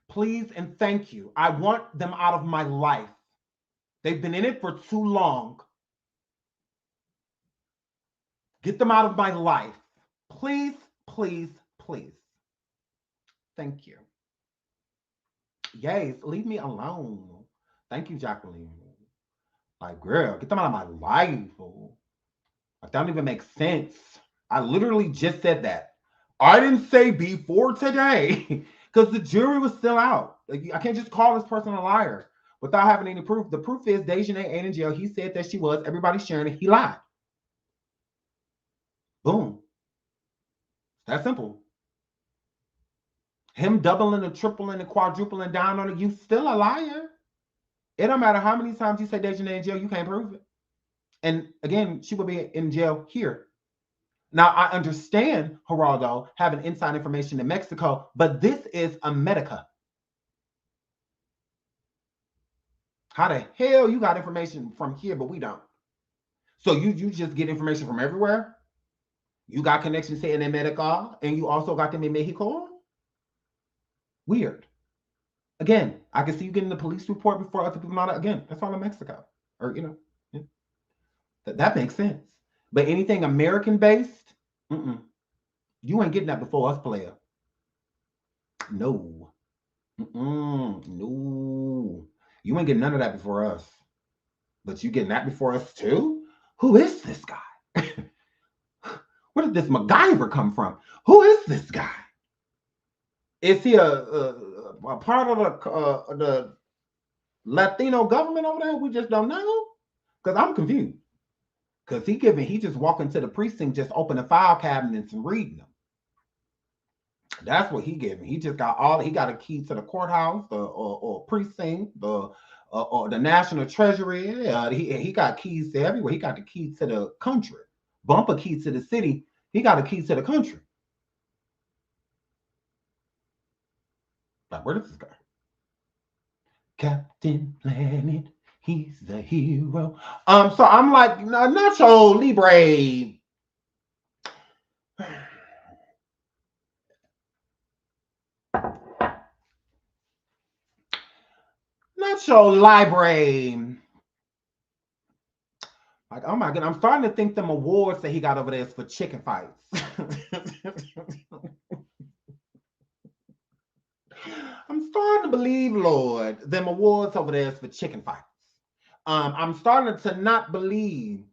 Please and thank you. I want them out of my life. They've been in it for too long. Get them out of my life. Please, please, please. Thank you. Yes, leave me alone. Thank you, Jacqueline. Like, girl, get them out of my life. Like, that don't even make sense. I literally just said that. I didn't say before today because the jury was still out. Like, I can't just call this person a liar without having any proof. The proof is Dejanay ain't in jail. He said that she was. Everybody's sharing it. He lied. Boom. That simple. Him doubling and tripling and quadrupling down on it, you still a liar. It don't matter how many times you say Dejanay in jail, you can't prove it. And again, she will be in jail here. Now, I understand Geraldo having inside information in Mexico, but this is America. How the hell you got information from here, but we don't? So you just get information from everywhere? You got connections here in America, and you also got them in Mexico? Weird. Again, I can see you getting the police report before other people know that. Again, that's all in Mexico. Or, you know, yeah. That makes sense. But anything American-based, you ain't getting that before us, player. No. No. You ain't getting none of that before us. But you getting that before us too? Who is this guy? Where did this MacGyver come from? Who is this guy? Is he a part of the Latino government over there? We just don't know? Because I'm confused. Because he just walk into the precinct, just opening file cabinets and reading them. That's what he giving. He just got he got a key to the courthouse or precinct, or the National Treasury. He got keys to everywhere. He got the key to the country. bumper key to the city. He got a key to the country. Like, where does this go? Captain Planet, he's the hero. So I'm like, Nacho Libre. Nacho Libre. Like, oh my God, I'm starting to think them awards that he got over there is for chicken fights. I'm starting to believe, Lord, them awards over there is for chicken fights. I'm starting to not believe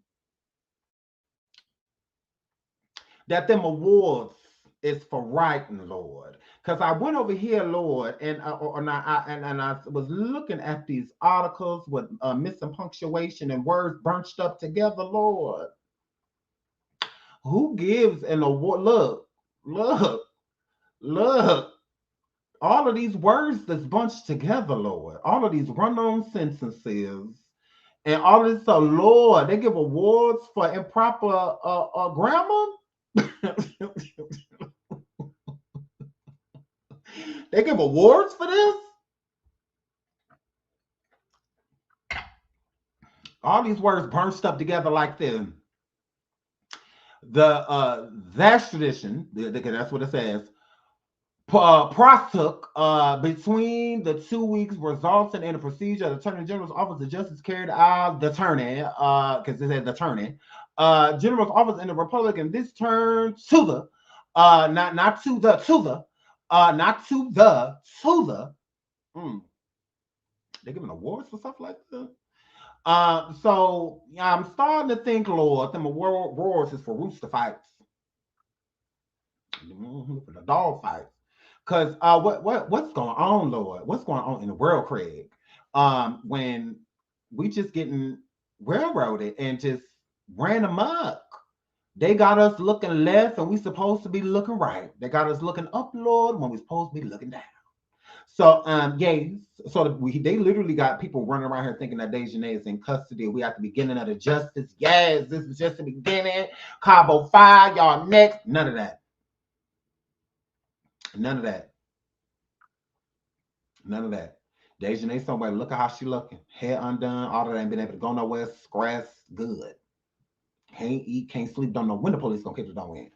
that them awards is for writing, Lord. Because I went over here, Lord, and I was looking at these articles with missing punctuation and words bunched up together, Lord. Who gives an award? Look. All of these words that's bunched together, Lord. All of these run-on sentences and all this, Lord, they give awards for improper grammar. They give awards for this? All these words bunched up together like this. That tradition, that's what it says, partook between the 2 weeks resulting in a procedure the Attorney General's Office of Justice carried out the attorney, because it said the attorney, General's Office in the Republic, and this turned to the, not to the, they're giving awards for stuff like that. So I'm starting to think, Lord, them awards is for rooster fights, for the dog fights. Because what's going on, Lord? What's going on in the world, Craig? When we just getting railroaded and just ran amok. They got us looking left and we supposed to be looking right. They got us looking up, Lord, when we supposed to be looking down. So, they literally got people running around here thinking that Dejanay is in custody. We have to be getting out of justice. Yes, this is just the beginning. Cabo 5, y'all next. None of that. None of that. None of that. Dejanay somewhere, look at how she looking. Hair undone, all of that, ain't been able to go nowhere, scratch, good. Can't eat, can't sleep, don't know when the police gonna kick the door in.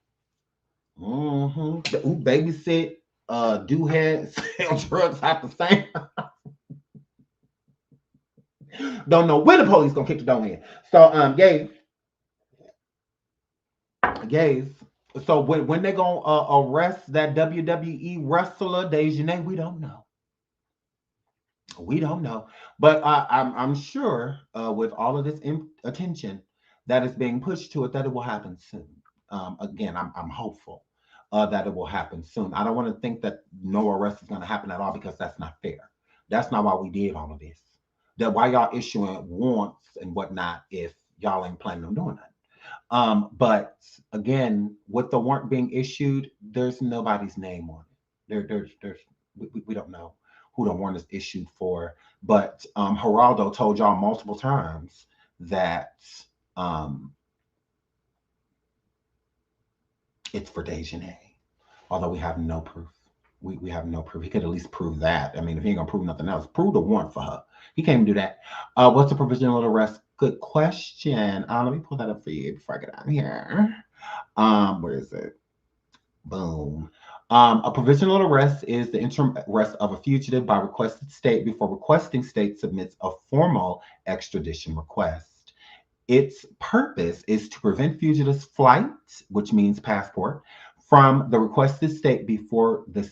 Babysit, do head, sell drugs at the same. Don't know when the police gonna kick the door in. So, gays. So when they gonna arrest that WWE wrestler Dejanay, we don't know. We don't know, but I'm sure with all of this attention that is being pushed to it, that it will happen soon. Again, I'm hopeful that it will happen soon. I don't want to think that no arrest is going to happen at all, because that's not fair. That's not why we did all of this. That why y'all issuing warrants and whatnot if y'all ain't planning on doing that. But again, with the warrant being issued, there's nobody's name on it. We don't know who the warrant is issued for, but Geraldo told y'all multiple times that it's for Dejanay, although we have no proof. We have no proof. He could at least prove that. I mean, if he ain't gonna prove nothing else, prove the warrant for her. He can't even do that. What's the provisional arrest? Good question. Let me pull that up for you before I get out of here. Where is it? Boom. A provisional arrest is the interim arrest of a fugitive by requested state before requesting state submits a formal extradition request. Its purpose is to prevent fugitives' flight, which means passport, from the requested state before the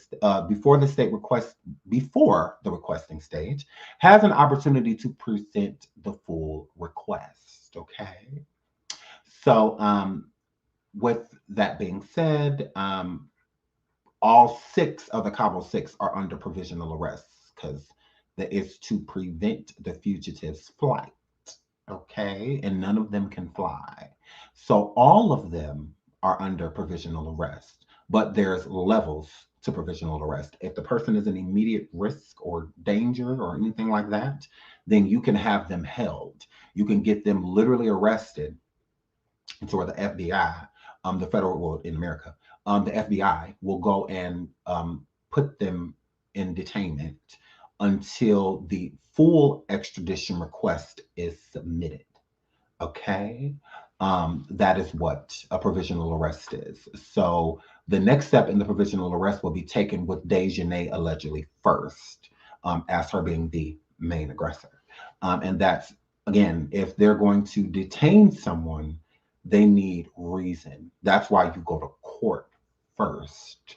requesting stage has an opportunity to present the full request. Okay. So, with that being said, all 6 of the Cabo 6 are under provisional arrest because it's to prevent the fugitive's flight. Okay, and none of them can fly. So all of them are under provisional arrest, but there's levels to provisional arrest. If the person is in immediate risk or danger or anything like that, then you can have them held. You can get them literally arrested And so where the FBI, the federal, well, in America, the FBI will go and put them in detainment until the full extradition request is submitted. Okay. That is what a provisional arrest is. So the next step in the provisional arrest will be taken with Dejanay allegedly first, as her being the main aggressor. And that's, again, if they're going to detain someone, they need reason. That's why you go to court first.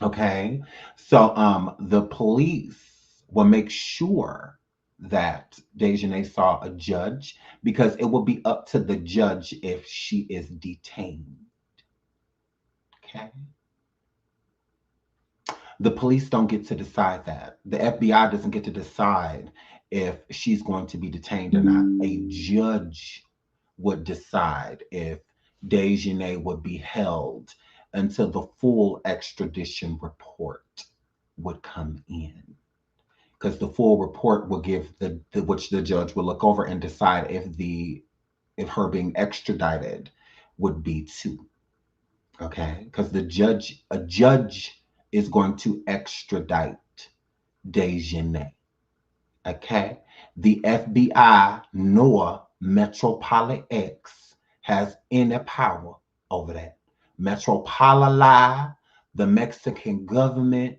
Okay. So the police will make sure that Dejanay saw a judge, because it will be up to the judge if she is detained. Okay. The police don't get to decide that. The FBI doesn't get to decide if she's going to be detained or not. A judge would decide if Dejanay would be held until the full extradition report would come in. Because the full report will give which the judge will look over and decide if her being extradited would be too. Okay, because a judge is going to extradite Dejanay. Okay, the FBI nor Metropolimix has any power over that. Metropolitan, the Mexican government,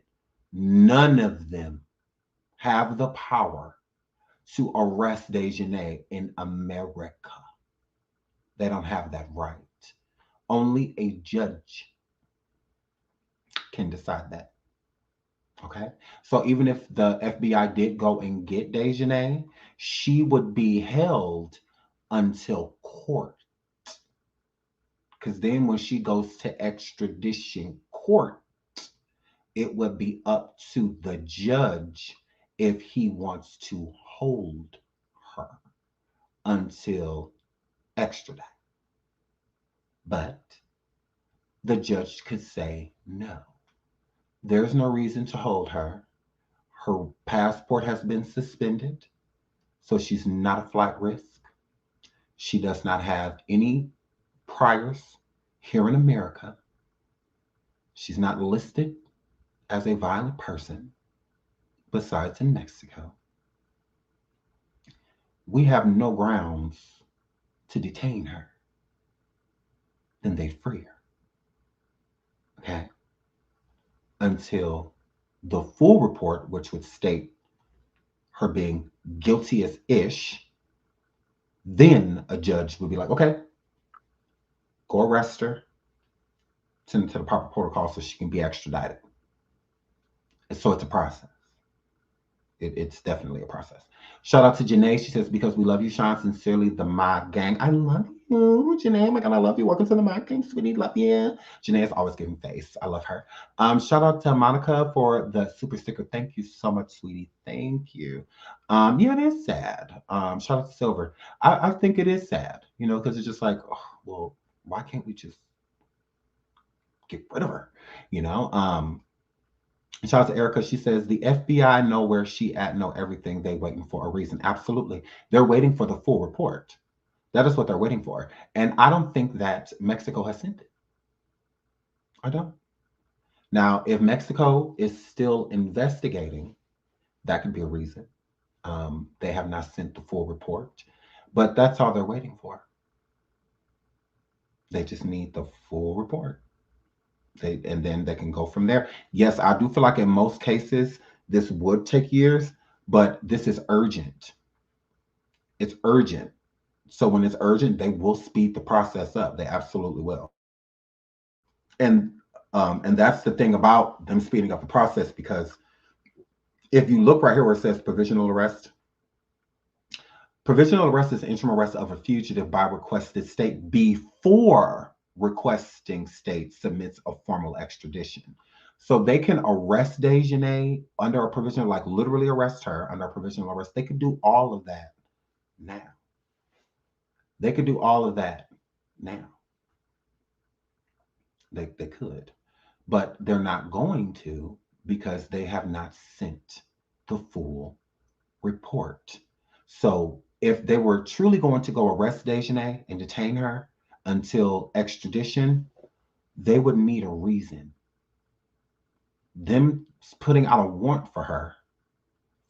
none of them have the power to arrest Dejanay in America. They don't have that right. Only a judge can decide that. Okay? So even if the FBI did go and get Dejanay, she would be held until court. Because then when she goes to extradition court, it would be up to the judge if he wants to hold her until extradite. But the judge could say no. There's no reason to hold her. Her passport has been suspended, so she's not a flight risk. She does not have any priors here in America. She's not listed as a violent person, besides in Mexico. We have no grounds to detain her. Then they free her. Okay? Until the full report, which would state her being guilty as ish, then a judge would be like, okay, go arrest her, send her to the proper protocol so she can be extradited. And so it's a process. It's definitely a process. Shout out to Janae. She says, because we love you, Sean. Sincerely, the My Gang. I love you, Janae. Oh my God, I love you. Welcome to the My Gang, sweetie. Love you. Janae is always giving face. I love her. Shout out to Monica for the super sticker. Thank you so much, sweetie. Thank you. Yeah, it is sad. Shout out to Silver. I think it is sad, because it's just like, oh, well, why can't we just get rid of her? Shout out to Erica. She says, the FBI know where she at, know everything. They waiting for a reason. Absolutely. They're waiting for the full report. That is what they're waiting for. And I don't think that Mexico has sent it. I don't. Now, if Mexico is still investigating, that could be a reason. They have not sent the full report. But that's all they're waiting for. They just need the full report. And then they can go from there. Yes, I do feel like in most cases, this would take years, but this is urgent. It's urgent. So when it's urgent, they will speed the process up. They absolutely will. And that's the thing about them speeding up the process, because if you look right here where it says provisional arrest is an interim arrest of a fugitive by requested state before requesting state submits a formal extradition. So they can arrest Dejanay under a provisional, like literally arrest her under a provisional arrest. They could do all of that now. They could do all of that now. They could, but they're not going to, because they have not sent the full report. So if they were truly going to go arrest Dejanay and detain her until extradition, they would need a reason. Them putting out a warrant for her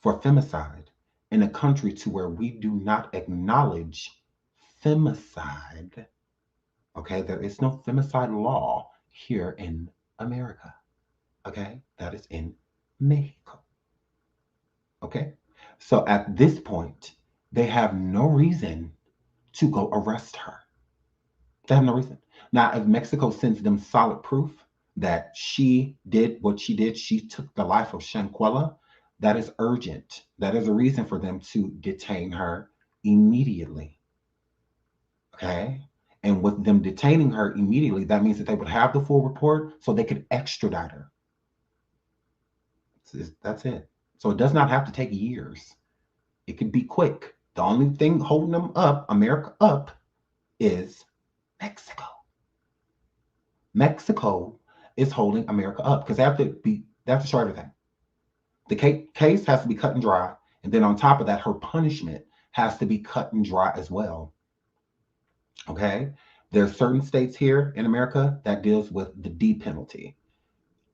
for femicide in a country to where we do not acknowledge femicide. Okay, there is no femicide law here in America. Okay, that is in Mexico. Okay, so at this point, they have no reason to go arrest her. They have no reason. Now, if Mexico sends them solid proof that she did what she did, she took the life of Shanquella, that is urgent. That is a reason for them to detain her immediately. Okay? And with them detaining her immediately, that means that they would have the full report so they could extradite her. That's it. So it does not have to take years. It could be quick. The only thing holding them up, America up, is Mexico. Mexico is holding America up because they have to show everything. The case has to be cut and dry, and then on top of that, her punishment has to be cut and dry as well. Okay, there are certain states here in America that deals with the D penalty.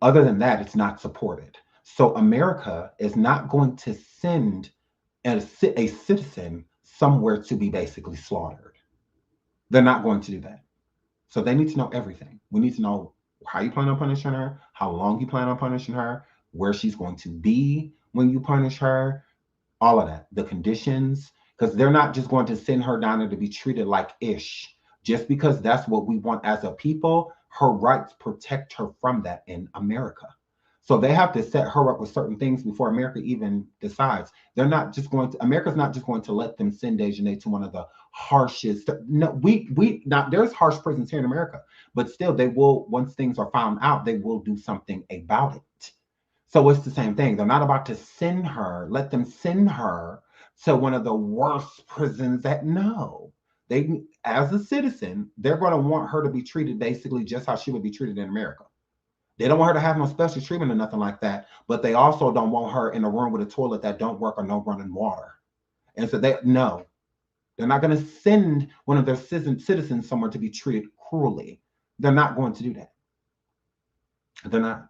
Other than that, it's not supported. So America is not going to send a citizen somewhere to be basically slaughtered. They're not going to do that. So they need to know everything. We need to know how you plan on punishing her, how long you plan on punishing her, where she's going to be when you punish her, all of that, the conditions, because they're not just going to send her down there to be treated like ish. Just because that's what we want as a people, her rights protect her from that in America. So they have to set her up with certain things before America even decides. They're not just going to, America's not just going to let them send Dejanay to one of the harshest. No, we not, there's harsh prisons here in America, but still they will, once things are found out, they will do something about it. So it's the same thing. They're not about to send her, let them send her to one of the worst prisons that no. They, as a citizen, they're going to want her to be treated basically just how she would be treated in America. They don't want her to have no special treatment or nothing like that, but they also don't want her in a room with a toilet that don't work or no running water. And so they're not going to send one of their citizens somewhere to be treated cruelly. They're not going to do that. They're not.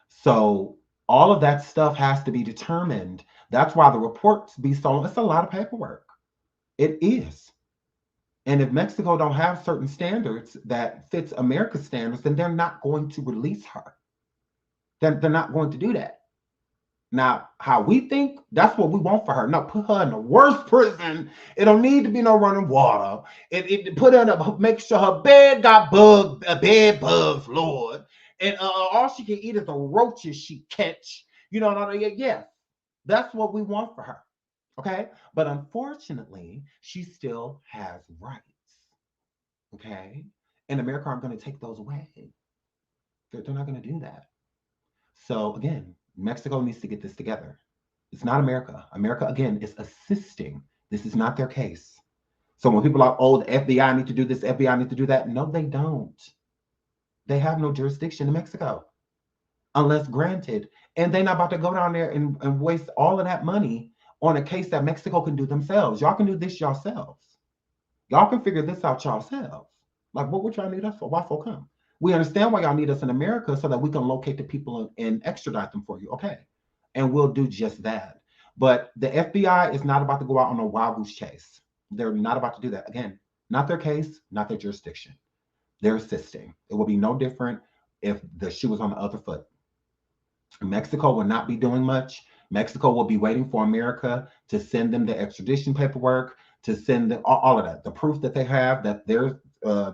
So all of that stuff has to be determined. That's why the reports be so long. It's a lot of paperwork. It is. And if Mexico don't have certain standards that fits America's standards, then they're not going to release her. They're not going to do that. Now, how we think, that's what we want for her. No, put her in the worst prison. It don't need to be no running water. It put her in make sure her bed got bed bugs, Lord. And all she can eat is the roaches she catch. You know, yes, that's what we want for her. Okay, but unfortunately, she still has rights. Okay, and America aren't going to take those away. They're not going to do that. So again, Mexico needs to get this together. It's not America. America, again, is assisting. This is not their case. So when people are, oh, the FBI need to do this, FBI need to do that. No, they don't. They have no jurisdiction in Mexico unless granted. And they're not about to go down there and waste all of that money on a case that Mexico can do themselves. Y'all can do this yourselves. Y'all can figure this out yourselves. Like, what would y'all need us for? Why for come? We understand why y'all need us in America so that we can locate the people and extradite them for you. Okay. And we'll do just that. But the FBI is not about to go out on a wild goose chase. They're not about to do that. Again, not their case, not their jurisdiction. They're assisting. It will be no different if the shoe was on the other foot. Mexico will not be doing much. Mexico will be waiting for America to send them the extradition paperwork, to send them all of that, the proof that they have that their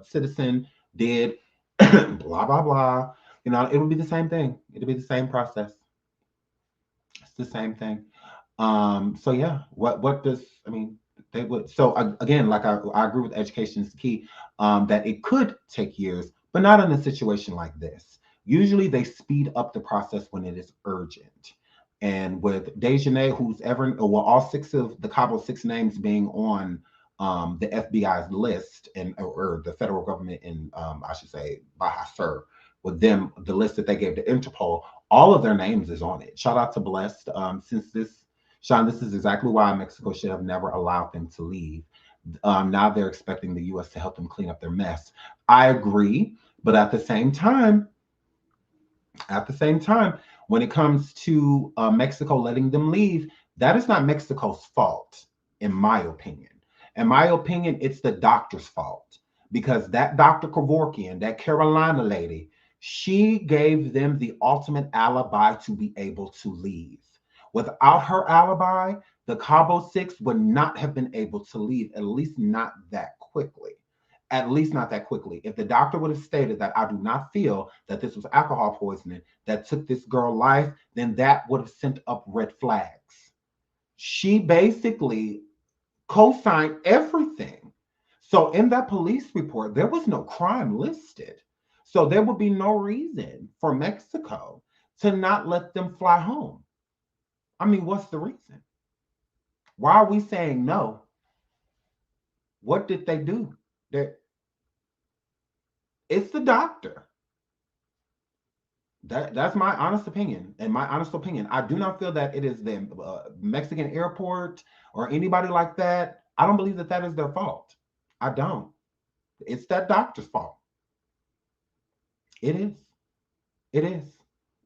citizen did blah, blah, blah. You know, it'll be the same thing. It'll be the same process. It's the same thing. So yeah, what does, I mean, they would, so again, like I agree with education is the key, that it could take years, but not in a situation like this. Usually they speed up the process when it is urgent. And with Dejanay, who's ever, well, all six of the Cabo 6 names being on the FBI's list and or the federal government in, I should say, Baja Sur, with them, the list that they gave to Interpol, all of their names is on it. Shout out to Blessed. Since this, Sean, this is exactly why Mexico should have never allowed them to leave. Now they're expecting the U.S. to help them clean up their mess. I agree, but at the same time, when it comes to Mexico letting them leave, that is not Mexico's fault, in my opinion. In my opinion, it's the doctor's fault, because that Dr. Kevorkian, that Carolina lady, she gave them the ultimate alibi to be able to leave. Without her alibi, the Cabo Six would not have been able to leave, at least not that quickly. At least not that quickly. If the doctor would have stated that I do not feel that this was alcohol poisoning that took this girl's life, then that would have sent up red flags. She basically co-signed everything. So in that police report, there was no crime listed. So there would be no reason for Mexico to not let them fly home. I mean, what's the reason? Why are we saying no? What did they do? It's the doctor. That's my honest opinion. And my honest opinion, I do not feel that it is the Mexican airport or anybody like that. I don't believe that that is their fault. I don't. It's that doctor's fault. It is. It is.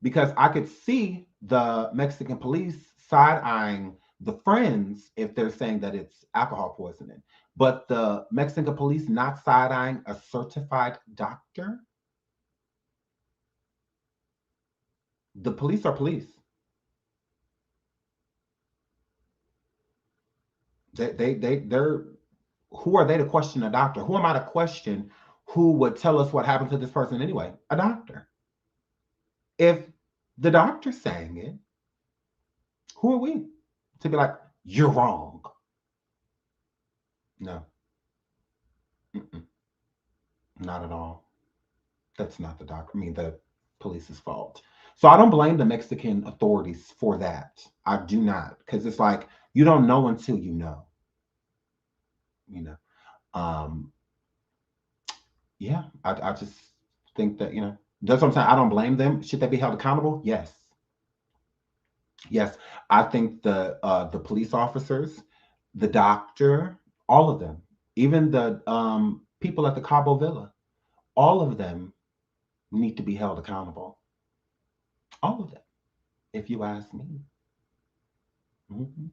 Because I could see the Mexican police side-eyeing the friends if they're saying that it's alcohol poisoning. But the Mexican police not side-eyeing a certified doctor? The police are police. They're who are they to question a doctor? Who am I to question who would tell us what happened to this person anyway? A doctor. If the doctor's saying it, who are we to be like, you're wrong? No. Mm-mm. Not at all. That's not the doctor. I mean, the police's fault. So I don't blame the Mexican authorities for that. I do not, because it's like you don't know until you know. You know. Yeah, I just think that, that's what I'm saying. I don't blame them. Should they be held accountable? Yes. Yes. I think the police officers, the doctor, all of them, even the people at the Cabo Villa, all of them need to be held accountable. All of them, if you ask me. Mm-hmm.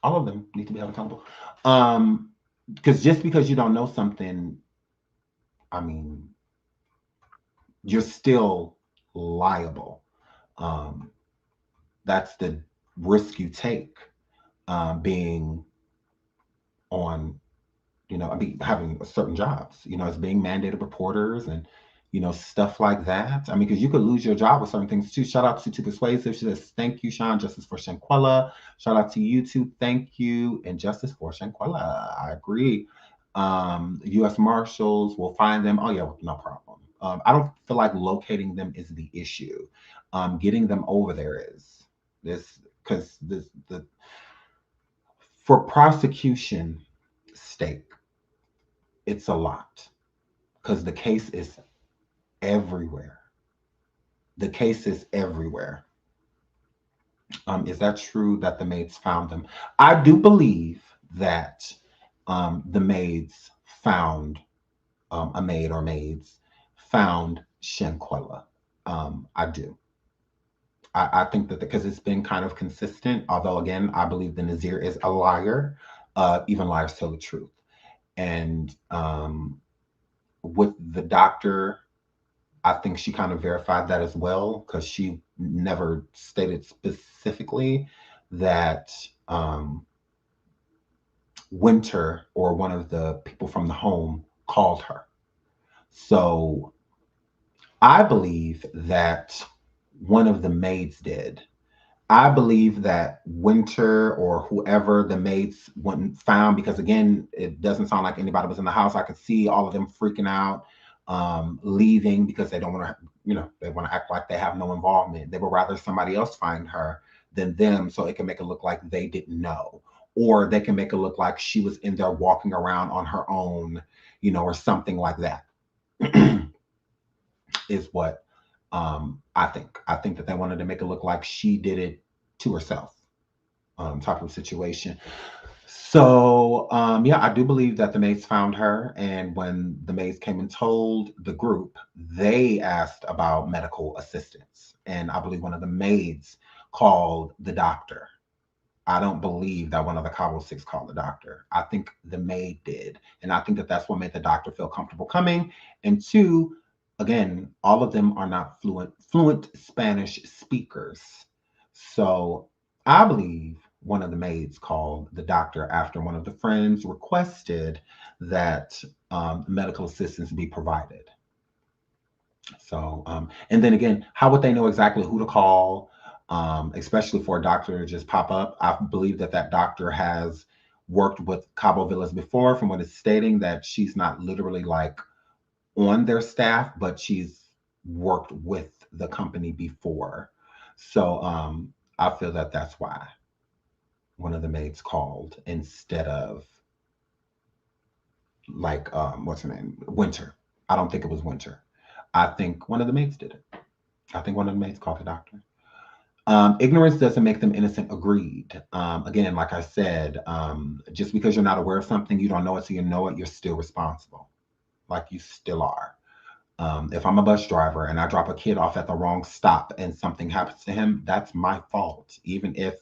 All of them need to be held accountable. Because just because you don't know something, I mean, you're still liable. That's the risk you take, being on, having certain jobs, as being mandated reporters and, stuff like that. I mean, because you could lose your job with certain things too. Shout out to Persuasive. She says, thank you, Sean. Justice for Shanquella. Shout out to YouTube. Thank you. And justice for Shanquella. I agree. U.S. Marshals will find them. Oh, yeah, no problem. I don't feel like locating them is the issue. Getting them over there is this, because for prosecution stake, it's a lot, because the case is everywhere. The case is everywhere. Is that true that the maids found them? I do believe that the maids found a maid or maids found Shanquella. I do. I think that because it's been kind of consistent, although again, I believe the Nazir is a liar. Even liars tell the truth. And with the doctor, I think she kind of verified that as well, because she never stated specifically that Winter or one of the people from the home called her. So I believe that one of the maids did. I believe that Winter or whoever the maids went found, because again, it doesn't sound like anybody was in the house. I could see all of them freaking out, leaving because they don't want to, they want to act like they have no involvement. They would rather somebody else find her than them, so it can make it look like they didn't know, or they can make it look like she was in there walking around on her own, or something like that. Is what I think. I think that they wanted to make it look like she did it to herself. type of situation. So, yeah, I do believe that the maids found her. And when the maids came and told the group, they asked about medical assistance. And I believe one of the maids called the doctor. I don't believe that one of the Cabo Six called the doctor. I think the maid did. And I think that that's what made the doctor feel comfortable coming. And two, again, all of them are not fluent Spanish speakers. So I believe one of the maids called the doctor after one of the friends requested that medical assistance be provided. So, and then again, how would they know exactly who to call, especially for a doctor to just pop up? I believe that that doctor has worked with Cabo Villas before, from what it's stating that she's not literally like on their staff, but she's worked with the company before. So, I feel that that's why one of the maids called instead of like, what's her name? Winter. I don't think it was Winter. I think one of the maids did it. I think one of the maids called the doctor. Ignorance doesn't make them innocent. Agreed. Again, like I said, just because you're not aware of something, you don't know it, so you know it, you're still responsible. Like you still are. If I'm a bus driver and I drop a kid off at the wrong stop and something happens to him, that's my fault. Even if,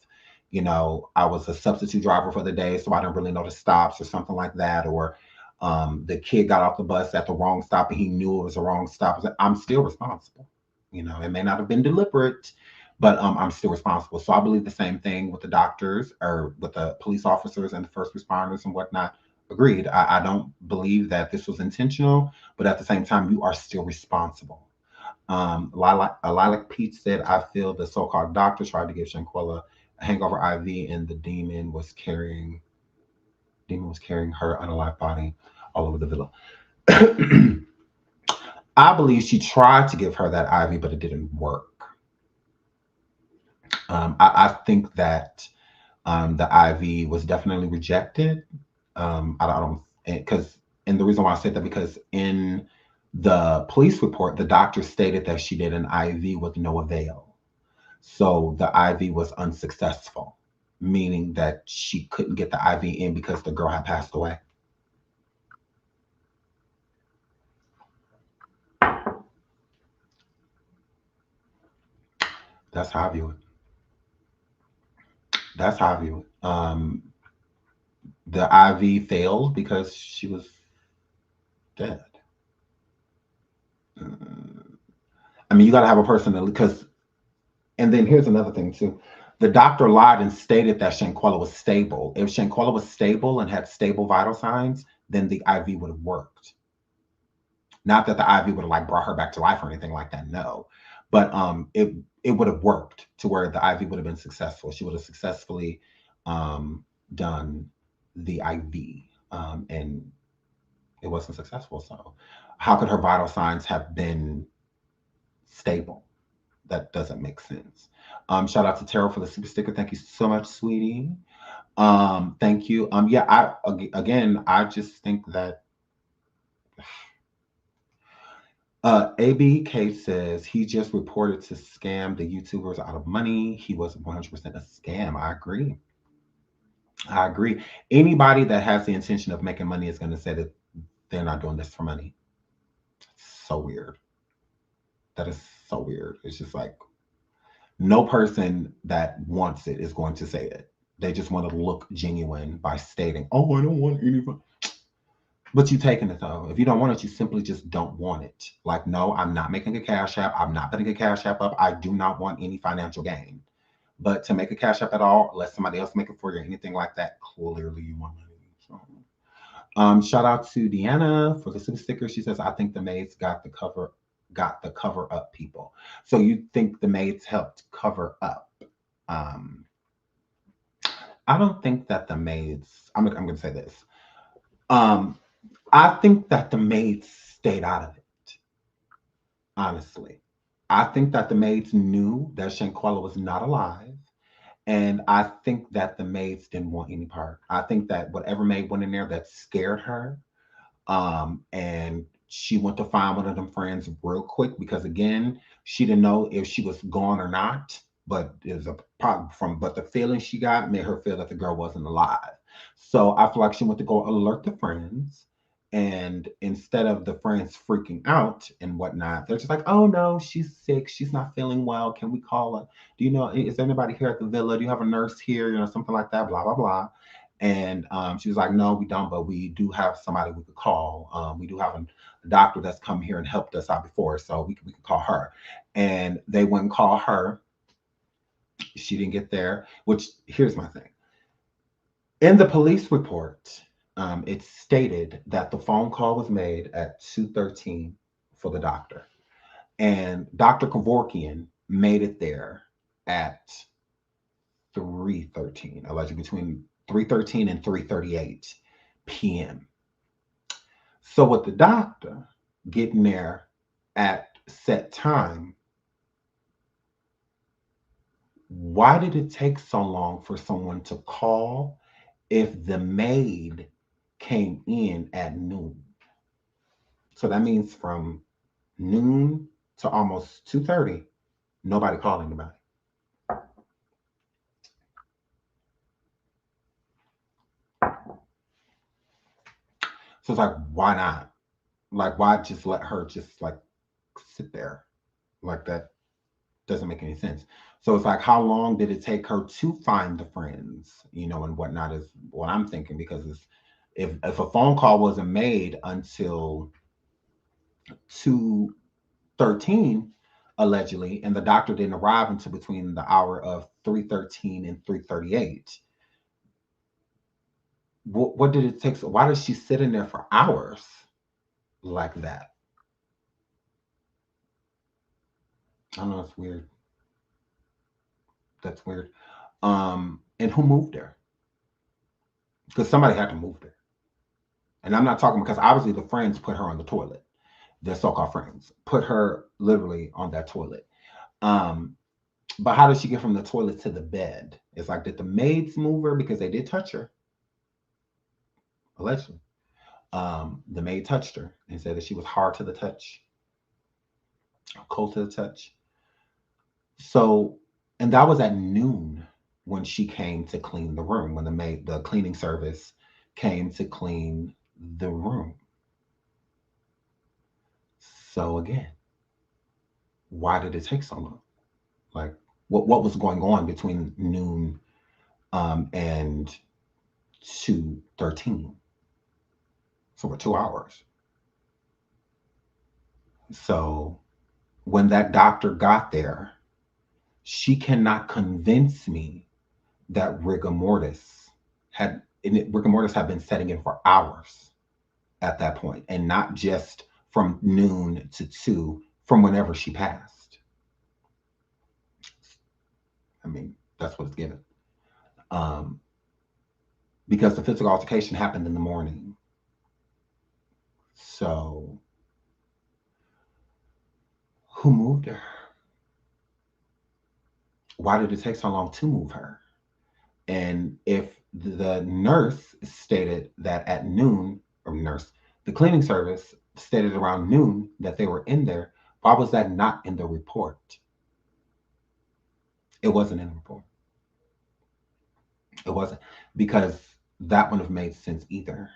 you know, I was a substitute driver for the day, so I didn't really know the stops or something like that, or the kid got off the bus at the wrong stop and he knew it was the wrong stop, I'm still responsible. You know, it may not have been deliberate, but I'm still responsible. So I believe the same thing with the doctors or with the police officers and the first responders and whatnot. Agreed. I don't believe that this was intentional, but at the same time, you are still responsible. Lilac Pete said, I feel the so-called doctor tried to give Shanquella a hangover IV and the demon was carrying her unalive body all over the villa. I believe she tried to give her that IV, but it didn't work. I think that the IV was definitely rejected. I don't, because, and the reason why I said that, because in the police report, the doctor stated that she did an IV with no avail. So the IV was unsuccessful, meaning that she couldn't get the IV in because the girl had passed away. That's how I view it. That's how I view it. The IV failed because she was dead. I mean, you got to have a person that, because, and then here's another thing too. The doctor lied and stated that Shanquella was stable. If Shanquella was stable and had stable vital signs, then the IV would have worked. Not that the IV would have like brought her back to life or anything like that, no. But it would have worked to where the IV would have been successful. She would have successfully done the IV, and it wasn't successful. So how could her vital signs have been stable? That doesn't make sense. Shout out to Tara for the super sticker. Thank you so much, sweetie. Thank you. Yeah, I just think that ABK says he just reported to scam the YouTubers out of money. He was 100% a scam. I agree. I agree. Anybody that has the intention of making money is going to say that they're not doing this for money. So weird. That is so weird. It's just like, no person that wants it is going to say it. They just want to look genuine by stating, oh, I don't want anybody. But you taking it though. If you don't want it, you simply just don't want it. Like, no, I'm not making a cash app. I'm not putting a cash app up. I do not want any financial gain. But to make a cash app at all, let somebody else make it for you or anything like that, clearly you want money. So, shout out to Deanna for the super sticker. She says, I think the maids got the cover up people. So you think the maids helped cover up? I don't think that the maids, I'm going to say this. I think that the maids stayed out of it. Honestly, I think that the maids knew that Shanquella was not alive. And I think that the maids didn't want any part. I think that whatever maid went in there that scared her, and she went to find one of them friends real quick, because again, she didn't know if she was gone or not. but it was a problem but the feeling she got made her feel that the girl wasn't alive. So I feel like she went to go alert the friends. And instead of the friends freaking out and whatnot, they're just like, oh no, she's sick. She's not feeling well. Can we call her? Do you know, is there anybody here at the villa? Do you have a nurse here? You know, something like that, blah, blah, blah. And she was like, no, we don't, but we do have somebody we could call. We do have a doctor that's come here and helped us out before, so we could call her. And they went and called her. She didn't get there, which here's my thing. In the police report, it stated that the phone call was made at 2:13 for the doctor. And Dr. Kevorkian made it there at 3:13, allegedly between 3:13 and 3:38 p.m. So with the doctor getting there at set time, why did it take so long for someone to call if the maid came in at noon? So that means from noon to almost 2:30, nobody called anybody. So it's like, why not? Like, why just let her just like sit there? Like, that doesn't make any sense. So it's like, how long did it take her to find the friends, you know, and whatnot is what I'm thinking. Because it's, if a phone call wasn't made until 2:13, allegedly, and the doctor didn't arrive until between the hour of 3:13 and 3:38, what did it take? Why does she sit in there for hours like that? I don't know, it's weird. That's weird. And who moved her? Because somebody had to move her. And I'm not talking, because obviously the friends put her on the toilet. Their so-called friends put her literally on that toilet. But how did she get from the toilet to the bed? It's like, did the maids move her? Because they did touch her, allegedly. The maid touched her and said that she was hard to the touch, cold to the touch. So, and that was at noon when she came to clean the room, when the cleaning service came to clean the room. So again, why did it take so long? Like, what was going on between noon and 2:13? So for 2 hours. So when that doctor got there, she cannot convince me that rigor mortis had been setting in for hours at that point, and not just from noon to 2, from whenever she passed. I mean, that's what it's given. Because the physical altercation happened in the morning. So who moved her? Why did it take so long to move her? And if the nurse stated that at noon, the cleaning service stated around noon that they were in there, why was that not in the report? It wasn't in the report. It wasn't, because that wouldn't have made sense either.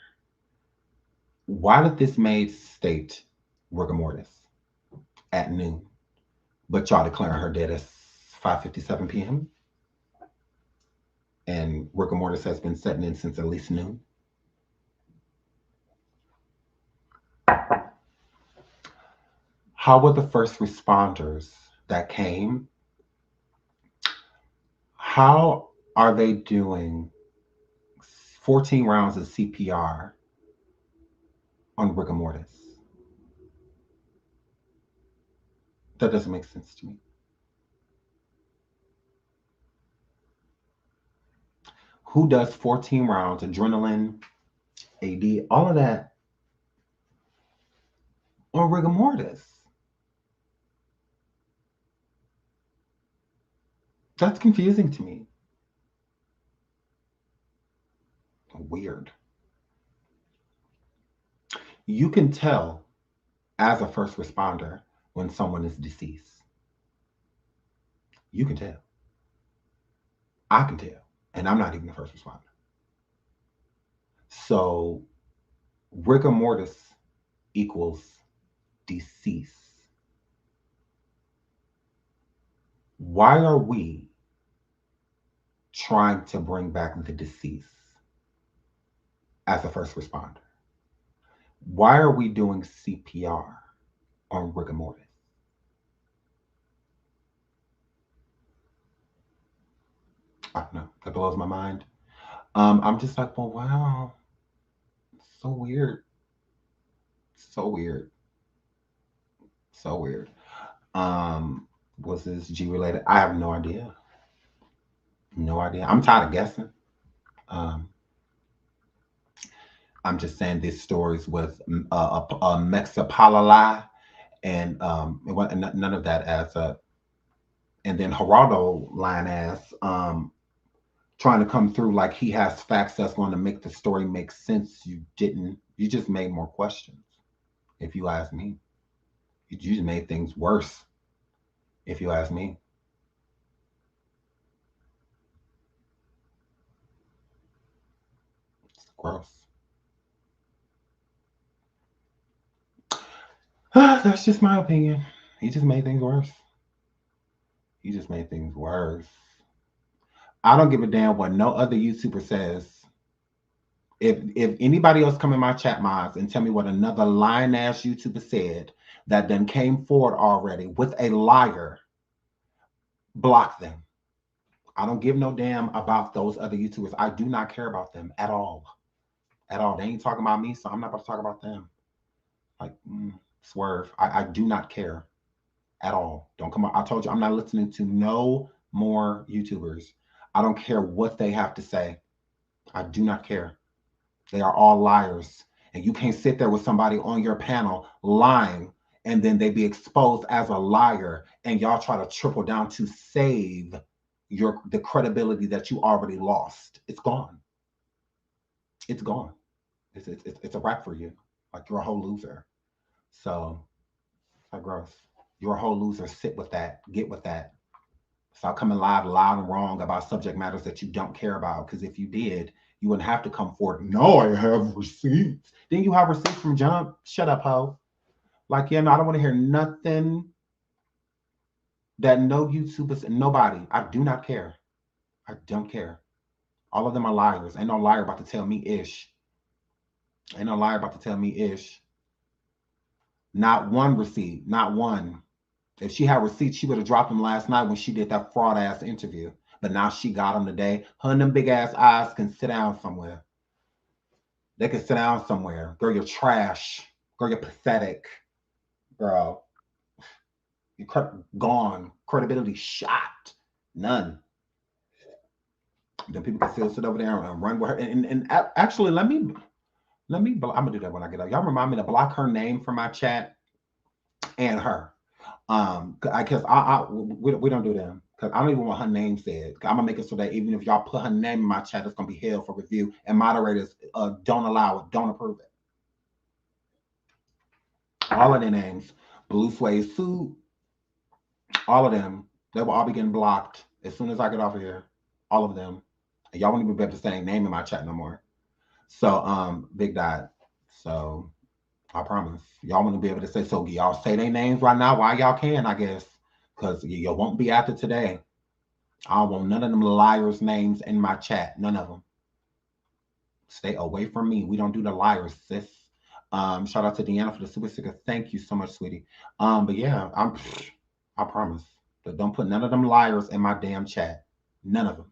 Why did this maid state rigor mortis at noon, but y'all declaring her dead at 5:57 p.m.? And rigor mortis has been setting in since at least noon. How were the first responders that came? How are they doing 14 rounds of CPR on rigor mortis? That doesn't make sense to me. Who does 14 rounds, adrenaline, AD, all of that on rigor mortis? That's confusing to me. Weird. You can tell as a first responder when someone is deceased. You can tell. I can tell. And I'm not even the first responder. So rigor mortis equals deceased. Why are we trying to bring back the deceased as a first responder? Why are we doing CPR on rigor mortis? I don't know. That blows my mind. I'm just like, well, wow. So weird. So weird. So weird. Was this G related? I have no idea. No idea. I'm tired of guessing. Um, I'm just saying these stories with Metropolimix and none of that adds up. And then Geraldo line ass trying to come through like he has facts that's going to make the story make sense. You didn't. You just made more questions. If you ask me, you just made things worse. If you ask me. It's gross. That's just my opinion. He just made things worse. He just made things worse. I don't give a damn what no other YouTuber says. If anybody else come in my chat mods and tell me what another lying ass YouTuber said that then came forward already with a liar, block them. I don't give no damn about those other YouTubers. I do not care about them at all. At all. They ain't talking about me, so I'm not about to talk about them. Like, swerve. I do not care at all. Don't come on. I told you I'm not listening to no more YouTubers. I don't care what they have to say. I do not care. They are all liars. And you can't sit there with somebody on your panel lying and then they be exposed as a liar and y'all try to triple down to save the credibility that you already lost. It's gone. It's gone. It's a wrap for you. Like, you're a whole loser. So it's like gross. You're a whole loser. Sit with that. Get with that. Stop coming live loud and wrong about subject matters that you don't care about. Because if you did, you wouldn't have to come forward. No, I have receipts. Then you have receipts from jump. Shut up, ho. Like, yeah, no, I don't want to hear nothing that no YouTubers and nobody. I do not care. I don't care. All of them are liars. Ain't no liar about to tell me ish. Ain't no liar about to tell me ish. Not one receipt. Not one. If she had receipts, she would have dropped them last night when she did that fraud ass interview. But now she got them today. Her and them big ass eyes can sit down somewhere. They can sit down somewhere. Girl, you're trash. Girl, you're pathetic. Girl, you're gone. Credibility shot. None. Then people can still sit over there and run with her. And actually, let me. I'm gonna do that when I get up. Y'all remind me to block her name from my chat and her. Because we don't do them. Because I don't even want her name said. I'm gonna make it so that even if y'all put her name in my chat, it's gonna be held for review. And moderators don't allow it, don't approve it. All of their names, Blue Suede Suit, all of them, they will all be getting blocked as soon as I get off of here. All of them. And y'all won't even be able to say name in my chat no more. So Big Dot. So I promise. Y'all want to be able to say, so y'all say their names right now while y'all can, I guess. Because you won't be after today. I don't want none of them liars' names in my chat. None of them. Stay away from me. We don't do the liars, sis. Shout out to Deanna for the super sticker. Thank you so much, sweetie. But yeah, I promise. But don't put none of them liars in my damn chat. None of them.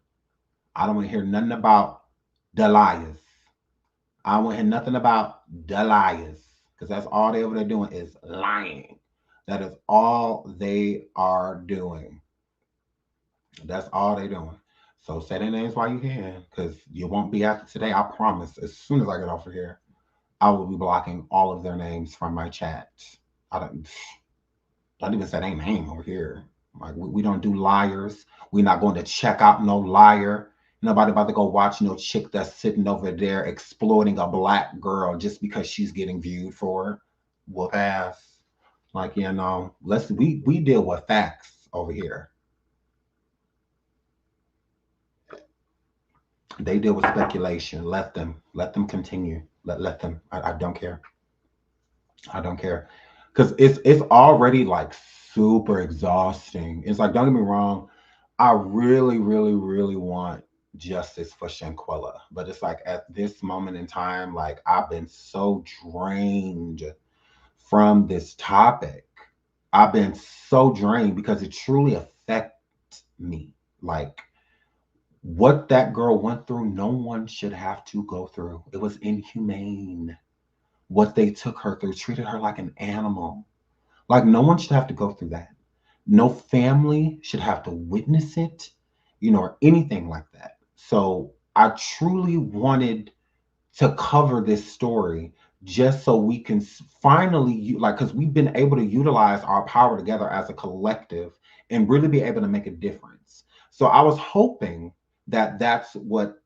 I don't want to hear nothing about the liars. I don't want to hear nothing about the liars. Because that's all they over there doing is lying. That is all they are doing. That's all they doing. So say their names while you can, because you won't be after today. I promise. As soon as I get off of here, I will be blocking all of their names from my chat. I don't even say their name over here. Like, we don't do liars. We're not going to check out no liar. Nobody about to go watch no chick that's sitting over there exploiting a black girl just because she's getting viewed for whoop ass. Like, you know, we deal with facts over here. They deal with speculation. Let them continue. Let them. I don't care. I don't care. Because it's already like super exhausting. It's like, don't get me wrong, I really, really, really want justice for Shanquella. But it's like at this moment in time, like I've been so drained from this topic. I've been so drained because it truly affects me. Like what that girl went through, no one should have to go through. It was inhumane. What they took her through, treated her like an animal. Like no one should have to go through that. No family should have to witness it, or anything like that. So I truly wanted to cover this story just so we can finally, like, because we've been able to utilize our power together as a collective and really be able to make a difference. So I was hoping that that's what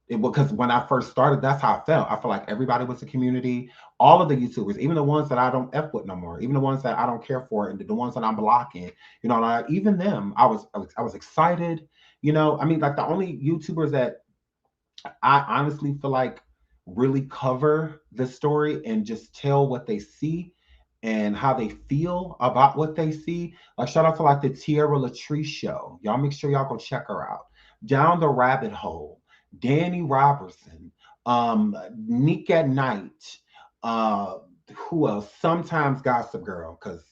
it was, because when I first started, that's how I felt. I felt like everybody was a community. All of the YouTubers, even the ones that I don't F with no more, even the ones that I don't care for, and the ones that I'm blocking, even them, I was excited. I mean, like the only YouTubers that I honestly feel like really cover the story and just tell what they see and how they feel about what they see. Like shout out to like the Tierra Latrice show. Y'all make sure y'all go check her out. Down the Rabbit Hole, Danny Robertson, Nick at Night, who else? Sometimes Gossip Girl, because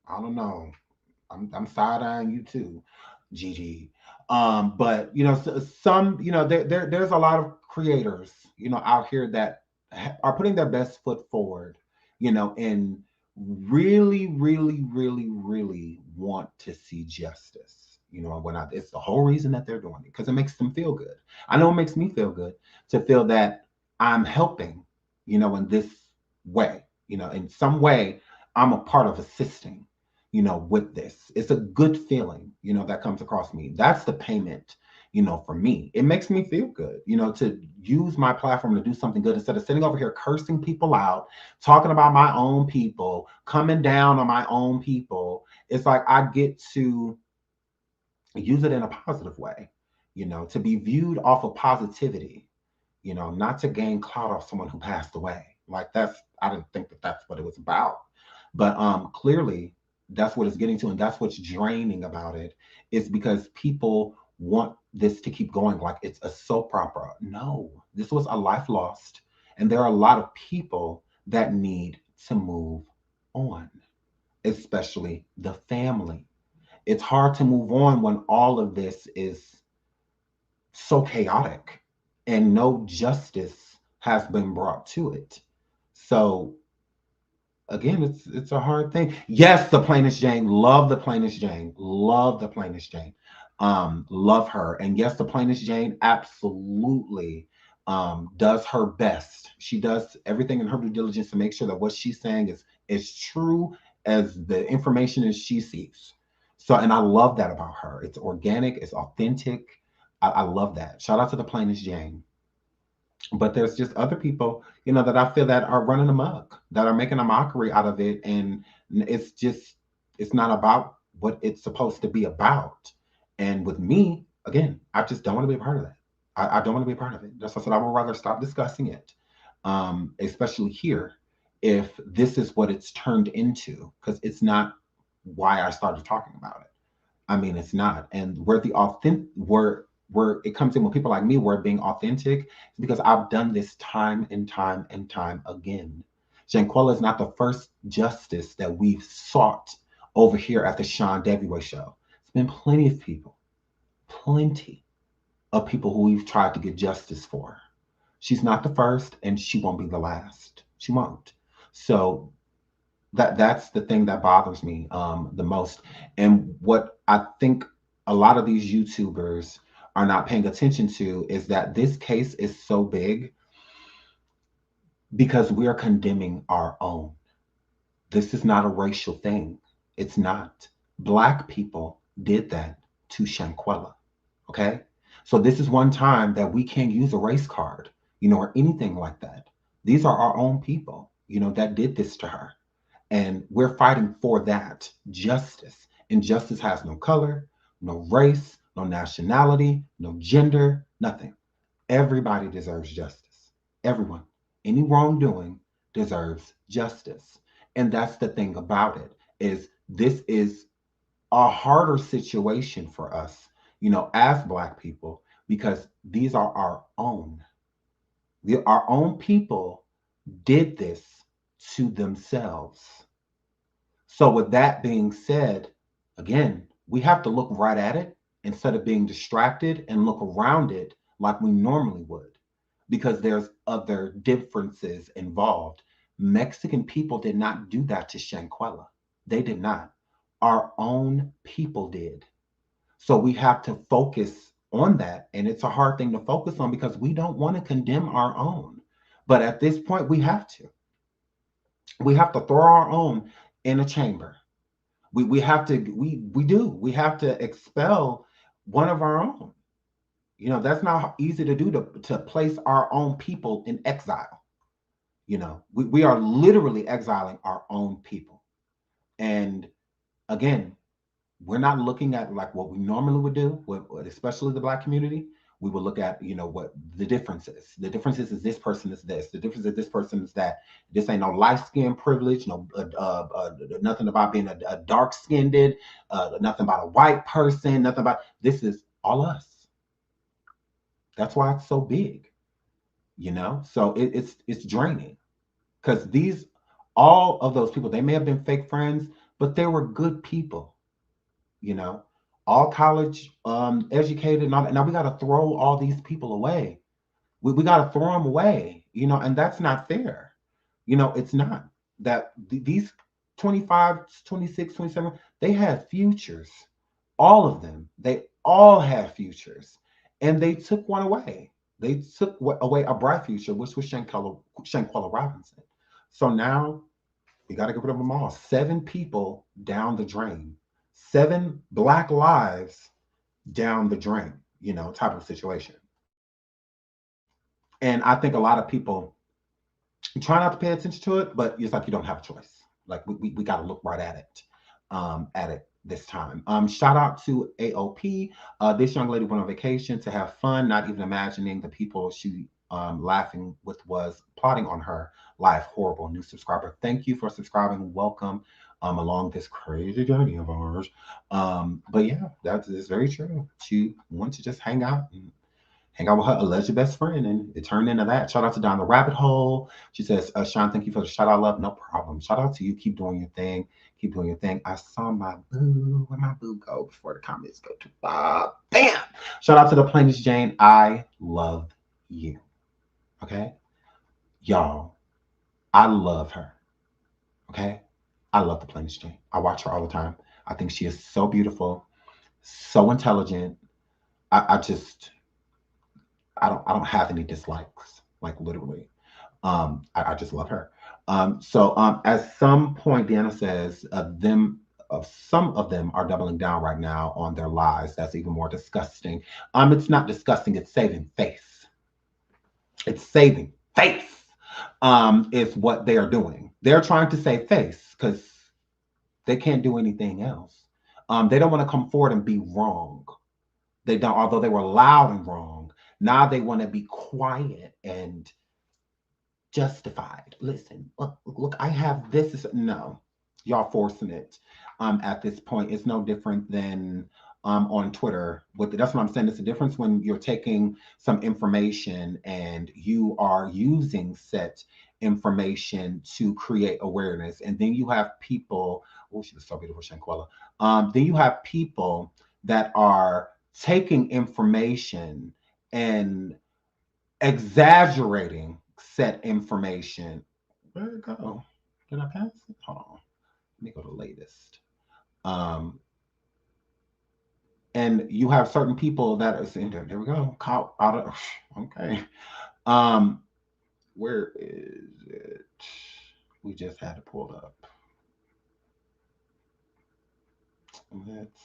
I don't know. I'm side-eyeing you too, Gigi. But some, there's a lot of creators, out here that are putting their best foot forward, and really, really, really, really want to see justice. It's the whole reason that they're doing it, because it makes them feel good. I know it makes me feel good to feel that I'm helping, in this way, in some way, I'm a part of assisting, with this. It's a good feeling, that comes across me. That's the payment, for me. It makes me feel good, to use my platform to do something good instead of sitting over here cursing people out, talking about my own people, coming down on my own people. It's like I get to use it in a positive way, to be viewed off of positivity, not to gain clout off someone who passed away. Like I didn't think that that's what it was about. But clearly that's what it's getting to. And that's what's draining about it, is because people want this to keep going like it's a soap opera. No, this was a life lost. And there are a lot of people that need to move on, especially the family. It's hard to move on when all of this is so chaotic and no justice has been brought to it. So again, it's a hard thing. Yes, the plainest Jane. Love the plainest Jane. Love the plainest Jane. Love her. And yes, the plainest Jane absolutely does her best. She does everything in her due diligence to make sure that what she's saying is as true as the information as she sees. So, and I love that about her. It's organic, it's authentic. I love that. Shout out to the plainest Jane. But there's just other people, that I feel that are running amok, that are making a mockery out of it. And it's not about what it's supposed to be about. And with me, again, I just don't want to be a part of that. I don't want to be a part of it. That's why I said I would rather stop discussing it, especially here, if this is what it's turned into, because it's not why I started talking about it. I mean, it's not. And where it comes in with people like me, where being authentic, because I've done this time and time and time again. Shanquella is not the first justice that we've sought over here at the Sean Deviway show. It's been plenty of people who we've tried to get justice for. She's not the first, and she won't be the last. She won't. So that's the thing that bothers me the most. And what I think a lot of these YouTubers are not paying attention to is that this case is so big because we are condemning our own. This is not a racial thing. It's not. Black people did that to Shanquella. Okay? So this is one time that we can't use a race card, or anything like that. These are our own people, that did this to her. And we're fighting for that justice. And justice has no color, no race, no nationality, no gender, nothing. Everybody deserves justice. Everyone. Any wrongdoing deserves justice. And that's the thing about it, is this is a harder situation for us, as Black people, because these are our own. Our own people did this to themselves. So, with that being said, again, we have to look right at it instead of being distracted and look around it like we normally would, because there's other differences involved. Mexican people did not do that to Shanquella. They did not. Our own people did. So we have to focus on that. And it's a hard thing to focus on because we don't want to condemn our own. But at this point, we have to. We have to throw our own in a chamber. We have to, we do. We have to expel one of our own. That's not easy to do, to place our own people in exile. We are literally exiling our own people. And again, we're not looking at like what we normally would do, especially the Black community. We would look at, what the difference is. The difference is this person is this. The difference is this person is that. This ain't no light skin privilege, no nothing about being a dark skinned, nothing about a white person, nothing about, this is all us. That's why it's so big, So it's draining, because all of those people, they may have been fake friends, but they were good people. All college educated and all that. Now we got to throw all these people away. We got to throw them away, and that's not fair. It's not. That these 25, 26, 27, they had futures. All of them. They all had futures. And they took one away. They took away a bright future, which was Shanquella Robinson. So now we got to get rid of them all. 7 people down the drain. 7 Black lives down the drain, type of situation. And I think a lot of people try not to pay attention to it, but it's like you don't have a choice. Like we got to look right at it this time. Shout out to AOP. This young lady went on vacation to have fun, not even imagining the people she laughing with was plotting on her life. Horrible. New subscriber. Thank you for subscribing. Welcome along this crazy journey of ours. But yeah, that is very true. She wanted to just hang out with her alleged best friend, and it turned into that. Shout out to Down the Rabbit Hole. She says, Sean, thank you for the shout out, love. No problem. Shout out to you. Keep doing your thing. Keep doing your thing. I saw my boo. Where my boo go before the comments go to Bob? Bam! Shout out to the plainest Jane. I love you. Okay? Y'all, I love her. Okay? I love the plainest Jane. I watch her all the time. I think she is so beautiful, so intelligent. I don't have any dislikes, like literally. I just love her. So at some point, Deanna says some of them are doubling down right now on their lies. That's even more disgusting. It's not disgusting. It's saving face. It's saving face. Is what they are doing. They're trying to save face because they can't do anything else. They don't want to come forward and be wrong. They don't, although they were loud and wrong. Now they want to be quiet and justified. Listen, look, I have this. No, y'all forcing it. At this point, it's no different than on Twitter. That's what I'm saying. It's a difference when you're taking some information and you are using set information to create awareness, and then you have people. Oh, she was so beautiful, Shanquella. Then you have people that are taking information and exaggerating set information. Where'd it go? Did I pass it? Hold on. Let me go to latest. And you have certain people that are saying, there we go. Caught out of, okay. Where is it? We just had to pull it up. Let's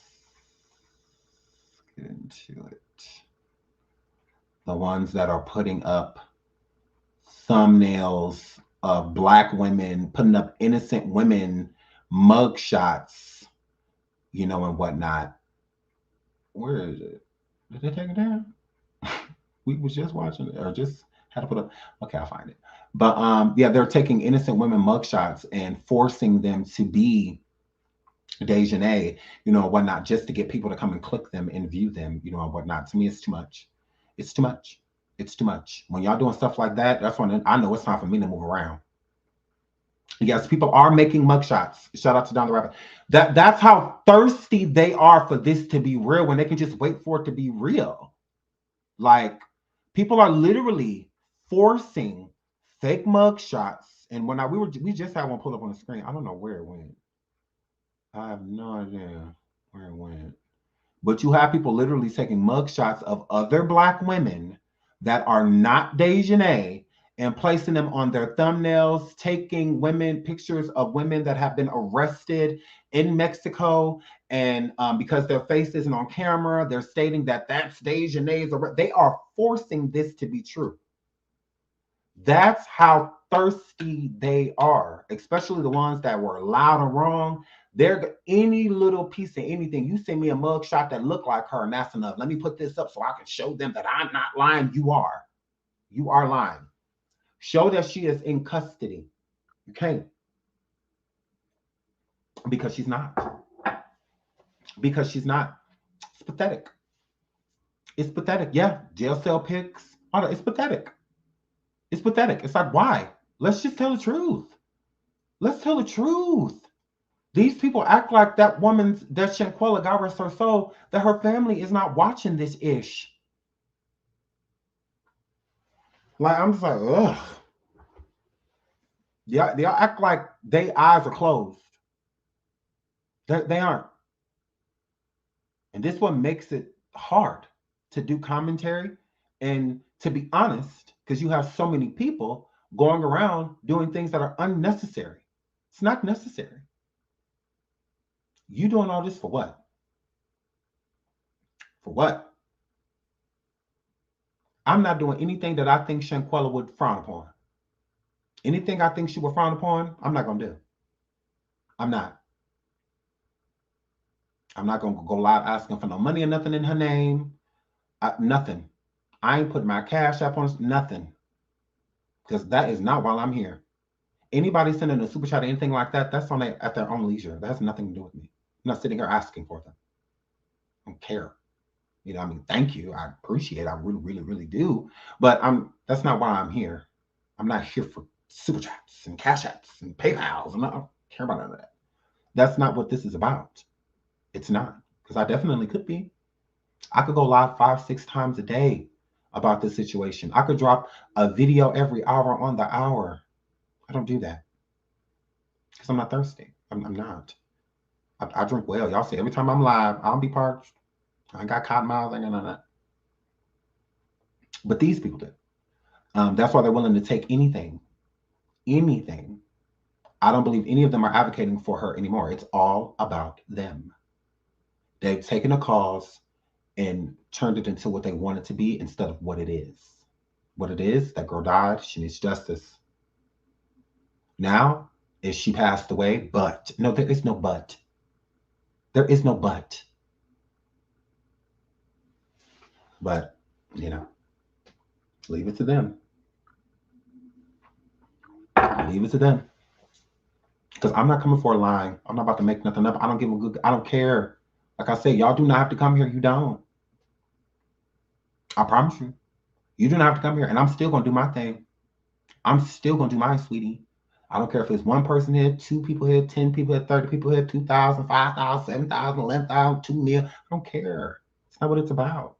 get into it. The ones that are putting up thumbnails of Black women, putting up innocent women mug shots, and whatnot. Where is it? Did they take it down? We was just watching it, or just had to put up. Okay, I'll find it. But yeah, they're taking innocent women mugshots and forcing them to be Dejanay, whatnot, just to get people to come and click them and view them, and whatnot. To me, it's too much. It's too much. It's too much. When y'all doing stuff like that, that's when I know it's time for me to move around. Yes, people are making mugshots. Shout out to Don the Rapper. That's how thirsty they are for this to be real when they can just wait for it to be real. Like, people are literally forcing fake mugshots. And when we just had one pulled up on the screen. I don't know where it went. I have no idea where it went. But you have people literally taking mugshots of other Black women that are not Dejanay and placing them on their thumbnails, taking pictures of women that have been arrested in Mexico. And because their face isn't on camera, they're stating that that's Dejanay's arrest. They are forcing this to be true. That's how thirsty they are, especially the ones that were loud and wrong. They're any little piece of anything. You send me a mugshot that look like her, and that's enough. Let me put this up so I can show them that I'm not lying. You are. You are lying. Show that she is in custody. You can't. Because she's not. Because she's not. It's pathetic. It's pathetic. Yeah, jail cell pics. All that. It's pathetic. It's pathetic. It's like, why? Let's just tell the truth. Let's tell the truth. These people act like that Shanquella, God rest her soul, that her family is not watching this ish. Like, I'm just like, ugh. Yeah, they act like their eyes are closed. They aren't. And this one makes it hard to do commentary and to be honest, because you have so many people going around doing things that are unnecessary. It's not necessary. You doing all this for what? For what? I'm not doing anything that I think Shanquella would frown upon. Anything I think she would frown upon, I'm not going to do. I'm not. I'm not going to go live asking for no money or nothing in her name. Nothing. I ain't putting my cash up on nothing. Because that is not while I'm here. Anybody sending a super chat or anything like that, that's at their own leisure. That has nothing to do with me. I'm not sitting here asking for them. I don't care. Thank you. I appreciate it. I really, really, really do. But that's not why I'm here. I'm not here for super chats and cash apps and PayPals. I don't care about none of that. That's not what this is about. It's not. Because I definitely could be. I could go live 5-6 times a day about this situation. I could drop a video every hour on the hour. I don't do that. Because I'm not thirsty. I'm not. I drink well. Y'all see, every time I'm live, I don't be parched. I ain't got cotton mouths. I ain't got none of that. But these people do. That's why they're willing to take anything. Anything. I don't believe any of them are advocating for her anymore. It's all about them. They've taken a cause and turned it into what they want it to be instead of what it is. What it is, that girl died. She needs justice. Now, if she passed away, but. No, there is no but. There is no but. But, leave it to them. Leave it to them. Because I'm not coming for a line. I'm not about to make nothing up. I don't care. Like I said, y'all do not have to come here. You don't. I promise you. You do not have to come here. And I'm still going to do my thing. I'm still going to do mine, sweetie. I don't care if it's one person here, 2 people here, 10 people here, 30 people here, 2,000, 5,000, 7,000, 11,000, 2 million. I don't care. It's not what it's about.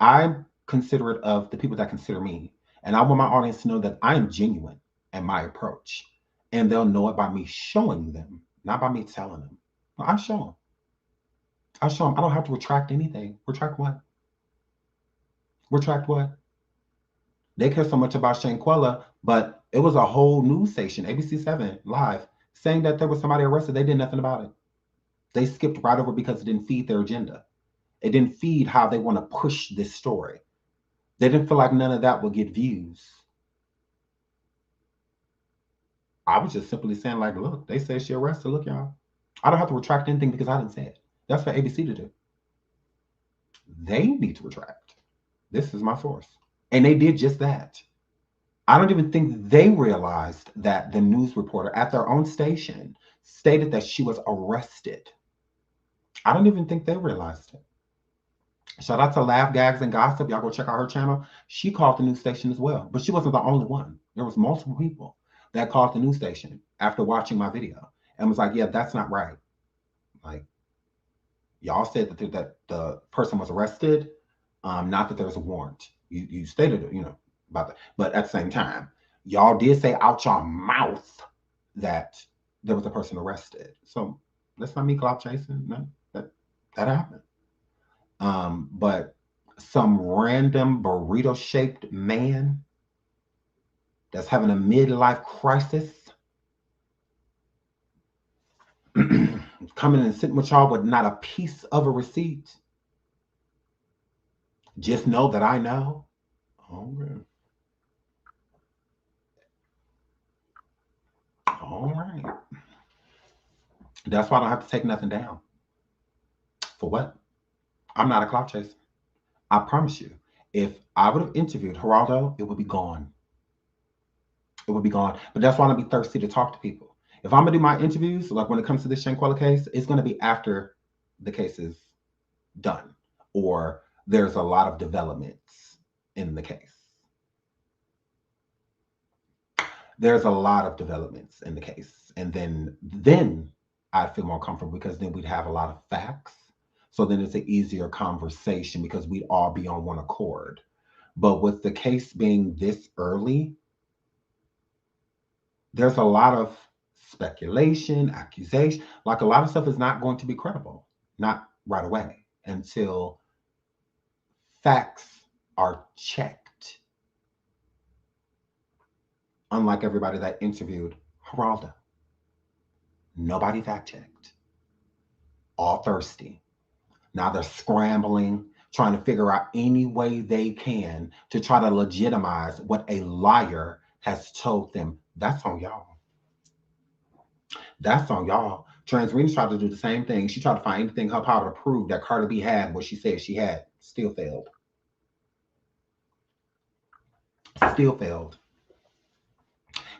I'm considerate of the people that consider me. And I want my audience to know that I am genuine in my approach. And they'll know it by me showing them, not by me telling them. No, I show them. I show them. I don't have to retract anything. Retract what? Retract what? They care so much about Shanquella, but it was a whole news station, ABC7 Live, saying that there was somebody arrested. They did nothing about it. They skipped right over because it didn't feed their agenda. It didn't feed how they want to push this story. They didn't feel like none of that would get views. I was just simply saying, look, they said she arrested. Look, y'all. I don't have to retract anything because I didn't say it. That's for ABC to do. they need to retract. This is my source. And they did just that. I don't even think they realized that the news reporter at their own station stated that she was arrested. I don't even think they realized it. Shout out to Laugh, Gags, and Gossip. Y'all go check out her channel. She called the news station as well, but she wasn't the only one. There was multiple people that called the news station after watching my video and was like, yeah, that's not right. Like, y'all said that the person was arrested, not that there's a warrant. You stated, about that. But at the same time, y'all did say out your mouth that there was a person arrested. So let's not be clout chasing. No, that happened. But some random burrito-shaped man that's having a midlife crisis coming and sitting with y'all with not a piece of a receipt. Just know that I know. Okay. All right. That's why I don't have to take nothing down. For what? I'm not a clout chaser. I promise you, if I would have interviewed Geraldo, it would be gone. It would be gone. But that's why I'm going to be thirsty to talk to people. If I'm going to do my interviews, like when it comes to this Shanquella case, it's going to be after the case is done or there's a lot of developments in the case. There's a lot of developments in the case. And then I'd feel more comfortable because then we'd have a lot of facts. So then it's an easier conversation because we'd all be on one accord. But with the case being this early, there's a lot of speculation, accusation. Like a lot of stuff is not going to be credible, not right away until facts are checked. Unlike everybody that interviewed Geraldo. Nobody fact checked. All thirsty. Now they're scrambling, trying to figure out any way they can to try to legitimize what a liar has told them. That's on y'all. That's on y'all. Transrena tried to do the same thing. She tried to find anything in her power to prove that Cardi B had what she said she had. Still failed. Still failed.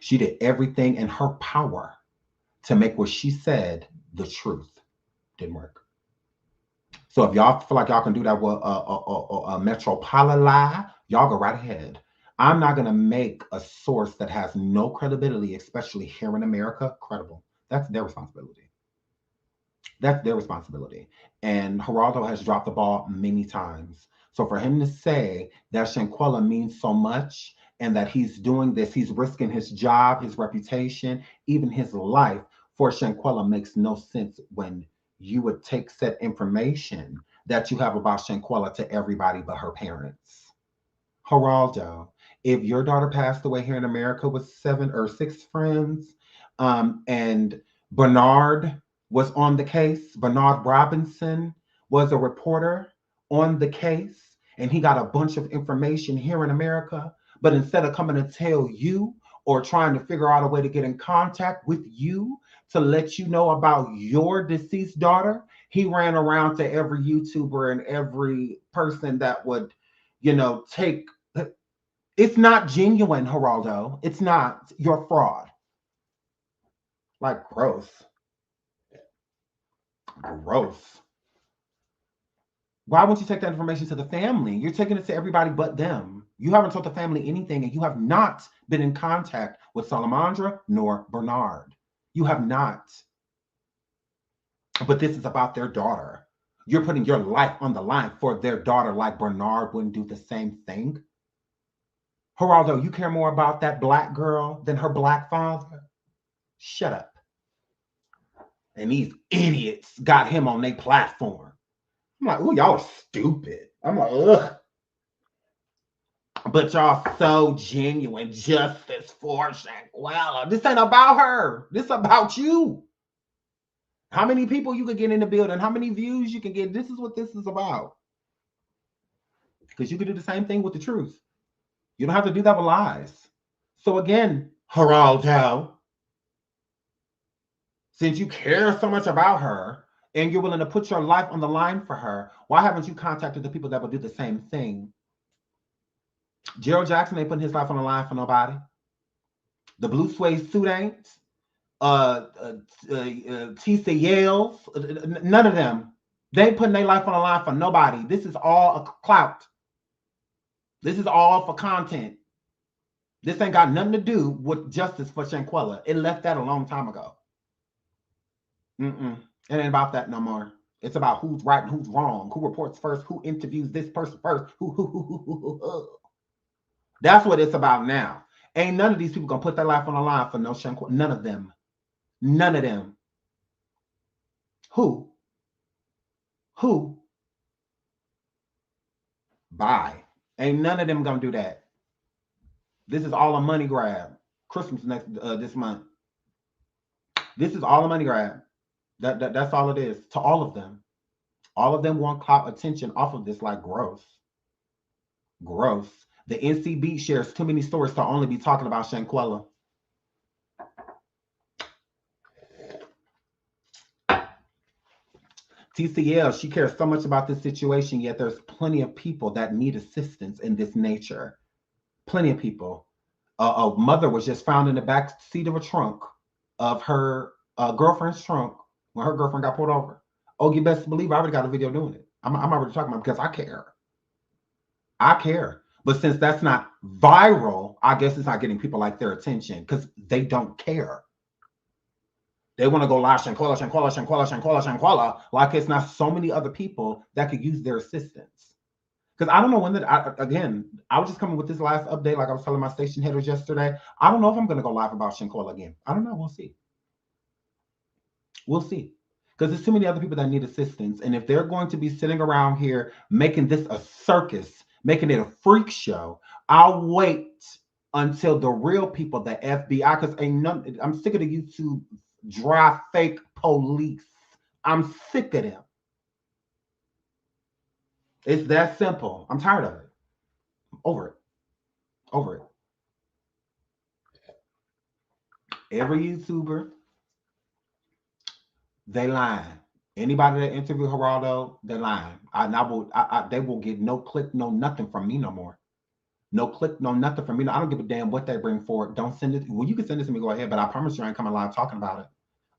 She did everything in her power to make what she said the truth. Didn't work. So if y'all feel like y'all can do that with a Metropolimix, y'all go right ahead. I'm not going to make a source that has no credibility, especially here in America, credible. That's their responsibility. That's their responsibility. And Geraldo has dropped the ball many times. So for him to say that Shanquella means so much and that he's doing this, he's risking his job, his reputation, even his life for Shanquella makes no sense when you would take said information that you have about Shanquella to everybody but her parents. Geraldo, if your daughter passed away here in America with 7 or 6 friends, and Bernard was on the case, Bernard Robinson was a reporter on the case, and he got a bunch of information here in America, but instead of coming to tell you or trying to figure out a way to get in contact with you to let you know about your deceased daughter, he ran around to every YouTuber and every person that would, take. It's not genuine, Geraldo. It's not. You're fraud. Like, gross. Gross. Why won't you take that information to the family? You're taking it to everybody but them. You haven't told the family anything, and you have not been in contact with Salamandra nor Bernard. You have not. But this is about their daughter. You're putting your life on the line for their daughter like Bernard wouldn't do the same thing. Geraldo, you care more about that black girl than her black father? Shut up. And these idiots got him on their platform. I'm like, oh, y'all are stupid. I'm like, ugh. But y'all so genuine. Justice for Shanquella. This ain't about her. This about you. How many people you could get in the building, how many views you can get. This is what this is about. Because you could do the same thing with the truth. You don't have to do that with lies. So again, Geraldo, since you care so much about her, and you're willing to put your life on the line for her, why haven't you contacted the people that will do the same thing? Gerald Jackson ain't putting his life on the line for nobody. The blue suede suit ain't. Tisa Yales, none of them. They ain't putting their life on the line for nobody. This is all a clout. This is all for content. This ain't got nothing to do with justice for Shanquella. It left that a long time ago. It ain't about that no more. It's about who's right and who's wrong, who reports first, who interviews this person first, who. That's what it's about now. Ain't none of these people gonna put their life on the line for no Shanquella. None of them. None of them. Who? Bye. Ain't none of them gonna do that. This is all a money grab. Christmas this month. This is all a money grab. That's all it is to all of them. All of them want clout attention off of this, like gross. Gross. The NCB shares too many stories to only be talking about Shanquella. TCL, she cares so much about this situation, yet there's plenty of people that need assistance in this nature. Plenty of people. A mother was just found in the back seat of a trunk of her girlfriend's trunk when her girlfriend got pulled over. Oh, you best believe I already got a video doing it. I'm already talking about it because I care. I care. But since that's not viral, I guess it's not getting people like their attention because they don't care. They want to go live Shanquella, like it's not so many other people that could use their assistance. Because I don't know when I was just coming with this last update, like I was telling my station headers yesterday. I don't know if I'm going to go live about Shanquella again. I don't know. We'll see. We'll see. Because there's too many other people that need assistance. And if they're going to be sitting around here making this a circus, making it a freak show, I'll wait until the real people, the FBI, because I'm sick of the YouTube dry fake police. I'm sick of them. It's that simple. I'm tired of it. Over it. Over it. Every YouTuber, they lying. Anybody that interview Geraldo, they're lying. They will get no click, no nothing from me no more. No click, no nothing from me. I don't give a damn what they bring forward. Don't send it. Well, you can send it to me, go ahead, but I promise you I ain't coming live talking about it.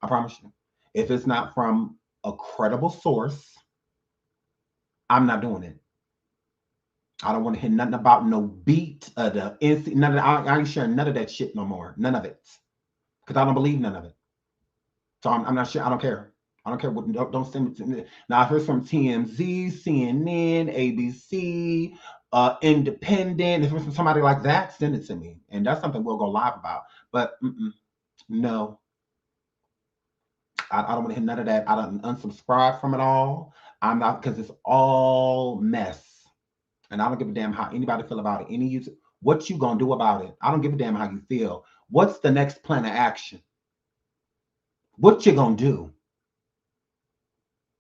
I promise you. If it's not from a credible source, I'm not doing it. I don't want to hear nothing about no beat, the NC, none of that. I ain't sharing none of that shit no more. None of it. Because I don't believe none of it. So I'm not sure. I don't care. I don't care what. Don't send it to me. Now I heard from TMZ, CNN, ABC, Independent. If it's from somebody like that, send it to me, and that's something we'll go live about. But no, I don't want to hear none of that. I don't unsubscribe from it all. I'm not, because it's all mess, and I don't give a damn how anybody feel about it. What you gonna do about it? I don't give a damn how you feel. What's the next plan of action? What you gonna do?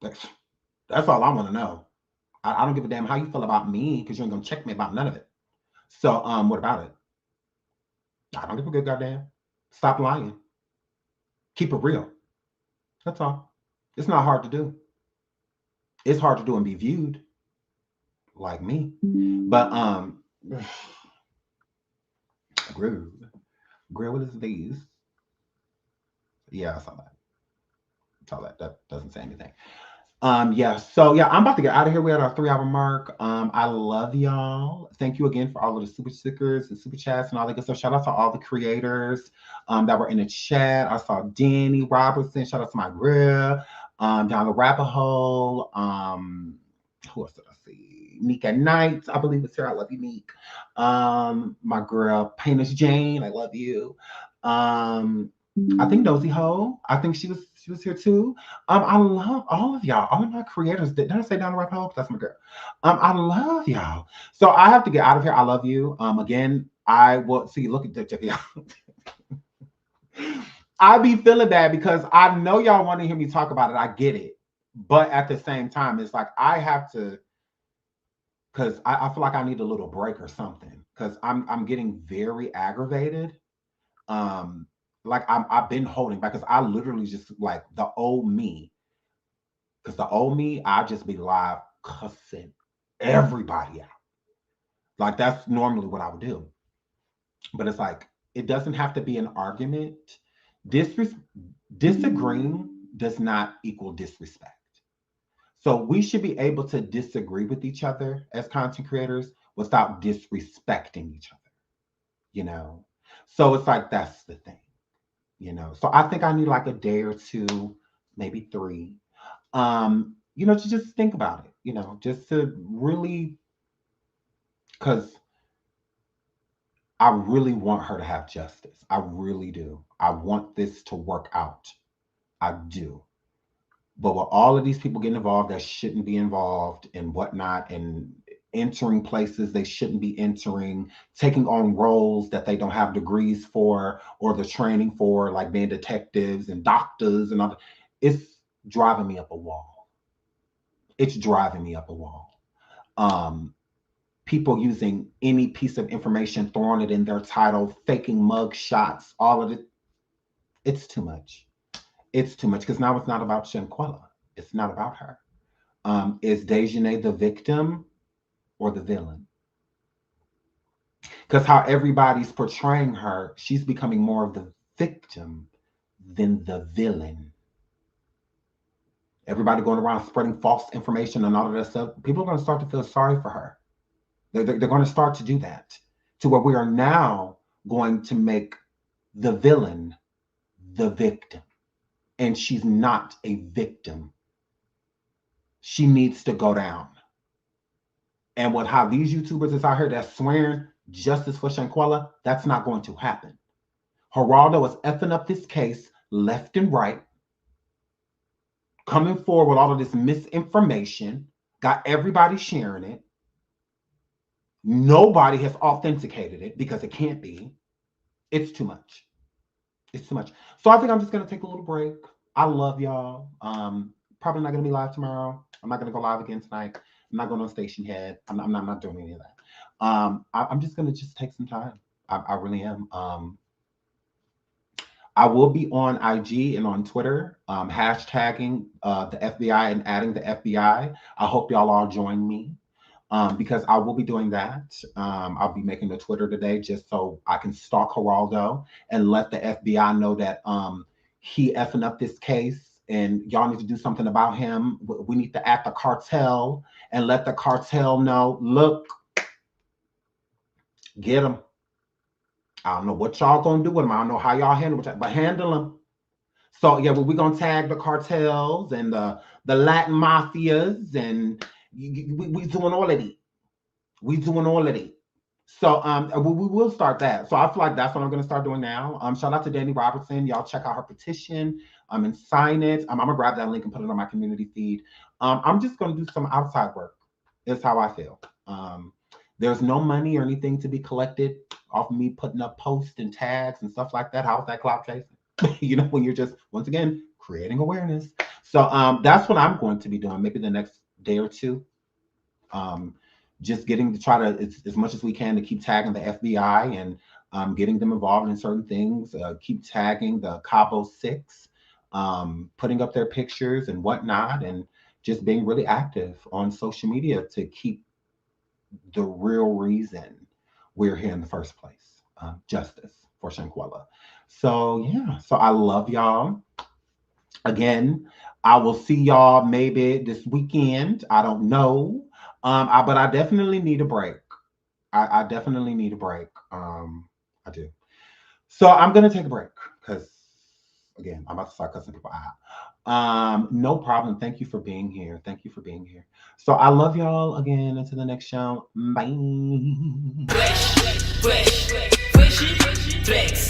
That's all I want to know. I don't give a damn how you feel about me, because you ain't gonna check me about none of it. So what about it? I don't give a good goddamn. Stop lying. Keep it real. That's all. It's not hard to do. It's hard to do and be viewed like me. But Grill, what is these? Yeah, I saw that. That doesn't say anything. Yeah, so yeah, I'm about to get out of here. We're at our 3-hour mark. I love y'all. Thank you again for all of the super stickers and super chats and all that good stuff. Shout out to all the creators that were in the chat. I saw Danny Robertson. Shout out to my grill. Down the rabbit hole. Who else did I see? Meek at Night, I believe it's here. I love you, Meek. My girl Painter's Jane, I love you. I think Nosy Ho, I think she was here too. I love all of y'all, all of my creators. Did I say down the rabbit hole? That's my girl. I love y'all. So I have to get out of here. I love you. Again, I will see. Look at that. I be feeling bad because I know y'all want to hear me talk about it. I get it, but at the same time, it's like I have to, because I feel like I need a little break or something, because I'm getting very aggravated. Like I've been holding back, because I literally just, like, the old me Because the old me, I just be live cussing everybody out. Like that's normally what I would do. But it's like, it doesn't have to be an argument. Disagreeing does not equal disrespect. So we should be able to disagree with each other as content creators without disrespecting each other, you know? So it's like, that's the thing, you know? So I think I need like a day or two, maybe 3, you know, to just think about it, you know, just to really, because I really want her to have justice. I really do. I want this to work out. I do. But with all of these people getting involved that shouldn't be involved and whatnot, and entering places they shouldn't be entering, taking on roles that they don't have degrees for or the training for, like being detectives and doctors and all that, it's driving me up a wall. It's driving me up a wall. People using any piece of information, throwing it in their title, faking mug shots, all of it. It's too much. It's too much, because now it's not about Shanquella. It's not about her. Is Dejanay the victim or the villain? Because how everybody's portraying her, she's becoming more of the victim than the villain. Everybody going around spreading false information and all of that stuff. People are going to start to feel sorry for her. They're going to start to do that, to where we are now going to make the villain the victim. And she's not a victim. She needs to go down. And with how these YouTubers is out here that's swearing justice for Shanquella, that's not going to happen. Geraldo is effing up this case left and right, coming forward with all of this misinformation, got everybody sharing it. Nobody has authenticated it because it can't be. It's too much. It's too much. So I think I'm just going to take a little break. I love y'all. Probably not going to be live tomorrow. I'm not going to go live again tonight. I'm not going on Station Head. I'm not doing any of that. I'm just going to just take some time. I really am. I will be on IG and on Twitter, hashtagging the FBI and adding the FBI. I hope y'all all join me. Because I will be doing that. I'll be making a Twitter today just so I can stalk Geraldo and let the FBI know that he effing up this case and y'all need to do something about him. We need to act the cartel and let the cartel know, look, get him. I don't know what y'all gonna do with him. I don't know how y'all handle it, but handle him. So yeah, well, we're gonna tag the cartels and the Latin mafias, and we doing all of it. We doing all of it. So we will start that. So I feel like that's what I'm going to start doing now. Shout out to Danny Robertson. Y'all check out her petition and sign it. I'm going to grab that link and put it on my community feed. I'm just going to do some outside work. Is how I feel. There's no money or anything to be collected off of me putting up posts and tags and stuff like that. How's that clout chasing? You know, when you're just, once again, creating awareness. So that's what I'm going to be doing. Maybe the next day or two. Just getting to try to, as much as we can, to keep tagging the FBI and getting them involved in certain things. Keep tagging the Cabo 6, putting up their pictures and whatnot, and just being really active on social media to keep the real reason we're here in the first place, justice for Shanquella. So yeah, so I love y'all. Again, I will see y'all maybe this weekend. I don't know. But I definitely need a break. I definitely need a break. I do. So I'm going to take a break because, again, I'm about to start cussing people out. No problem. Thank you for being here. Thank you for being here. So I love y'all again. Until the next show. Bye. Flex.